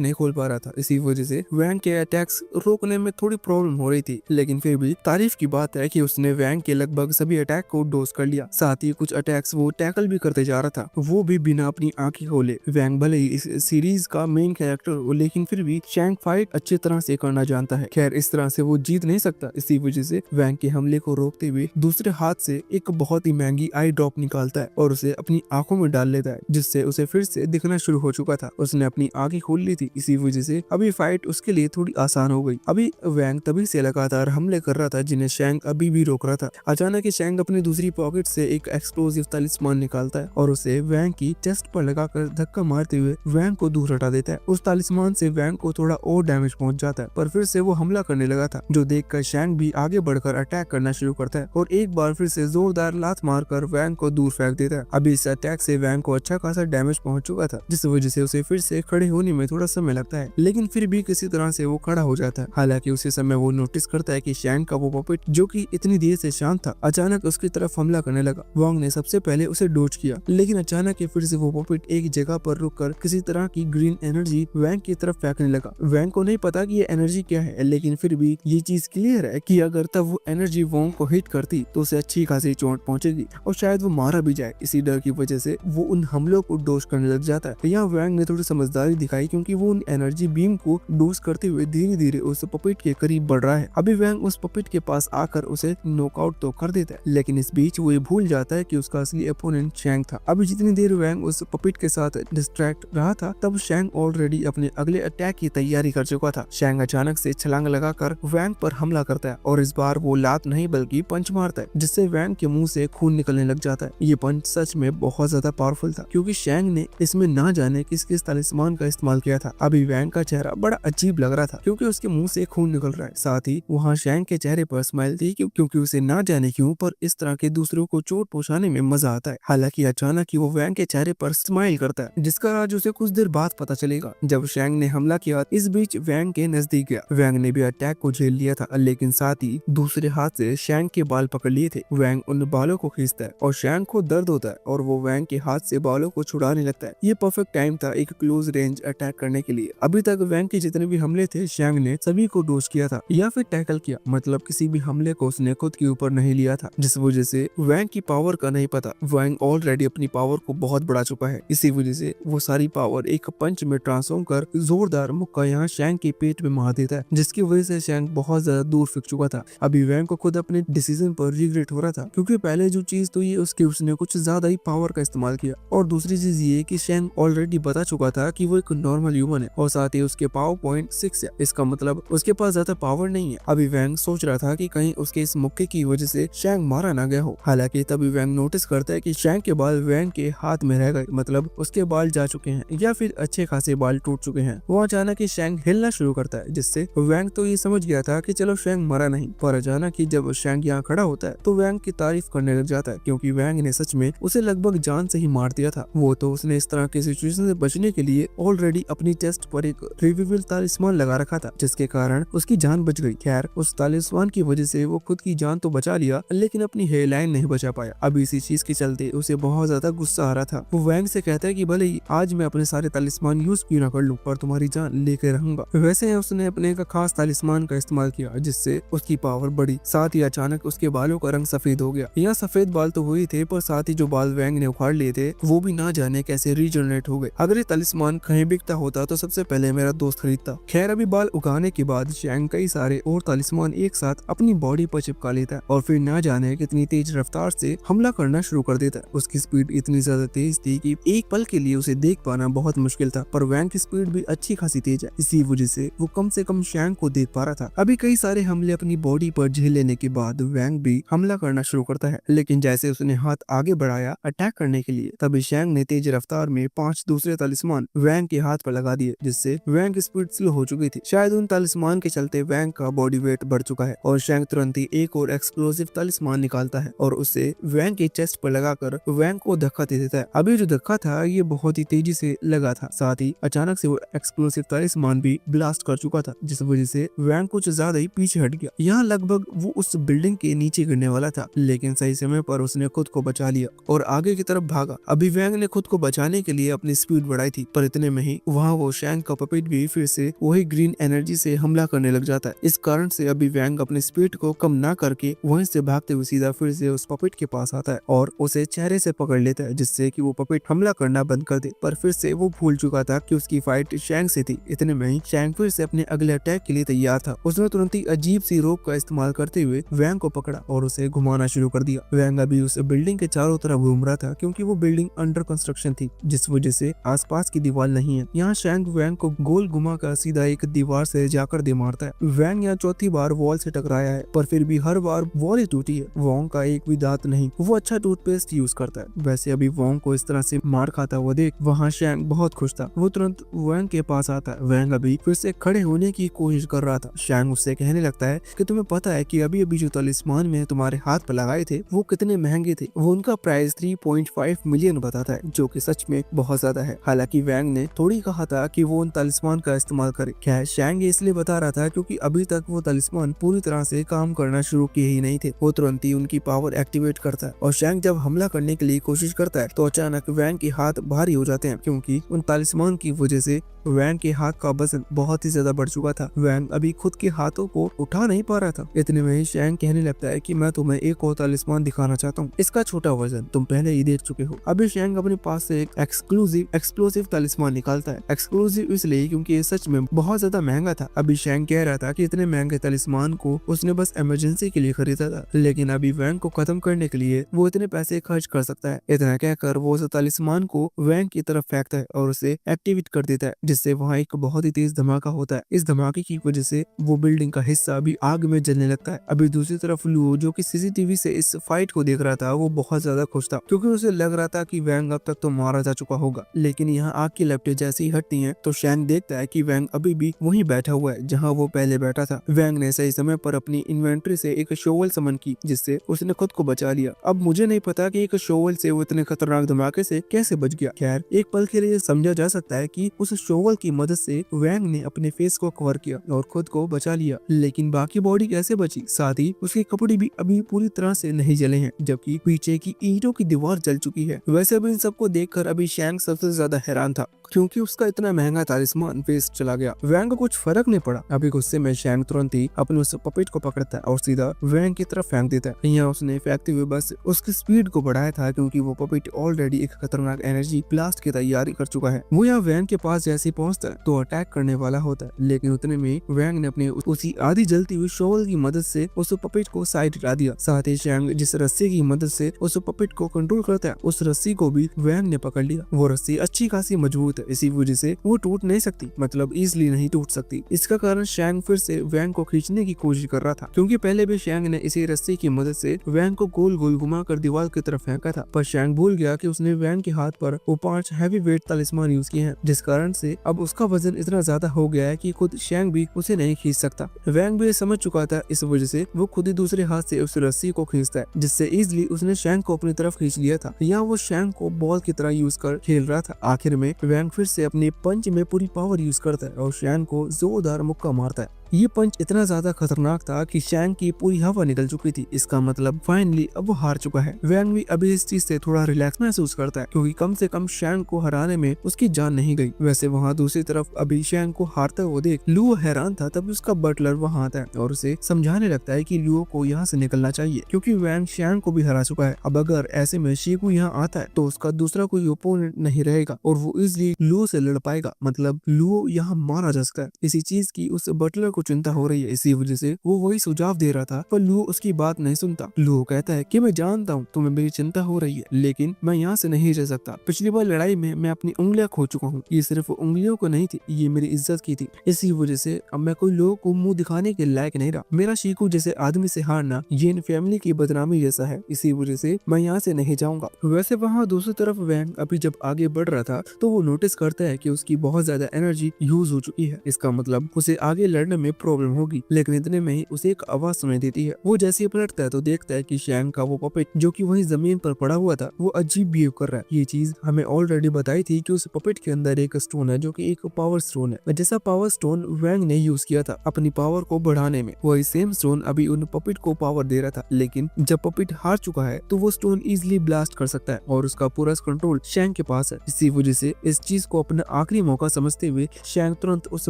नहीं खोल पा रहा था, इसी वजह से वैंग के अटैक्स रोकने में थोड़ी प्रॉब्लम हो रही थी, लेकिन फिर भी तारीफ की बात है कि उसने वैंग के लगभग सभी अटैक को डोज कर लिया। साथ ही कुछ अटैक्स वो टैकल भी करते जा रहा था, वो भी बिना अपनी आंखें खोले। वैंग भले ही इस सीरीज का मेन कैरेक्टर हो, लेकिन फिर भी शैंग फाइट अच्छी तरह से करना जानता है। खैर इस तरह से वो जीत नहीं सकता, इसी वजह से वैंग के हमले को रोकते हुए दूसरे हाथ से एक बहुत ही महंगी आई ड्रॉप निकालता है और उसे अपनी आंखों में डाल लेता है, जिससे उसे फिर से दिखना शुरू हो चुका था। उसने अपनी आंखें खोल ली थी, इसी वजह से अभी फाइट उसके लिए थोड़ी आसान हो गई। अभी वैंग तभी से लगातार हमले कर रहा था जिन्हें शैंक अभी भी रोक रहा था। अचानक ही शैंक अपनी दूसरी पॉकेट से एक एक्सप्लोसिव तलिस्मान निकालता है और उसे वैंग की चेस्ट पर लगाकर धक्का मारते हुए वैंग को दूर हटा देता है। उस तलिस्मान से वैंग को थोड़ा और डैमेज पहुंच जाता है, पर फिर से वो हमला करने लगा था, जो देखकर शैंक भी आगे बढ़कर अटैक करना शुरू करता है और एक बार फिर से जोरदार लात मारकर वैंग को दूर फेंक देता है। अभी इस अटैक से वैंग को अच्छा खासा डैमेज पहुंच चुका था, जिस वजह से उसे फिर से खड़े होने में थोड़ा समय लगता है, लेकिन फिर भी किसी तरह से वो खड़ा हो जाता है। हालांकि उसी समय वो नोटिस करता है कि शैंक का वो पपेट, जो कि इतनी देर से शांत था, अचानक उसकी तरफ हमला करने लगा। वांग ने सबसे पहले उसे डोज किया, लेकिन अचानक ही फिर से वो पपेट एक जगह पर रुककर किसी तरह की ग्रीन एनर्जी वैंग की तरफ फेंकने लगा। वैंग को नहीं पता कि ये एनर्जी क्या है, लेकिन फिर भी ये चीज क्लियर है कि अगर तब वो एनर्जी वांग को हिट करती तो उसे अच्छी खासी चोट पहुंचेगी और शायद वो मारा भी जाए। इसी डर की वजह से वो उन हमलों को डोज करने लग जाता है। यहाँ वैंग ने थोड़ी समझदारी दिखाई, क्योंकि वो उन एनर्जी बीम को डोज करते हुए धीरे धीरे उस पपेट के करीब बढ़ रहा है। अभी वैंग उस पपेट के पास आकर उसे नॉकआउट तो कर देता है, लेकिन इस बीच वो ये भूल जाता है कि उसका असली अपोनेंट शैंक था। अभी जितनी देर वैंग उस पपेट के साथ डिस्ट्रैक्ट रहा था, तब शैंक ऑलरेडी अपने अगले अटैक की तैयारी कर चुका था। शैंक अचानक से छलांग लगाकर वैंग पर हमला करता है और इस बार वो लात नहीं बल्कि पंच मारता है, जिससे वैंग के मुंह से खून निकलने लग जाता है। ये पंच सच में बहुत ज्यादा पावरफुल था, क्योंकि शैंक ने इसमें ना जाने किस किस तलिस्मान का इस्तेमाल किया था। अभी वैंग का चेहरा बड़ा अजीब लग रहा था, क्योंकि उसके मुंह से खून निकल रहा है। साथ ही वहाँ शैंक के चेहरे पर स्माइल थी, क्योंकि उसे ना जाने क्यों पर इस तरह के दूसरों को चोट पहुंचाने में मजा आता है। हालांकि अचानक ही वो वैंग के चेहरे पर स्माइल करता है, जिसका राज उसे कुछ देर बाद पता चलेगा, जब शैंक ने हमला किया। इस बीच वैंग के नजदीक गया। वैंग ने भी अटैक को झेल लिया था, लेकिन साथ ही दूसरे हाथ से शैंक के बाल पकड़ लिए थे। वैंग उन बालों को खींचता है और शैंक को दर्द होता है और वो वैंग के हाथ से बालों को छुड़ाने लगता है। ये परफेक्ट टाइम था एक क्लोज रेंज अटैक करने के लिए। अभी तक वैंग के जितने भी हमले थे, शैंक ने सभी को डोज किया था या फिर टैकल किया, मतलब किसी भी हमले को उसने खुद के ऊपर नहीं लिया था, जिस वजह से वैंग की पावर का नहीं पता। वैंग ऑलरेडी अपनी पावर को बहुत बढ़ा चुका है, इसी वजह से वो सारी पावर एक पंच में ट्रांसफॉर्म कर जोरदार मुक्का यहाँ शैंक के पेट में मार देता है, जिसकी वजह से शैंक बहुत ज्यादा दूर फेंक चुका था। अभी वैंग को खुद अपने डिसीजन पर रिग्रेट हो रहा था, क्योंकि पहले जो चीज तो ये उसने कुछ ज्यादा ही पावर का इस्तेमाल किया, और दूसरी चीज ये कि शैंक ऑलरेडी बता चुका था कि वो एक नॉर्मल ह्यूमन है और साथ ही उसके पावर पॉइंट 6 है। इसका मतलब उसके पास ज्यादा पावर नहीं है। अभी वैंग सोच रहा था कि कहीं उसके इस मुक्के की वजह से शैंक मारा ना गया हो। हालांकि तभी वैंग नोटिस करता है कि शैंक के बाल वैंग के हाथ में रह गए, मतलब उसके बाल जा चुके हैं या फिर अच्छे खासे बाल टूट चुके हैं। वो अचानक ही शैंक हिलना शुरू करता है, जिससे वैंग तो ये समझ गया था कि चलो शैंक मरा नहीं, पर अचानक ही जब शैंक यहाँ खड़ा होता है तो वैंग की तारीफ करने लग जाता है, क्योंकि वैंग ने सच में उसे लगभग जान से ही मार दिया था। वो तो उसने इस तरह की सिचुएशन से बचने के लिए ऑलरेडी अपनी चेस्ट पर एक रिवीवेबल तालिस्मान लगा रखा था, जिसके कारण उसकी जान बच गई। खैर, उस तालिस्मान की वजह से वो खुद की जान तो बचा लिया, लेकिन अपनी हेयर लाइन नहीं बचा पाया। अब इसी चीज के चलते उसे बहुत ज्यादा गुस्सा आ रहा था। वो वैंग से कहता है कि भले ही आज मैं अपने सारे तालिस्मान यूज क्यों ना कर लूं, पर तुम्हारी जान लेके रहूंगा। वैसे उसने अपने का खास तालिस्मान का इस्तेमाल किया, जिससे उसकी पावर बढ़ी। साथ ही अचानक उसके बालों का रंग सफेद हो गया। यहाँ सफेद बाल तो हुए थे, पर साथ ही जो बाल वैंग ने उखाड़ लिए थे वो भी ना जाने कैसे रीजनरेट हो गए। अगर ये तालिस्मान कहीं बिकता होता तो सबसे पहले मेरा दोस्त खरीदता। खैर, अभी बाल उगाने के बाद शैंक कई सारे और तालिस्मान एक साथ अपनी बॉडी पर चिपका लेता है और फिर ना जाने कितनी तेज रफ्तार से हमला करना शुरू कर देता है। उसकी स्पीड इतनी ज्यादा तेज थी कि एक पल के लिए उसे देख पाना बहुत मुश्किल था, पर वैंग की स्पीड भी अच्छी खासी तेज है, इसी वजह से वो कम से कम शैंक को देख पा रहा था। अभी कई सारे हमले अपनी बॉडी पर झेल लेने के बाद वैंग भी हमला करना शुरू करता है, लेकिन जैसे उसने हाथ आगे बढ़ाया अटैक करने के लिए, तभी शैंक ने तेज रफ्तार में 5 दूसरे तालिस्मान वैंग के हाथ पर लगा दिए, जिससे वैंग की स्पीड स्लो हो चुकी थी। शायद उन तालिस्मान के चलते वैंग का बॉडी वेट बढ़ चुका है और शैंक तुरंत ही एक और एक्सप्लोसिव तालिस्मान निकालता है और उसे वैंग के चेस्ट पर लगाकर वैंग को धक्का दे देता है। अभी जो धक्का था ये बहुत ही तेजी से लगा था, साथ ही अचानक से वो एक्सप्लोसिव तालिस्मान भी ब्लास्ट कर चुका था, जिस वजह से वैंग कुछ ज्यादा ही पीछे हट गया। यहाँ लगभग वो उस बिल्डिंग के नीचे गिरने वाला था, लेकिन सही समय पर उसने खुद को बचा लिया और आगे की तरफ भागा। अभी वैंग ने खुद को बचाने के लिए अपनी स्पीड बढ़ाई थी, पर इतने में ही वहाँ वो शैंक का पपेट भी फिर से वही ग्रीन एनर्जी से हमला करने लग जाता है। इस कारण से अभी वैंग अपनी स्पीड को कम ना करके वहीं से भागते हुए सीधा फिर से उस पपेट के पास आता है और उसे चेहरे से पकड़ लेता है, जिससे कि वो पपेट हमला करना बंद कर दे। पर फिर से वो भूल चुका था कि उसकी फाइट शैंक से थी। इतने में ही शैंक फिर से अपने अगले अटैक के लिए तैयार था। उसने तुरंत ही अजीब सी रोप का इस्तेमाल करते हुए वैंग को पकड़ा और उसे घुमाना शुरू कर दिया। वैंग अभी उस बिल्डिंग के चारों तरफ घूम रहा था, क्योंकि वो बिल्डिंग अंडर कंस्ट्रक्शन थी, जिस वजह से आसपास की दीवार नहीं है। यहाँ शैंग वैंग को गोल घुमा कर सीधा एक दीवार से जाकर दे मारता है। वैंग यहाँ चौथी बार वॉल से टकराया है, पर फिर भी हर बार वॉल ही टूटी है। वोंग का एक भी दांत नहीं, वो अच्छा टूथपेस्ट यूज करता है। वैसे अभी वोंग को इस तरह से मार खाता हुआ देख वहाँ शैंग बहुत खुश था। वो तुरंत वैंग के पास आता है। वैंग अभी फिर से खड़े होने की कोशिश कर रहा था। शैंग उससे कहने लगता है कि तुम्हें पता है कि अभी अभी जो तलिस्मान में तुम्हारे हाथ पर लगाए थे वो कितने महंगे थे। वो उनका प्राइस 3.5 मिलियन बताता है, जो कि सच में बहुत ज्यादा है। हालांकि वैंग ने थोड़ी कहा था कि वो उन तलिस्मान का इस्तेमाल करे। खैर शैंग इसलिए बता रहा था क्योंकि अभी तक वो तलिस्मान पूरी तरह से काम करना शुरू किए ही नहीं थे। वो तुरंत ही उनकी पावर एक्टिवेट करता है और शैंग जब हमला करने के लिए कोशिश करता है तो अचानक वैंग के हाथ भारी हो जाते हैं, क्योंकि उन तलिस्मान की वजह से वैंग के हाथ का वजन बहुत ही ज्यादा बढ़ चुका था। वैंग अभी खुद के हाथों को उठा नहीं पा रहा था। इतने में ही शैंग कहने लगता है कि मैं तुम्हें एक और तलिस्मान दिखाना चाहता हूँ, इसका छोटा वर्जन तुम पहले ही देख चुके हो। अभी शैंग अपने पास से एक एक्सक्लूसिव एक्सप्लोसिव तलिस्मान निकालता है। एक्सक्लूसिव इसलिए क्योंकि ये सच में बहुत ज्यादा महंगा था। अभी शैंग कह रहा था कि इतने महंगे तलिस्मान को उसने बस इमरजेंसी के लिए खरीदा था, लेकिन अभी वैंग को खत्म करने के लिए वो इतने पैसे खर्च कर सकता है। इतना कहकर वो उस तलिस्मान को वैंग की तरफ फेंकता है और उसे एक्टिवेट कर देता है, जिससे वहाँ एक बहुत ही तेज धमाका होता है। इस धमाके की वजह से वो बिल्डिंग का हिस्सा अभी आग में जलने लगता है। अभी दूसरी तरफ लुओ, जो कि सीसीटीवी से इस फाइट को देख रहा था, वो बहुत ज्यादा खुश था क्योंकि उसे लग रहा था कि वैंग अब तक तो मारा जा चुका होगा। लेकिन यहाँ आग की लपटें जैसे ही हटती हैं तो शैंग देखता है कि वैंग अभी भी वहीं बैठा हुआ है जहाँ वो पहले बैठा था। वैंग ने सही समय पर अपनी इन्वेंट्री से एक शोवल समन की, जिससे उसने खुद को बचा लिया। अब मुझे नहीं पता कि एक शोवल से वो इतने खतरनाक धमाके से कैसे बच गया। खैर एक पल के लिए समझा जा सकता है कि उस शोवल की मदद से वैंग ने अपने फेस को कवर किया और खुद को बचा लिया, लेकिन बाकी बॉडी कैसे बची? साथ ही उसके कपड़े भी अभी पूरी तरह से नहीं जले हैं, जबकि पीछे की ईंटों की दीवार जल चुकी है। वैसे भी इन सबको देखकर अभी शैंग सबसे ज्यादा हैरान था, क्योंकि उसका इतना महंगा तलिस्मान वेस्ट चला गया। वैंग को कुछ फर्क नहीं पड़ा। अभी गुस्से में शैंग तुरंत ही अपने उस पपेट को पकड़ता है और सीधा वैंग की तरफ फेंक देता है। यहाँ उसने फेंकते हुए बस उसकी स्पीड को बढ़ाया था, क्योंकि वो पपेट ऑलरेडी एक खतरनाक एनर्जी ब्लास्ट की तैयारी कर चुका है। वो यहाँ वैंग के पास जैसे ही पहुंचता है तो अटैक करने वाला होता है, लेकिन उतने में वैंग ने अपने उसी आधी जलती हुई शोवल की मदद से उस पपेट को साइड हटा दिया। साथ ही शैंग जिस रस्सी की मदद से उस पपेट को कंट्रोल करता है, उस रस्सी को भी वैंग ने पकड़ लिया। वो रस्सी अच्छी खासी मजबूत है, इसी वजह से वो टूट नहीं सकती, मतलब इजिली नहीं टूट सकती। इसका कारण शैंग फिर से वैंग को खींचने की कोशिश कर रहा था, क्योंकि पहले भी शैंग ने इसी रस्सी की मदद से वैंग को गोल गोल घुमाकर दीवार की तरफ फेंका था। पर शैंग भूल गया कि उसने वैंग के हाथ पर वो 5 हैवी वेट तलिस्मान यूज किए हैं, जिस कारण से अब उसका वजन इतना ज्यादा हो गया है कि खुद शैंग भी उसे नहीं खींच सकता। वैंग भी समझ चुका था, इस वजह से वो खुद ही दूसरे हाथ से उस रस्सी को खींचता है, जिससे इजिली उसने शैंग को अपनी तरफ खींच लिया था। यहाँ वो शैंग को बॉल की तरह यूज कर खेल रहा था। आखिर में वैंग फिर से अपने पंच में पूरी पावर यूज करता है और शैंग को जोरदार मुक्का मारता है। ये पंच इतना ज्यादा खतरनाक था कि शैंग की पूरी हवा निकल चुकी थी। इसका मतलब फाइनली अब वो हार चुका है। वैंग भी अभी इस चीज से थोड़ा रिलैक्स महसूस करता है, क्योंकि कम से कम शैंग को हराने में उसकी जान नहीं गई। वैसे वहाँ दूसरी तरफ अभी शैंग को हारते हुए देख लुओ हैरान था। तभी उसका बटलर वहाँ आता है और उसे समझाने लगता है कि लुओ को यहाँ से निकलना चाहिए, क्योंकि वैंग शैंग को भी हरा चुका है। अब अगर ऐसे में शीकू यहाँ आता है तो उसका दूसरा कोई ओपोनेंट नहीं रहेगा और वो इजिली लुओ से लड़ पाएगा, मतलब लुओ यहाँ मारा जा सकता है। इसी चीज की उस बटलर को चिंता हो रही है, इसी वजह से वो वही सुझाव दे रहा था, पर लुओ उसकी बात नहीं सुनता। लुओ कहता है कि मैं जानता हूँ तुम्हें मेरी चिंता हो रही है, लेकिन मैं यहाँ से नहीं रह सकता। पिछली बार लड़ाई में मैं अपनी उंगलियां खो चुका हूँ। ये सिर्फ उंगलियों को नहीं थी, ये मेरी इज्जत की थी। इसी वजह से अब मैं कोई लोगों को मुंह दिखाने के लायक नहीं रहा। मेरा शीकू जैसे आदमी से हारना ये इन फैमिली की बदनामी जैसा है, इसी वजह से मैं यहाँ से नहीं जाऊंगा। वैसे वहाँ दूसरी तरफ वैंग अभी जब आगे बढ़ रहा था तो वो नोटिस करता है कि उसकी बहुत ज्यादा एनर्जी यूज हो चुकी है। इसका मतलब उसे आगे लड़ने में प्रॉब्लम होगी। लेकिन इतने में ही उसे एक आवाज सुनाई देती है। वो जैसे ही पलटता है तो देखता है कि शैंग का वो पपेट जो कि वहीं जमीन पर पड़ा हुआ था वो अजीब बिहेव कर रहा है। ये चीज हमें ऑलरेडी बताई थी कि उस पपेट के अंदर एक स्टोन है जो कि एक पावर स्टोन है, जैसा पावर स्टोन वैंग ने यूज किया था अपनी पावर को बढ़ाने में। वही सेम स्टोन अभी उन पपेट को पावर दे रहा था, लेकिन जब पपेट हार चुका है तो वो स्टोन इजिली ब्लास्ट कर सकता है और उसका पूरा कंट्रोल शैंग के पास है। इसी वजह से इस चीज को अपना आखिरी मौका समझते हुए शैंग तुरंत उस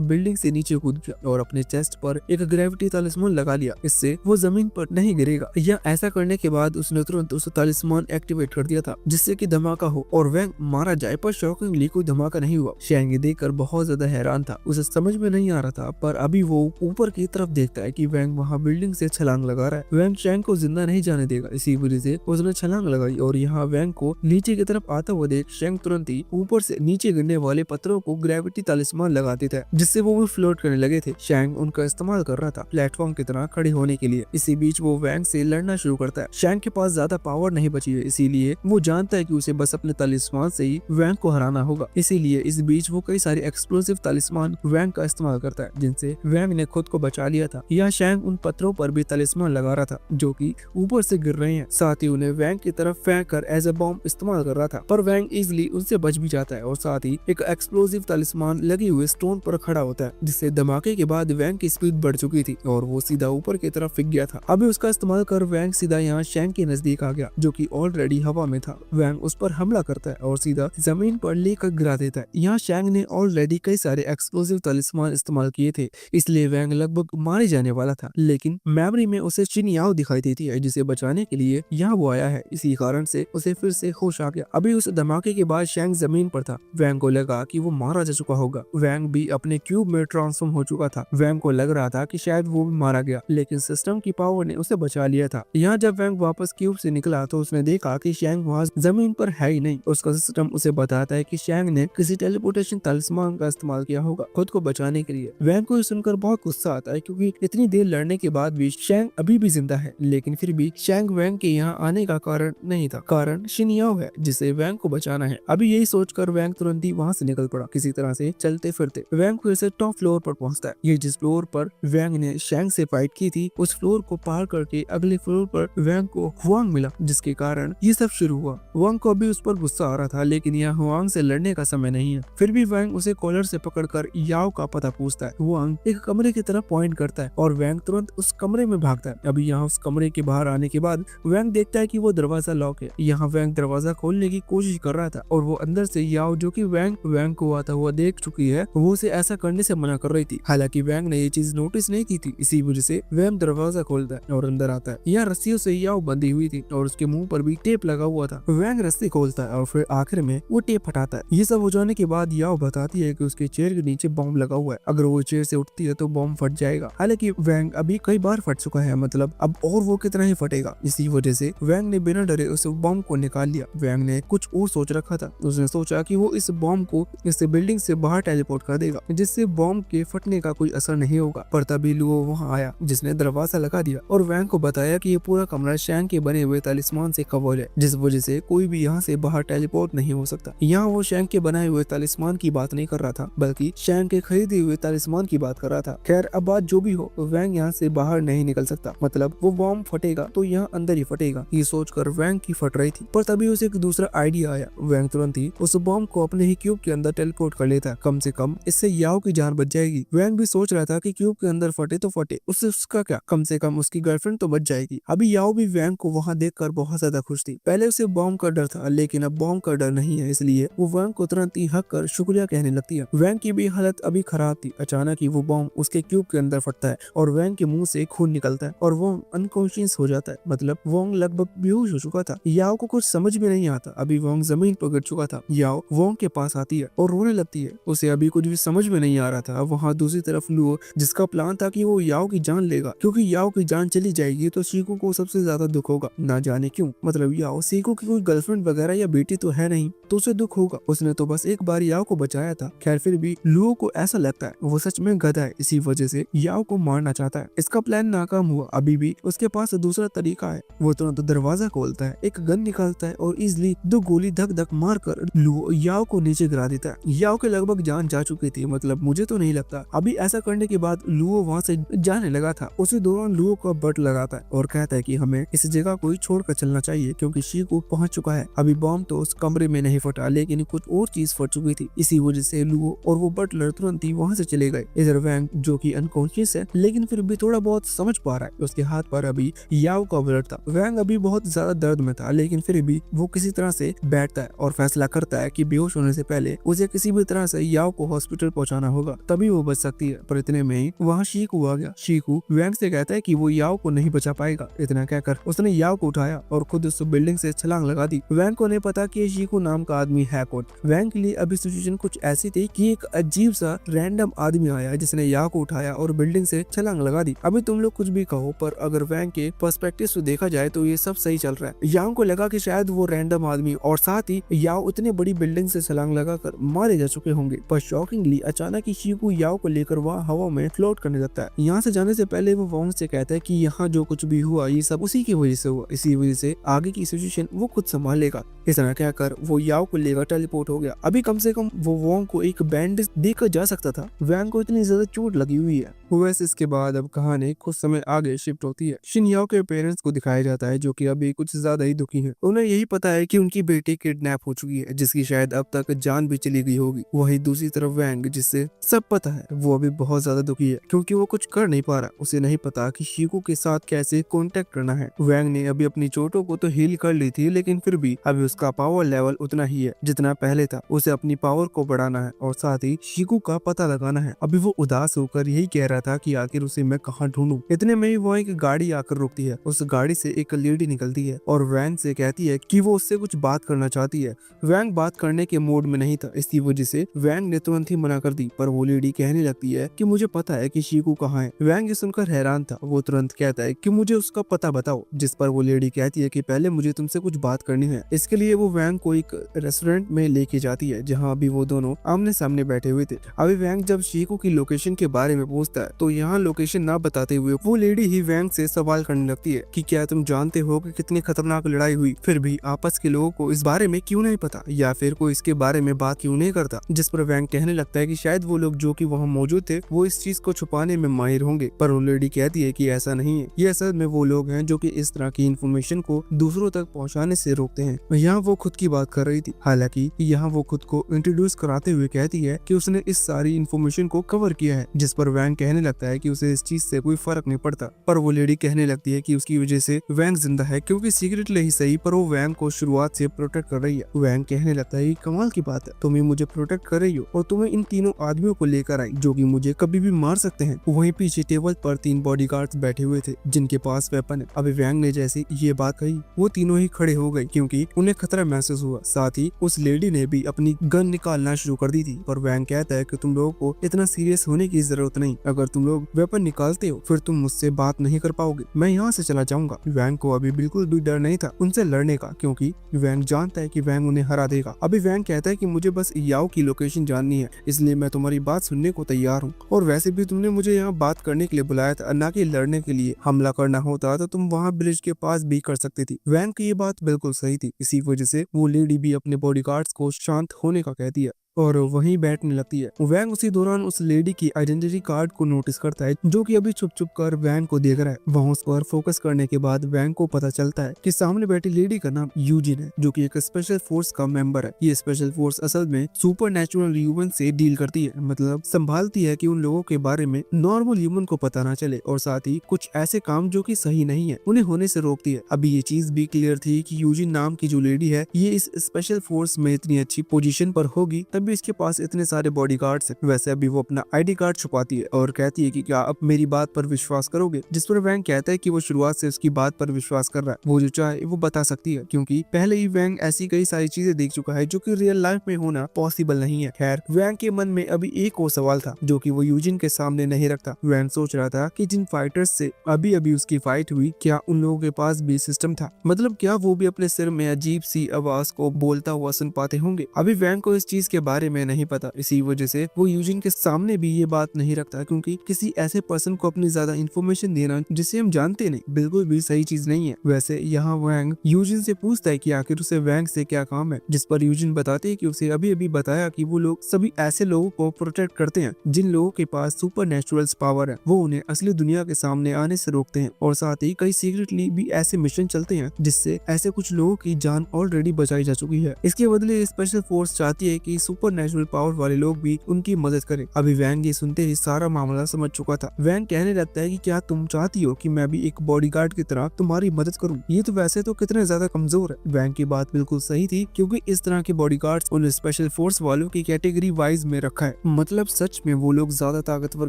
बिल्डिंग से नीचे कूद गया और अपने चेस्ट पर एक ग्रेविटी तलिस्मान लगा लिया, इससे वो जमीन पर नहीं गिरेगा। या ऐसा करने के बाद उसने तुरंत उस तलिस्मान एक्टिवेट कर दिया था जिससे कि धमाका हो और वैंग मारा जाए, पर शॉकिंगली कोई धमाका नहीं हुआ। शैंग देखकर बहुत ज्यादा हैरान था, उसे समझ में नहीं आ रहा था, पर अभी वो ऊपर की तरफ देखता है कि वैंग वहाँ बिल्डिंग से छलांग लगा रहा है। वैंग शैंग को जिंदा नहीं जाने देगा, इसी वजह से उसने छलांग लगाई और यहाँ वैंग को नीचे की तरफ आता हुआ देख शैंग तुरंत ही ऊपर से नीचे गिरने वाले पत्थरों को ग्रेविटी तलिस्मान लगा देता है, जिससे वो भी फ्लोट करने लगे थे। शैंग उनका इस्तेमाल कर रहा था प्लेटफॉर्म की तरह खड़े होने के लिए। इसी बीच वो वैंग से लड़ना शुरू करता है। शैंग के पास ज्यादा पावर नहीं बची है, इसीलिए वो जानता है कि उसे बस अपने तलिस्मान से ही वैंग को हराना होगा। इसीलिए इस बीच वो कई सारे एक्सप्लोसिव तलिस्मान वैंग का इस्तेमाल करता है, जिनसे वैंग ने खुद को बचा लिया था। यहाँ शैंग उन पत्थरों पर भी तलिस्मान लगा रहा था जो कि ऊपर से गिर रहे हैं, साथ ही उन्हें वैंग की तरफ फेंक कर एज ए बॉम्ब इस्तेमाल कर रहा था, पर वैंग इजिली उनसे बच भी जाता है और साथ ही एक एक्सप्लोसिव तलिस्मान लगे हुए स्टोन पर खड़ा होता है, जिससे धमाके के बाद वैंग की स्पीड बढ़ चुकी थी और वो सीधा ऊपर की तरफ फिक गया था। अभी उसका इस्तेमाल कर वैंग सीधा यहाँ शैंग के नजदीक आ गया, जो कि ऑलरेडी हवा में था। वैंग उस पर हमला करता है और सीधा जमीन पर लेकर गिरा देता है। यहाँ शैंग ने ऑलरेडी कई सारे एक्सप्लोसिव तलिस्मान इस्तेमाल किए थे, इसलिए वैंग लगभग मारे जाने वाला था, लेकिन मेमोरी में उसे चिन याओ दिखाई देती है, जिसे बचाने के लिए यहाँ वो आया है। इसी कारण से उसे फिर से होश आ गया। अभी उस धमाके के बाद शैंग जमीन पर था। वैंग को लगा कि वो मारा जा चुका होगा। वैंग भी अपने क्यूब में ट्रांसफॉर्म हो चुका था। वैंग को लग रहा था कि शायद वो भी मारा गया, लेकिन सिस्टम की पावर ने उसे बचा लिया था। यहाँ जब वैंग वापस क्यूब से निकला तो उसने देखा कि शैंग वहाँ जमीन पर है ही नहीं। उसका सिस्टम उसे बताता है कि शैंग ने किसी टेलीपोर्टेशन तलिस्मान का इस्तेमाल किया होगा खुद को बचाने के लिए। वैंग को सुनकर बहुत गुस्सा आता है, क्योंकि इतनी देर लड़ने के बाद भी शैंग अभी भी जिंदा है, लेकिन फिर भी शैंग वैंग के यहाँ आने का कारण नहीं था। कारण शिन याओ है, जिसे वैंग को बचाना है। अभी यही सोचकर वैंग तुरंत ही वहाँ से निकल पड़ा, किसी तरह से चलते फिरते। वैंग फिर से टॉप फ्लोर पर पहुंचता है। ये जिस फ्लोर पर वैंग ने शैंग से फाइट की थी, उस फ्लोर को पार करके अगले फ्लोर पर वैंग को हुआंग मिला, जिसके कारण ये सब शुरू हुआ। वैंग को अभी उस पर गुस्सा आ रहा था, लेकिन यहाँ हुआंग से लड़ने का समय नहीं है। फिर भी वैंग उसे कॉलर से पकड़कर याओ का पता पूछता है। हुआंग एक कमरे की तरफ पॉइंट करता है और वैंग तुरंत उस कमरे में भागता है। अभी यहाँ उस कमरे के बाहर आने के बाद वैंग देखता है कि वो दरवाजा लॉक है। यहाँ वैंग दरवाजा खोलने की कोशिश कर रहा था और वो अंदर से याओ, जो कि वैंग को आता हुआ देख चुकी है, वो उसे ऐसा करने से मना कर रही थी। हालांकि वैंग ने ये चीज नोटिस नहीं की थी, इसी वजह से वैंग दरवाजा खोलता है और अंदर आता है। यहाँ रस्सियों से याओ बंधी हुई थी और उसके मुंह पर भी टेप लगा हुआ था। वैंग रस्सी खोलता है और फिर आखिर में वो टेप हटाता है। ये सब हो जाने के बाद याओ बताती है कि उसके चेयर के नीचे बॉम्ब लगा हुआ है, अगर वो चेयर से उठती है तो बॉम्ब फट जाएगा। हालांकि वैंग अभी कई बार फट चुका है, मतलब अब और वो कितना ही फटेगा। इसी वजह से वैंग ने बिना डरे उस बॉम्ब को निकाल लिया। वैंग ने कुछ और सोच रखा था। उसने सोचा कि वो इस बॉम्ब को इस बिल्डिंग से बाहर टेलीपोर्ट कर देगा, जिससे बॉम्ब के फटने का कोई असर नहीं होगा। पर तभी लुओ वहाँ आया, जिसने दरवाजा लगा दिया और वैंग को बताया कि ये पूरा कमरा शैंग के बने हुए तलिस्मान से कवर है, जिस वजह से कोई भी यहाँ से बाहर टेलीपोर्ट नहीं हो सकता। यहाँ वो शैंग के बनाए हुए तलिस्मान की बात नहीं कर रहा था, बल्कि शैंग के खरीदे हुए तलिस्मान की बात कर रहा था। खैर, अब बात जो भी हो, वैंग यहाँ से बाहर नहीं निकल सकता, मतलब वो बॉम्ब फटेगा तो यहाँ अंदर ही फटेगा। ये सोचकर वैंग की फट रही थी, पर तभी उसे एक दूसरा आइडिया आया। वैंग तुरंत ही उस बॉम्ब को अपने ही क्यूब के अंदर टेलीपोर्ट कर लेता है। कम से कम इससे याओ की जान बच जाएगी। वैंग भी सोच रहा था कि क्यूब के अंदर फटे तो फटे, उससे उसका क्या, कम से कम उसकी गर्लफ्रेंड तो बच जाएगी। अभी याओ भी वैंग को वहाँ देखकर बहुत ज्यादा खुश थी। पहले उसे बॉम्ब का डर था, लेकिन अब बॉम्ब का डर नहीं है, इसलिए वो वैंग को तुरंत ही हक कर शुक्रिया कहने लगती है। वैंग की भी हालत अभी खराब थी। अचानक ही वो बॉम्ब उसके क्यूब के अंदर फटता है और वैंग के मुंह से खून निकलता है और वो अनकॉन्शियस हो जाता है, मतलब वोंग लगभग बेहोश हो चुका था। याओ को कुछ समझ में नहीं आता। अभी वोंग जमीन पर गिर चुका था। याओ वोंग के पास आती है और रोने लगती है। उसे अभी कुछ भी समझ में नहीं आ रहा था। वहाँ दूसरी तरफ लुओ, जिसका प्लान था कि वो याओ की जान लेगा, क्योंकि याओ की जान चली जाएगी तो शीको को सबसे ज्यादा दुख होगा। ना जाने क्यों, मतलब याओ शीको की कोई गर्लफ्रेंड वगैरह या बेटी तो है नहीं, तो उसे दुख होगा। उसने तो बस एक बार याओ को बचाया था। खैर, फिर भी लुओ को ऐसा लगता है वो सच में गधा है, इसी वजह से याओ को मारना चाहता है। इसका प्लान नाकाम हुआ। अभी भी उसके पास दूसरा तरीका है। वो तुरंत दरवाजा खोलता है, एक गन निकालता है और इजिली 2 गोली धक धक मार कर लुओ याओ को नीचे गिरा देता है। याओ के लगभग जान जा चुकी थी, मतलब मुझे तो नहीं लगता। अभी ऐसा करने के बाद लुओ वहाँ से जाने लगा था। उसी दौरान लुओ का बट लगाता है और कहता है कि हमें इस जगह को छोड़कर चलना चाहिए, क्योंकि शीको पहुंच चुका है। अभी बॉम्ब तो उस कमरे में नहीं फटा, लेकिन कुछ और चीज फट चुकी थी। इसी वजह से लुओ और वो बटलर तुरंत ही वहाँ से चले गए। इधर वैंग, जो कि अनकॉन्शियस है लेकिन फिर भी थोड़ा बहुत समझ पा रहा है, उसके हाथ पर अभी याओ का ब्लड था। वैंग अभी बहुत ज्यादा दर्द में था, लेकिन फिर भी वो किसी तरह से बैठता है और फैसला करता है कि बेहोश होने से पहले उसे किसी भी तरह से याओ को हॉस्पिटल पहुंचाना होगा, तभी वो बच सकती है। पर इतने इतने में ही वहाँ शीकू आ गया। शीकू वैंग से कहता है कि वो याओ को नहीं बचा पाएगा। इतना कहकर उसने याओ को उठाया और खुद उस बिल्डिंग से छलांग लगा दी। वैंग को नहीं पता कि शीकू नाम का आदमी है कौन। वैंग के लिए अभी सिचुएशन कुछ ऐसी थी कि एक अजीब सा रैंडम आदमी आया जिसने याओ को उठाया और बिल्डिंग से छलांग लगा दी। अभी तुम लोग कुछ भी कहो, पर अगर वैंग के पर्सपेक्टिव से देखा जाए तो ये सब सही चल रहा है। याओ को लगा कि शायद वो रैंडम आदमी और साथ ही याओ उतनी बड़ी बिल्डिंग से छलांग लगाकर मारे जा चुके होंगे, पर शॉकिंगली अचानक ही शीकू याओ को लेकर वहाँ हवा में फ्लोट करने लगता है। यहाँ से जाने से पहले वो वॉन्ग से कहता है कि यहाँ जो कुछ भी हुआ ये सब उसी की वजह से हुआ, इसी वजह से आगे की सिचुएशन वो खुद संभाल लेगा। इस तरह कहकर वो याओ को लेकर टेलीपोर्ट हो गया। अभी कम से कम वो वॉन्ग को एक बैंडेज देकर जा सकता था। वैंग को इतनी ज्यादा चोट लगी हुई है। वैसे इसके बाद अब कहानी कुछ समय आगे शिफ्ट होती है। शिन याओ के पेरेंट्स को दिखाया जाता है जो कि अभी कुछ ज्यादा ही दुखी हैं। उन्हें यही पता है कि उनकी बेटी किडनैप हो चुकी है, जिसकी शायद अब तक जान भी चली गई होगी। वहीं दूसरी तरफ वैंग, जिससे सब पता है, वो अभी बहुत ज्यादा दुखी है क्योंकि वो कुछ कर नहीं पा रहा। उसे नहीं पता कि शीकू के साथ कैसे कांटेक्ट करना है। वैंग ने अभी अपनी चोटों को तो हील कर ली थी, लेकिन फिर भी अभी उसका पावर लेवल उतना ही है जितना पहले था। उसे अपनी पावर को बढ़ाना है और साथ ही शीकू का पता लगाना है। अभी वो उदास होकर यही कह रहा था कि आखिर उसे मैं कहाँ ढूंढूं। इतने में ही वो एक गाड़ी आकर रुकती है। उस गाड़ी से एक लेडी निकलती है और वैंग से कहती है कि वो उससे कुछ बात करना चाहती है। वैंग बात करने के मूड में नहीं था, इसी वजह से वैंग ने तुरंत ही मना कर दी, पर वो लेडी कहने लगती है कि मुझे पता है कि शीकू कहाँ है। वैंग ये सुनकर हैरान था। वो तुरंत कहता है कि मुझे उसका पता बताओ, जिस पर वो लेडी कहती है कि पहले मुझे तुमसे कुछ बात करनी है। इसके लिए वो वैंग को एक रेस्टोरेंट में लेके जाती है जहाँ अभी वो दोनों आमने सामने बैठे हुए थे। अभी वैंग जब शीकू की लोकेशन के बारे में पूछता है तो यहाँ लोकेशन ना बताते हुए वो लेडी ही वैंग से सवाल करने लगती है कि क्या तुम जानते हो कि कितनी खतरनाक लड़ाई हुई, फिर भी आपस के लोगों को इस बारे में क्यों नहीं पता, या फिर कोई इसके बारे में बात क्यों नहीं करता। जिस पर वैंग कहने लगता है कि शायद वो लोग जो कि वहाँ मौजूद थे वो इस चीज को छुपाने में माहिर होंगे, पर वो लेडी कहती है कि ऐसा नहीं है, ये असल में वो लोग हैं जो कि इस तरह की इन्फॉर्मेशन को दूसरों तक पहुँचाने से रोकते हैं। यहाँ वो खुद की बात कर रही थी, हालांकि यहाँ वो खुद को इंट्रोड्यूस कराते हुए कहती है कि उसने इस सारी इन्फॉर्मेशन को कवर किया है। जिस पर वैंग कहने लगता है कि उसे इस चीज से कोई फर्क नहीं पड़ता, पर वो लेडी कहने लगती है कि उसकी वजह से वैंग जिंदा है, क्योंकि सीक्रेटली ही सही पर वो वैंग को शुरुआत से प्रोटेक्ट कर रही है। वैंग कहने लगता है कमाल की बात है, तुम ही मुझे प्रोटेक्ट कर रही हो और तुम्हें इन तीनों आदमियों को लेकर आई जो कि मुझे कभी भी मार सकते हैं। वहीं पीछे टेबल पर 3 बॉडीगार्ड्स बैठे हुए थे जिनके पास वेपन है। अभी वैंग ने जैसे ये बात कही वो तीनों ही खड़े हो गए क्योंकि उन्हें खतरा महसूस हुआ। साथ ही उस लेडी ने भी अपनी गन निकालना शुरू कर दी थी, पर वैंग कहता है कि तुम लोगों को इतना सीरियस होने की जरूरत नहीं, अगर तुम लोग वेपन निकालते हो फिर तुम मुझसे बात नहीं कर पाओगे, मैं यहाँ से चला जाऊंगा। वैंग को अभी बिल्कुल भी डर नहीं था उनसे लड़ने का, क्योंकि वैंग जानता है कि वैंग उन्हें हरा देगा। अभी वैंग कहता है कि मुझे बस याओ की लोकेशन जाननी है, इसलिए मैं तुम्हारी बात सुनने को तैयार हूँ, और वैसे भी तुमने मुझे यहाँ बात करने के लिए बुलाया था, न कि लड़ने के लिए। हमला करना होता तो तुम वहाँ ब्रिज के पास भी कर सकती थी। वैंग की ये बात बिल्कुल सही थी, इसी वजह से वो लेडी भी अपने बॉडीगार्ड्स को शांत होने का कहती है और वहीं बैठने लगती है। वैंग उसी दौरान उस लेडी की आइडेंटिटी कार्ड को नोटिस करता है जो कि अभी छुप छुप कर वैंग को देख रहा है। वहाँ उस पर फोकस करने के बाद वैंग को पता चलता है कि सामने बैठी लेडी का नाम यूजिन है, जो कि एक स्पेशल फोर्स का मेंबर है। ये स्पेशल फोर्स असल में सुपर नेचुरल ह्यूमन से डील करती है, मतलब संभालती है कि उन लोगों के बारे में नॉर्मल ह्यूमन को पता ना चले, और साथ ही कुछ ऐसे काम जो कि सही नहीं है उन्हें होने से रोकती है। अभी ये चीज भी क्लियर थी कि यूजिन नाम की जो लेडी है ये इस स्पेशल फोर्स में इतनी अच्छी पोजीशन पर होगी तभी इसके पास इतने सारे बॉडीगार्ड्स हैं। वैसे अभी वो अपना आईडी कार्ड छुपाती है और कहती है कि क्या आप मेरी बात पर विश्वास करोगे, जिस पर वैंग कहता है कि वो शुरुआत से उसकी बात पर विश्वास कर रहा है, वो जो चाहे वो बता सकती है, क्योंकि पहले ही वैंग ऐसी कई सारी चीजें देख चुका है जो कि रियल लाइफ में होना पॉसिबल नहीं है। खैर वैंग के मन में अभी एक और सवाल था जो कि वो यूजिन के सामने नहीं रखता। वैंग सोच रहा था कि जिन फाइटर्स से अभी अभी उसकी फाइट हुई क्या उन लोगों के पास भी सिस्टम था, मतलब क्या वो भी अपने सिर में अजीब सी आवाज को बोलता हुआ सुन पाते होंगे। अभी वैंग को इस चीज के बारे में नहीं पता, इसी वजह से वो यूजिन के सामने भी ये बात नहीं रखता, क्योंकि किसी ऐसे पर्सन को अपनी ज्यादा इन्फॉर्मेशन देना जिसे हम जानते नहीं बिल्कुल भी सही चीज नहीं है। वैसे यहाँ वैंग यूजिन से पूछता है कि आखिर उसे वैंग से क्या काम है, जिस पर यूजिन बताते हैं कि उसे अभी अभी बताया कि वो लोग सभी ऐसे लोगों को प्रोटेक्ट करते हैं जिन लोगों के पास सुपर नेचुरल पावर है, वो उन्हें असली दुनिया के सामने आने से रोकते हैं, और साथ ही कई सीक्रेटली भी ऐसे मिशन चलते हैं जिससे ऐसे कुछ लोगों की जान ऑलरेडी बचाई जा चुकी है। इसके बदले स्पेशल फोर्स चाहती है कि सुपर सुपर नेचुरल पावर वाले लोग भी उनकी मदद करें। अभी वैंग ये सुनते ही सारा मामला समझ चुका था। वैंग कहने लगता है कि क्या तुम चाहती हो कि मैं भी एक बॉडीगार्ड की तरह तुम्हारी मदद करूं? ये तो वैसे तो कितने ज्यादा कमजोर है। वैंग की बात बिल्कुल सही थी, क्योंकि इस तरह के बॉडीगार्ड्स उन स्पेशल फोर्स वालों की कैटेगरी वाइज में रखा है। मतलब सच में वो लोग ज्यादा ताकतवर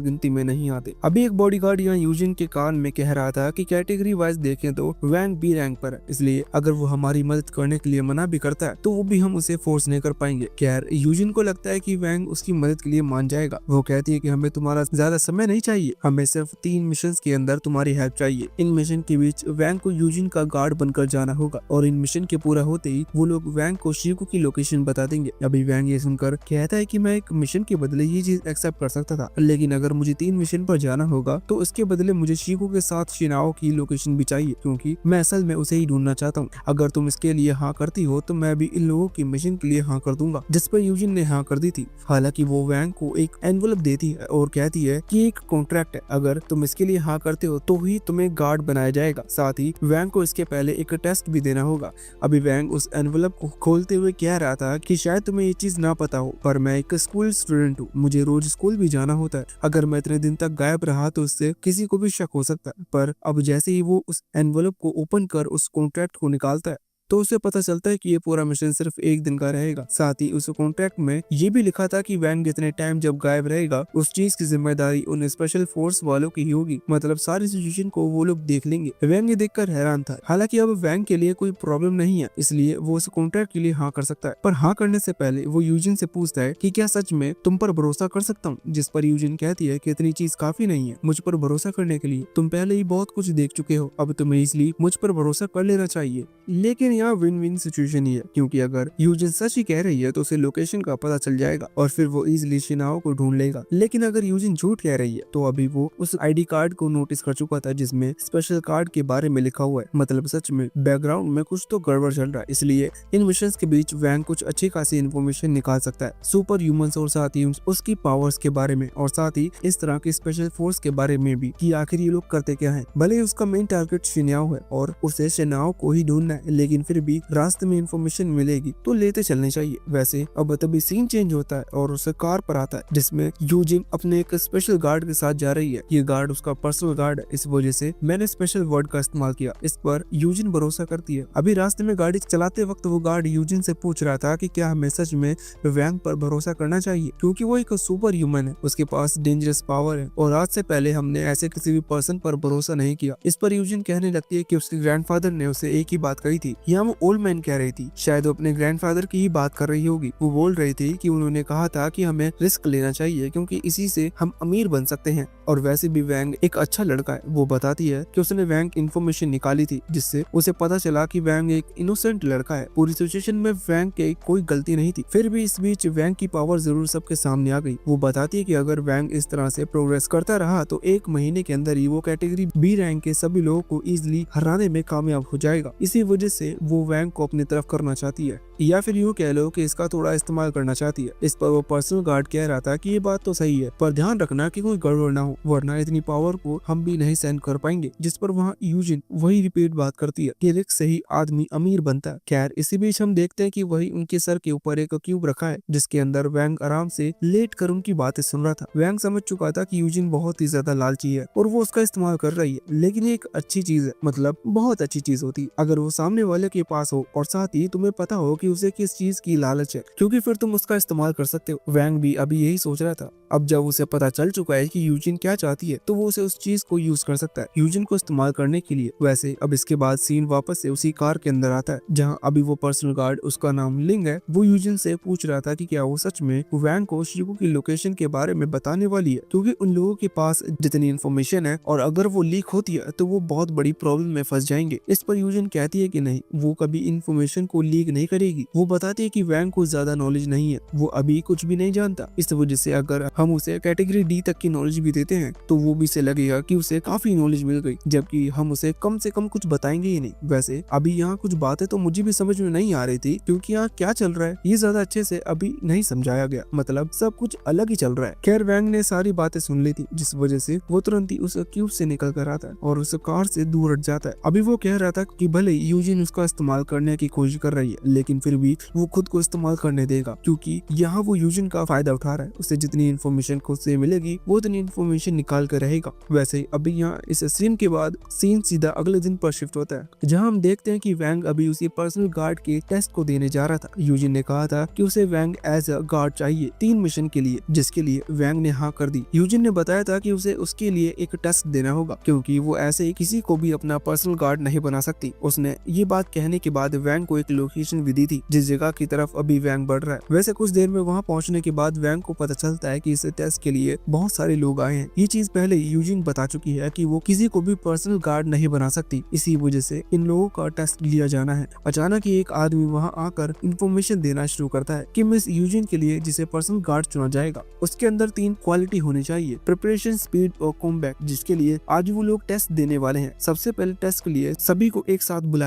गिनती में नहीं आते। अभी एक बॉडीगार्ड यहाँ यूजिन के कान में कह रहा था कि कैटेगरी वाइज देखें तो वैंग बी रैंक पर है, इसलिए अगर वो हमारी मदद करने के लिए मना भी करता है तो वो भी हम उसे फोर्स नहीं कर पाएंगे। खैर यूजिन को लगता है कि वैंग उसकी मदद के लिए मान जाएगा। वो कहती है कि हमें तुम्हारा ज्यादा समय नहीं चाहिए, हमें सिर्फ 3 मिशन के अंदर तुम्हारी हेल्प चाहिए। इन मिशन के बीच वैंग को यूजिन का गार्ड बनकर जाना होगा और इन मिशन के पूरा होते ही वो लोग वैंग को शिकू की लोकेशन बता देंगे। अभी वैंग ये सुनकर कहता है कि मैं एक मिशन के बदले ये चीज एक्सेप्ट कर सकता था, लेकिन अगर मुझे 3 मिशन पर जाना होगा तो उसके बदले मुझे शिकू के साथ शिनाओ की लोकेशन भी चाहिए, क्योंकि मैं असल में उसे ही ढूंढना चाहता हूँ। अगर तुम इसके लिए हाँ करती हो तो मैं भी इन लोगों की मिशन के लिए हाँ कर दूंगा। जिस पर यूजिन ने हाँ कर दी थी। हालांकि वो वैंग को एक एनवलप देती है और कहती है कि एक कॉन्ट्रैक्ट है, अगर तुम इसके लिए हाँ करते हो तो ही तुम्हें गार्ड बनाया जाएगा। साथ ही वैंग को इसके पहले एक टेस्ट भी देना होगा। अभी वैंग उस एनवलप को खोलते हुए कह रहा था कि शायद तुम्हें ये चीज ना पता हो, पर मैं एक स्कूल स्टूडेंट हूँ, मुझे रोज स्कूल भी जाना होता है। अगर मैं इतने दिन तक गायब रहा तो उससे किसी को भी शक हो सकता है। पर अब जैसे ही वो उस एनवलप को ओपन कर उस कॉन्ट्रैक्ट को निकालता है तो उसे पता चलता है कि ये पूरा मिशन सिर्फ 1 दिन का रहेगा। साथ ही उस कॉन्ट्रैक्ट में ये भी लिखा था कि वैंग जितने टाइम जब गायब रहेगा उस चीज की जिम्मेदारी उन स्पेशल फोर्स वालों की ही होगी। मतलब सारी सिचुएशन को वो लोग देख लेंगे। वैंग ये देखकर हैरान था। हालांकि अब वैंग के लिए कोई प्रॉब्लम नहीं है, इसलिए वो उस कॉन्ट्रैक्ट के लिए हाँ कर सकता है। पर हाँ करने से पहले वो यूजिन से पूछता है कि क्या सच में तुम पर भरोसा कर सकता हूँ? जिस पर यूजिन कहती है कि इतनी चीज काफी नहीं है मुझ पर भरोसा करने के लिए, तुम पहले ही बहुत कुछ देख चुके हो, अब तुम्हें इसलिए मुझ पर भरोसा कर लेना चाहिए। लेकिन यहाँ विन विन सिचुएशन ही है, क्योंकि अगर यूजिन सच ही कह रही है तो उसे लोकेशन का पता चल जाएगा और फिर वो इजिली शिनाओ को ढूंढ लेगा। लेकिन अगर यूजिन झूठ कह रही है तो अभी वो उस आईडी कार्ड को नोटिस कर चुका था जिसमें स्पेशल कार्ड के बारे में लिखा हुआ है। मतलब सच में बैकग्राउंड में कुछ तो गड़बड़ चल रहा है, इसलिए इन मिशंस के बीच वैंग कुछ अच्छी खासी इन्फॉर्मेशन निकाल सकता है सुपर ह्यूमंस और साथ ही उसकी पावर्स के बारे में और साथ ही इस तरह की स्पेशल फोर्स के बारे में भी कि आखिर ये लोग करते क्या है। भले ही उसका मेन टारगेट शिनाओ है और उसे शिनाओ को ही ढूंढना है, लेकिन फिर भी रास्ते में इन्फॉर्मेशन मिलेगी तो लेते चलनी चाहिए। वैसे अब तभी सीन चेंज होता है और उसे कार पर आता है जिसमें यूजिन अपने एक स्पेशल गार्ड के साथ जा रही है। ये गार्ड उसका पर्सनल गार्ड है, इस वजह से मैंने स्पेशल वर्ड का इस्तेमाल किया। इस पर यूजिन भरोसा करती है। अभी रास्ते में गाड़ी चलाते वक्त वो गार्ड यूजिन से पूछ रहा था कि क्या हमें सच में वैंग पर भरोसा करना चाहिए, क्योंकि वो एक सुपर ह्यूमन है, उसके पास डेंजरस पावर है और आज से पहले हमने ऐसे किसी भी पर्सन पर भरोसा नहीं किया। इस पर यूजिन कहने लगती है कि उसके ग्रैंडफादर ने उसे एक ही बात कही थी। यहाँ वो ओल्ड मैन कह रही थी, शायद वो अपने ग्रैंडफादर की ही बात कर रही होगी। वो बोल रही थी कि उन्होंने कहा था कि हमें रिस्क लेना चाहिए क्योंकि इसी से हम अमीर बन सकते हैं और वैसे भी वैंग एक अच्छा लड़का है। वो बताती है कि उसने वैंग इन्फॉर्मेशन निकाली थी जिससे उसे पता चला कि वैंग एक इनोसेंट लड़का है। पूरी सिचुएशन में वैंग की कोई गलती नहीं थी। फिर भी इस बीच वैंग की पावर जरूर सबके सामने आ गई। वो बताती है कि अगर वैंग इस तरह से प्रोग्रेस करता रहा तो 1 महीने के अंदर ही वो कैटेगरी बी रैंक के सभी लोगों को इजिली हराने में कामयाब हो जाएगा। इसी वजह से वो वैंग को अपनी तरफ करना चाहती है, या फिर यूँ कह लो कि इसका थोड़ा इस्तेमाल करना चाहती है। इस पर वो पर्सनल गार्ड कह रहा था कि ये बात तो सही है, पर ध्यान रखना कि कोई गड़बड़ ना हो, वरना इतनी पावर को हम भी नहीं सहन कर पाएंगे। जिस पर वहाँ यूजिन वही रिपीट बात करती है कि रिस्क से ही आदमी अमीर बनता है। खैर इसी बीच हम देखते हैं कि वही उनके सर के ऊपर एक क्यूब रखा है जिसके अंदर वैंग आराम से लेट कर उनकी बातें सुन रहा था। वैंग समझ चुका था कि यूजिन बहुत ही ज्यादा लालची है और वो उसका इस्तेमाल कर रही है, लेकिन ये एक अच्छी चीज है, मतलब बहुत अच्छी चीज होती अगर वो सामने वाले के पास हो और साथ ही तुम्हें पता हो कि उसे किस चीज की लालच है, क्योंकि फिर तुम उसका इस्तेमाल कर सकते हो। वैंग भी अभी यही सोच रहा था। अब जब उसे पता चल चुका है कि यूजिन क्या चाहती है तो वो उसे उस चीज को यूज कर सकता है यूजिन को इस्तेमाल करने के लिए। वैसे अब इसके बाद सीन वापस से उसी कार के अंदर आता है जहाँ अभी वो पर्सनल गार्ड, उसका नाम लिंग है, वो यूजिन से पूछ रहा था कि क्या वो सच में वैंग को शिकू की लोकेशन के बारे में बताने वाली है, क्योंकि उन लोगों के पास जितनी इन्फॉर्मेशन है और अगर वो लीक होती है तो वो बहुत बड़ी प्रॉब्लम में फंस जाएंगे। इस पर यूजिन कहती है कि नहीं, वो कभी इन्फॉर्मेशन को लीक नहीं करेगी। वो बताती है कि वैंग को ज्यादा नॉलेज नहीं है, वो अभी कुछ भी नहीं जानता, इस वजह से अगर हम उसे कैटेगरी डी तक की नॉलेज भी देते हैं तो वो भी से लगेगा कि उसे काफी नॉलेज मिल गई, जबकि हम उसे कम से कम कुछ बताएंगे ही नहीं। वैसे अभी यहाँ कुछ बातें तो मुझे भी समझ में नहीं आ रही थी, क्योंकि यहाँ क्या चल रहा है ये ज्यादा अच्छे से अभी नहीं समझाया गया, मतलब सब कुछ अलग ही चल रहा है। खैर वैंग ने सारी बातें सुन ली थी, जिस वजह से वो तुरंत ही उस क्यूब से निकल कर आता है और उस कार से दूर हट जाता है। अभी वो कह रहा था कि भले यूजिन उसका इस्तेमाल करने की कोशिश कर रही है, लेकिन फिर भी वो खुद को इस्तेमाल करने देगा, क्योंकि यहाँ वो यूजिन का फायदा उठा रहा है। उसे जितनी इन्फॉर्मेशन खुद से मिलेगी वो उतनी इन्फॉर्मेशन निकाल कर रहेगा। वैसे ही अभी यहाँ इस सीन के बाद सीन सीधा अगले दिन पर शिफ्ट होता है, जहाँ हम देखते हैं कि वैंग अभी उसी पर्सनल गार्ड के टेस्ट को देने जा रहा था। यूजिन ने कहा था कि उसे वैंग एज अ गार्ड चाहिए 3 मिशन के लिए, जिसके लिए वैंग ने हाँ कर दी। यूजिन ने बताया था कि उसे उसके लिए एक टेस्ट देना होगा, क्योंकि वो ऐसे ही किसी को भी अपना पर्सनल गार्ड नहीं बना सकती। उसने ये बात कहने के बाद वैंग को एक लोकेशन भी दी थी, जिस जगह की तरफ अभी वैंग बढ़ रहा है। वैसे कुछ देर में वहाँ पहुँचने के बाद वैंग को पता चलता है कि इस टेस्ट के लिए बहुत सारे लोग आए हैं। ये चीज पहले यूजिन बता चुकी है कि वो किसी को भी पर्सनल गार्ड नहीं बना सकती, इसी वजह से इन लोगों का टेस्ट लिया जाना है। अचानक ही एक आदमी वहाँ आकर इंफॉर्मेशन देना शुरू करता है कि मिस यूजिन के लिए जिसे पर्सनल गार्ड चुना जाएगा उसके अंदर 3 क्वालिटी होनी चाहिए, प्रिपरेशन, स्पीड और कॉम्बैट, जिसके लिए आज वो लोग टेस्ट देने वाले हैं। सबसे पहले टेस्ट के लिए सभी को एक साथ बुलाया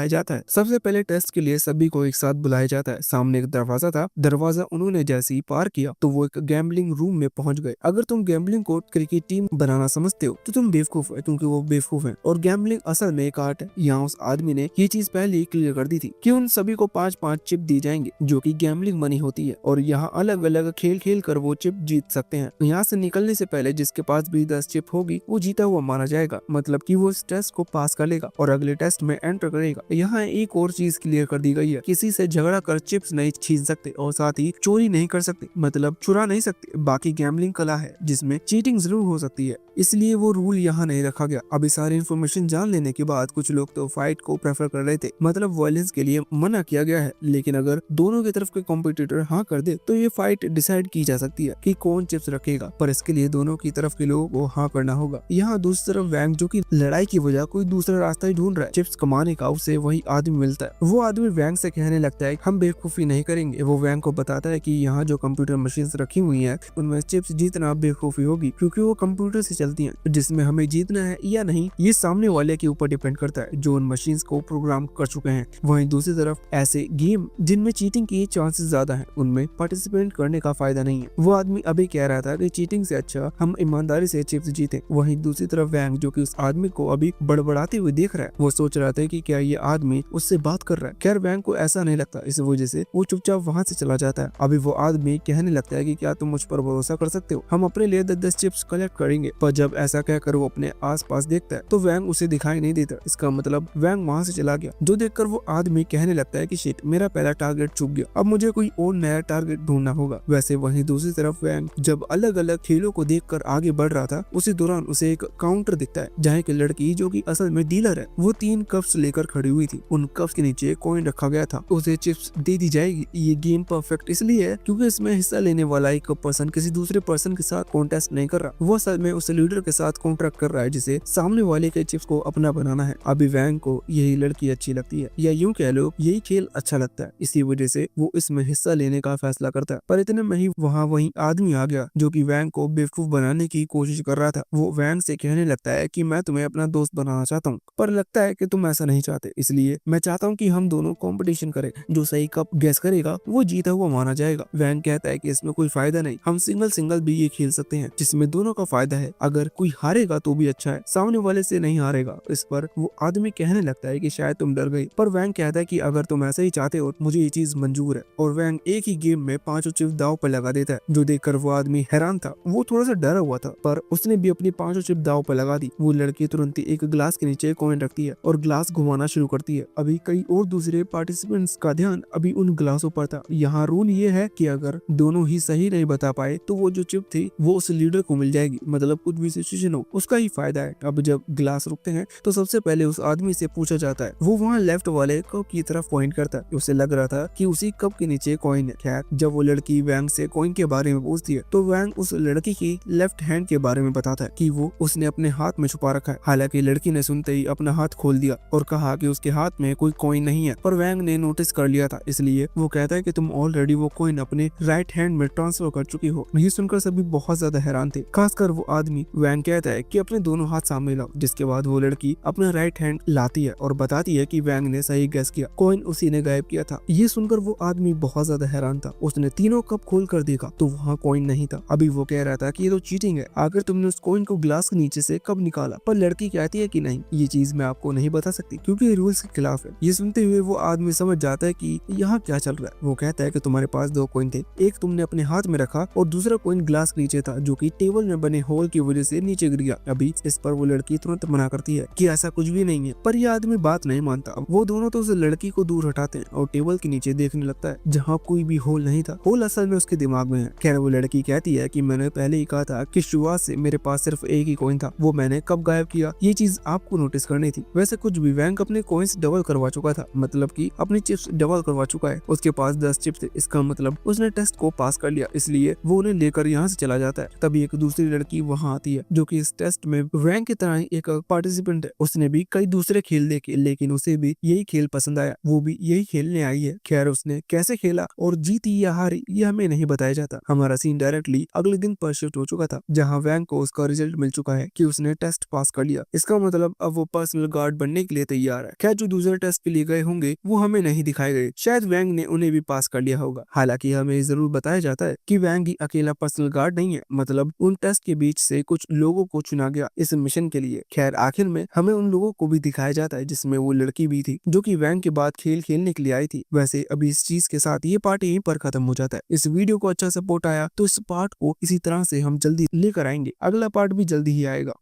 जाता है। सामने एक दरवाजा था, दरवाजा उन्होंने जैसे ही पार किया तो वो एक गैम्बलिंग रूम में पहुंच गए। अगर तुम गैम्बलिंग को क्रिकेट टीम बनाना समझते हो तो तुम बेवकूफ है, क्योंकि वो बेवकूफ है और गैम्बलिंग असल में एक आर्ट है। यहाँ उस आदमी ने ये चीज पहले ही क्लियर कर दी थी कि उन सभी को 5-5 चिप दी जाएंगे, जो कि गैम्बलिंग मनी होती है, और यहाँ अलग अलग खेल खेल कर वो चिप जीत सकते हैं। यहाँ से निकलने से पहले जिसके पास भी 10 चिप होगी वो जीता हुआ माना जाएगा, मतलब कि वो इस टेस्ट को पास कर लेगा और अगले टेस्ट में एंटर करेगा। यहाँ एक और चीज क्लियर कर दी गई है, किसी से झगड़ा कर चिप्स नहीं छीन सकते और साथ ही चोरी नहीं कर सकते, मतलब चुरा नहीं सकते। बाकी गैम्बलिंग कला है जिसमें चीटिंग जरूर हो सकती है, इसलिए वो रूल यहाँ नहीं रखा गया। अभी सारी इन्फॉर्मेशन जान लेने के बाद कुछ लोग तो फाइट को प्रेफर कर रहे थे, मतलब वायलेंस के लिए मना किया गया है, लेकिन अगर दोनों की तरफ के कॉम्पिटिटर हाँ कर दे तो ये फाइट डिसाइड की जा सकती है कि कौन चिप्स रखेगा, पर इसके लिए दोनों की तरफ के लोगों को हाँ करना होगा। यहाँ दूसरी तरफ वैंग, जो कि लड़ाई की वजह कोई दूसरा रास्ता ही ढूंढ रहा है चिप्स कमाने का, उसे वही आदमी मिलता है। वो आदमी वैंग से कहने लगता है हम बेवकूफी नहीं करेंगे। वो वैंग को बताता है कि यहाँ जो कंप्यूटर मशीन रखी हुई है उनमें चिप्स जीतना बेवकूफी होगी, क्योंकि वो कंप्यूटर से चलती हैं, जिसमें हमें जीतना है या नहीं ये सामने वाले के ऊपर डिपेंड करता है, जो उन मशीन्स को प्रोग्राम कर चुके हैं। वहीं दूसरी तरफ ऐसे गेम जिनमें चीटिंग की चांसेस ज्यादा हैं, उनमें पार्टिसिपेट करने का फायदा नहीं है। वो आदमी अभी कह रहा था कि चीटिंग से अच्छा हम ईमानदारी से चिप्स जीते। वहीं दूसरी तरफ वैंग, जो कि उस आदमी को अभी बड़बड़ाते हुए देख रहा है, वो सोच रहा था कि क्या ये आदमी उससे बात कर रहा है। खैर वैंग को ऐसा नहीं लगता, इस वजह से वो चुपचाप वहाँ से चला जाता है। अभी वो आदमी कहने लगता है कि क्या तुम मुझ पर भरोसा कर सकते हो, हम अपने लिए 10 चिप्स कलेक्ट करेंगे। पर जब ऐसा कहकर वो अपने आसपास देखता है तो वैंग उसे दिखाई नहीं देता। इसका मतलब वैंग वहाँ से चला गया, जो देखकर वो आदमी कहने लगता है कि शिट, मेरा पहला टारगेट चूक गया, अब मुझे कोई और नया टारगेट ढूंढना होगा। वैसे वहीं दूसरी तरफ वैंग जब अलग अलग खेलों को देखकर आगे बढ़ रहा था, उसी दौरान उसे एक काउंटर दिखता है, जहाँ की लड़की, जो कि असल में डीलर है, वो 3 कप्स लेकर खड़ी हुई थी। उन कप्स के नीचे कॉइन रखा गया था, उसे चिप्स दे दी जाएगी। ये गेम परफेक्ट इसलिए है क्योंकि इसमें हिस्सा लेने वाला एक पर्सन किसी दूसरे पर्सन के साथ कॉन्टेस्ट नहीं कर रहा, वो असल में उस लीडर के साथ कॉन्ट्रैक्ट कर रहा है, जिसे सामने वाले के चिप्स को अपना बनाना है। अभी वैंग को यही लड़की अच्छी लगती है, या यूं कह लो यही खेल अच्छा लगता है, इसी वजह से वो इसमें हिस्सा लेने का फैसला करता है। पर इतने में ही वही आदमी आ गया, जो कि वैंग को बेवकूफ बनाने की कोशिश कर रहा था। वो वैंग से कहने लगता है कि मैं तुम्हें अपना दोस्त बनाना चाहता हूँ, पर लगता है कि तुम ऐसा नहीं चाहते, इसलिए मैं चाहता हूँ कि हम दोनों कंपटीशन करें, जो सही कप गैस करेगा वो जीता हुआ माना जाएगा। वैंग कहता है कि इसमें कोई फायदा नहीं, हम सिंगल भी ये खेल सकते हैं, जिसमें दोनों का फायदा है। अगर कोई हारेगा तो भी अच्छा है, सामने वाले से नहीं हारेगा। इस पर वो आदमी कहने लगता है कि शायद तुम डर गई, पर वैंग कहता है कि अगर तुम ऐसा ही चाहते हो मुझे ये चीज मंजूर है। और वैंग एक ही गेम में 5 चिप्स दाव पर लगा देता है, जो देखकर वो आदमी हैरान था। वो थोड़ा सा डरा हुआ था, पर उसने भी अपनी 5 चिप दाव पर लगा दी। वो लड़की तुरंत ही एक ग्लास के नीचे कॉइन रखती है और ग्लास घुमाना शुरू करती है। अभी कई और दूसरे पार्टिसिपेंट्स का ध्यान अभी उन ग्लासों पर था। यहाँ रूल ये है कि अगर दोनों ही सही नहीं बता पाए तो वो जो चिप थी वो उस लीडर को मिल जाएगी, मतलब कुछ भी सिचुएशन हो उसका ही फायदा है। अब जब ग्लास रुकते हैं तो सबसे पहले उस आदमी से पूछा जाता है। वो वहाँ लेफ्ट वाले कप की तरफ पॉइंट करता है। उसे लग रहा था कि उसी कप के नीचे कॉइन है। खैर जब वो लड़की वैंग से कॉइन के बारे में पूछती है तो वैंग उस लड़की की लेफ्ट हैंड के बारे में बताता है कि वो उसने अपने हाथ में छुपा रखा है। हालांकि लड़की ने सुनते ही अपना हाथ खोल दिया और कहा कि उसके हाथ में कोई कॉइन नहीं है, पर वैंग ने नोटिस कर लिया था, इसलिए वो कहता है कि तुम ऑलरेडी वो कॉइन अपने राइट हैंड में ट्रांसफर कर चुकी हो। ये सुनकर सभी बहुत ज्यादा हैरान थे, खासकर वो आदमी। वैंग कहता है कि अपने दोनों हाथ सामने लाओ, जिसके बाद वो लड़की अपना राइट हैंड लाती है और बताती है कि वैंग ने सही गेस किया, कॉइन उसी ने गायब किया था। ये सुनकर वो आदमी बहुत ज्यादा हैरान था। उसने तीनों कप खोल कर देखा तो वहाँ कॉइन नहीं था। अभी वो कह रहा था कि ये तो चीटिंग है, आखिर तुमने उस कॉइन को ग्लास के नीचे से कब निकाला? पर लड़की कहती है कि नहीं, ये चीज मैं आपको नहीं बता सकती क्योंकि ये रूल्स के खिलाफ है। ये सुनते हुए वो आदमी समझ जाता है कि यहाँ क्या चल रहा है। वो कहता है कि तुम्हारे पास दो कॉइन थे, एक तुमने अपने हाथ में रखा और दूसरा कॉइन ग्लास के नीचे था, जो कि टेबल में बने होल की वजह से नीचे गिर गया। अभी इस पर वो लड़की तुरंत मना करती है कि ऐसा कुछ भी नहीं है, पर यह आदमी बात नहीं मानता। वो दोनों तो उस लड़की को दूर हटाते हैं और टेबल के नीचे देखने लगता है जहाँ कोई भी होल नहीं था। होल असल में उसके दिमाग में है। खैर वो लड़की कहती है कि मैंने पहले ही कहा था कि शुरुआत से मेरे पास सिर्फ एक ही कॉइन था, वो मैंने कब गायब किया, ये चीज आपको नोटिस करनी थी। वैसे कुछ भी वैंग अपने कॉइन्स डबल करवा चुका था, मतलब कि अपनी चिप्स डबल करवा चुका है। उसके पास 10 चिप्स थे, इसका मतलब उसने टेस्ट को पास कर लिया, इसलिए वो उन्हें लेकर यहाँ से चला जाता है। तभी एक दूसरी लड़की वहाँ आती है जो कि इस टेस्ट में वैंग की तरह ही एक पार्टिसिपेंट है। उसने भी कई दूसरे खेल देखे लेकिन उसे भी यही खेल पसंद आया, वो भी यही खेलने आई है। खैर उसने कैसे खेला और जीती या हारी ये हमें नहीं बताया जाता। हमारा सीन डायरेक्टली अगले दिन पर शिफ्ट हो चुका था, जहाँ वैंग को उसका रिजल्ट मिल चुका है कि उसने टेस्ट पास कर लिया। इसका मतलब अब वो पर्सनल गार्ड बनने के लिए तैयार है। खैर जो दूसरे टेस्ट के लिए गए होंगे वो हमें नहीं दिखाए गए, शायद वैंग ने उन्हें भी पास कर लिया होगा। हालांकि हमें जरूर बताया जाता है कि वैंग ही अकेला पर्सनल गार्ड नहीं है, मतलब उन टेस्ट के बीच से कुछ लोगों को चुना गया इस मिशन के लिए। खैर आखिर में हमें उन लोगों को भी दिखाया जाता है जिसमें वो लड़की भी थी जो कि वैंग के बाद खेल खेलने के लिए आई थी। वैसे अभी इस चीज के साथ ये पार्ट यहीं पर खत्म हो जाता है। इस वीडियो को अच्छा सपोर्ट आया तो इस पार्ट को इसी तरह से हम जल्दी लेकर आएंगे, अगला पार्ट भी जल्दी ही आएगा।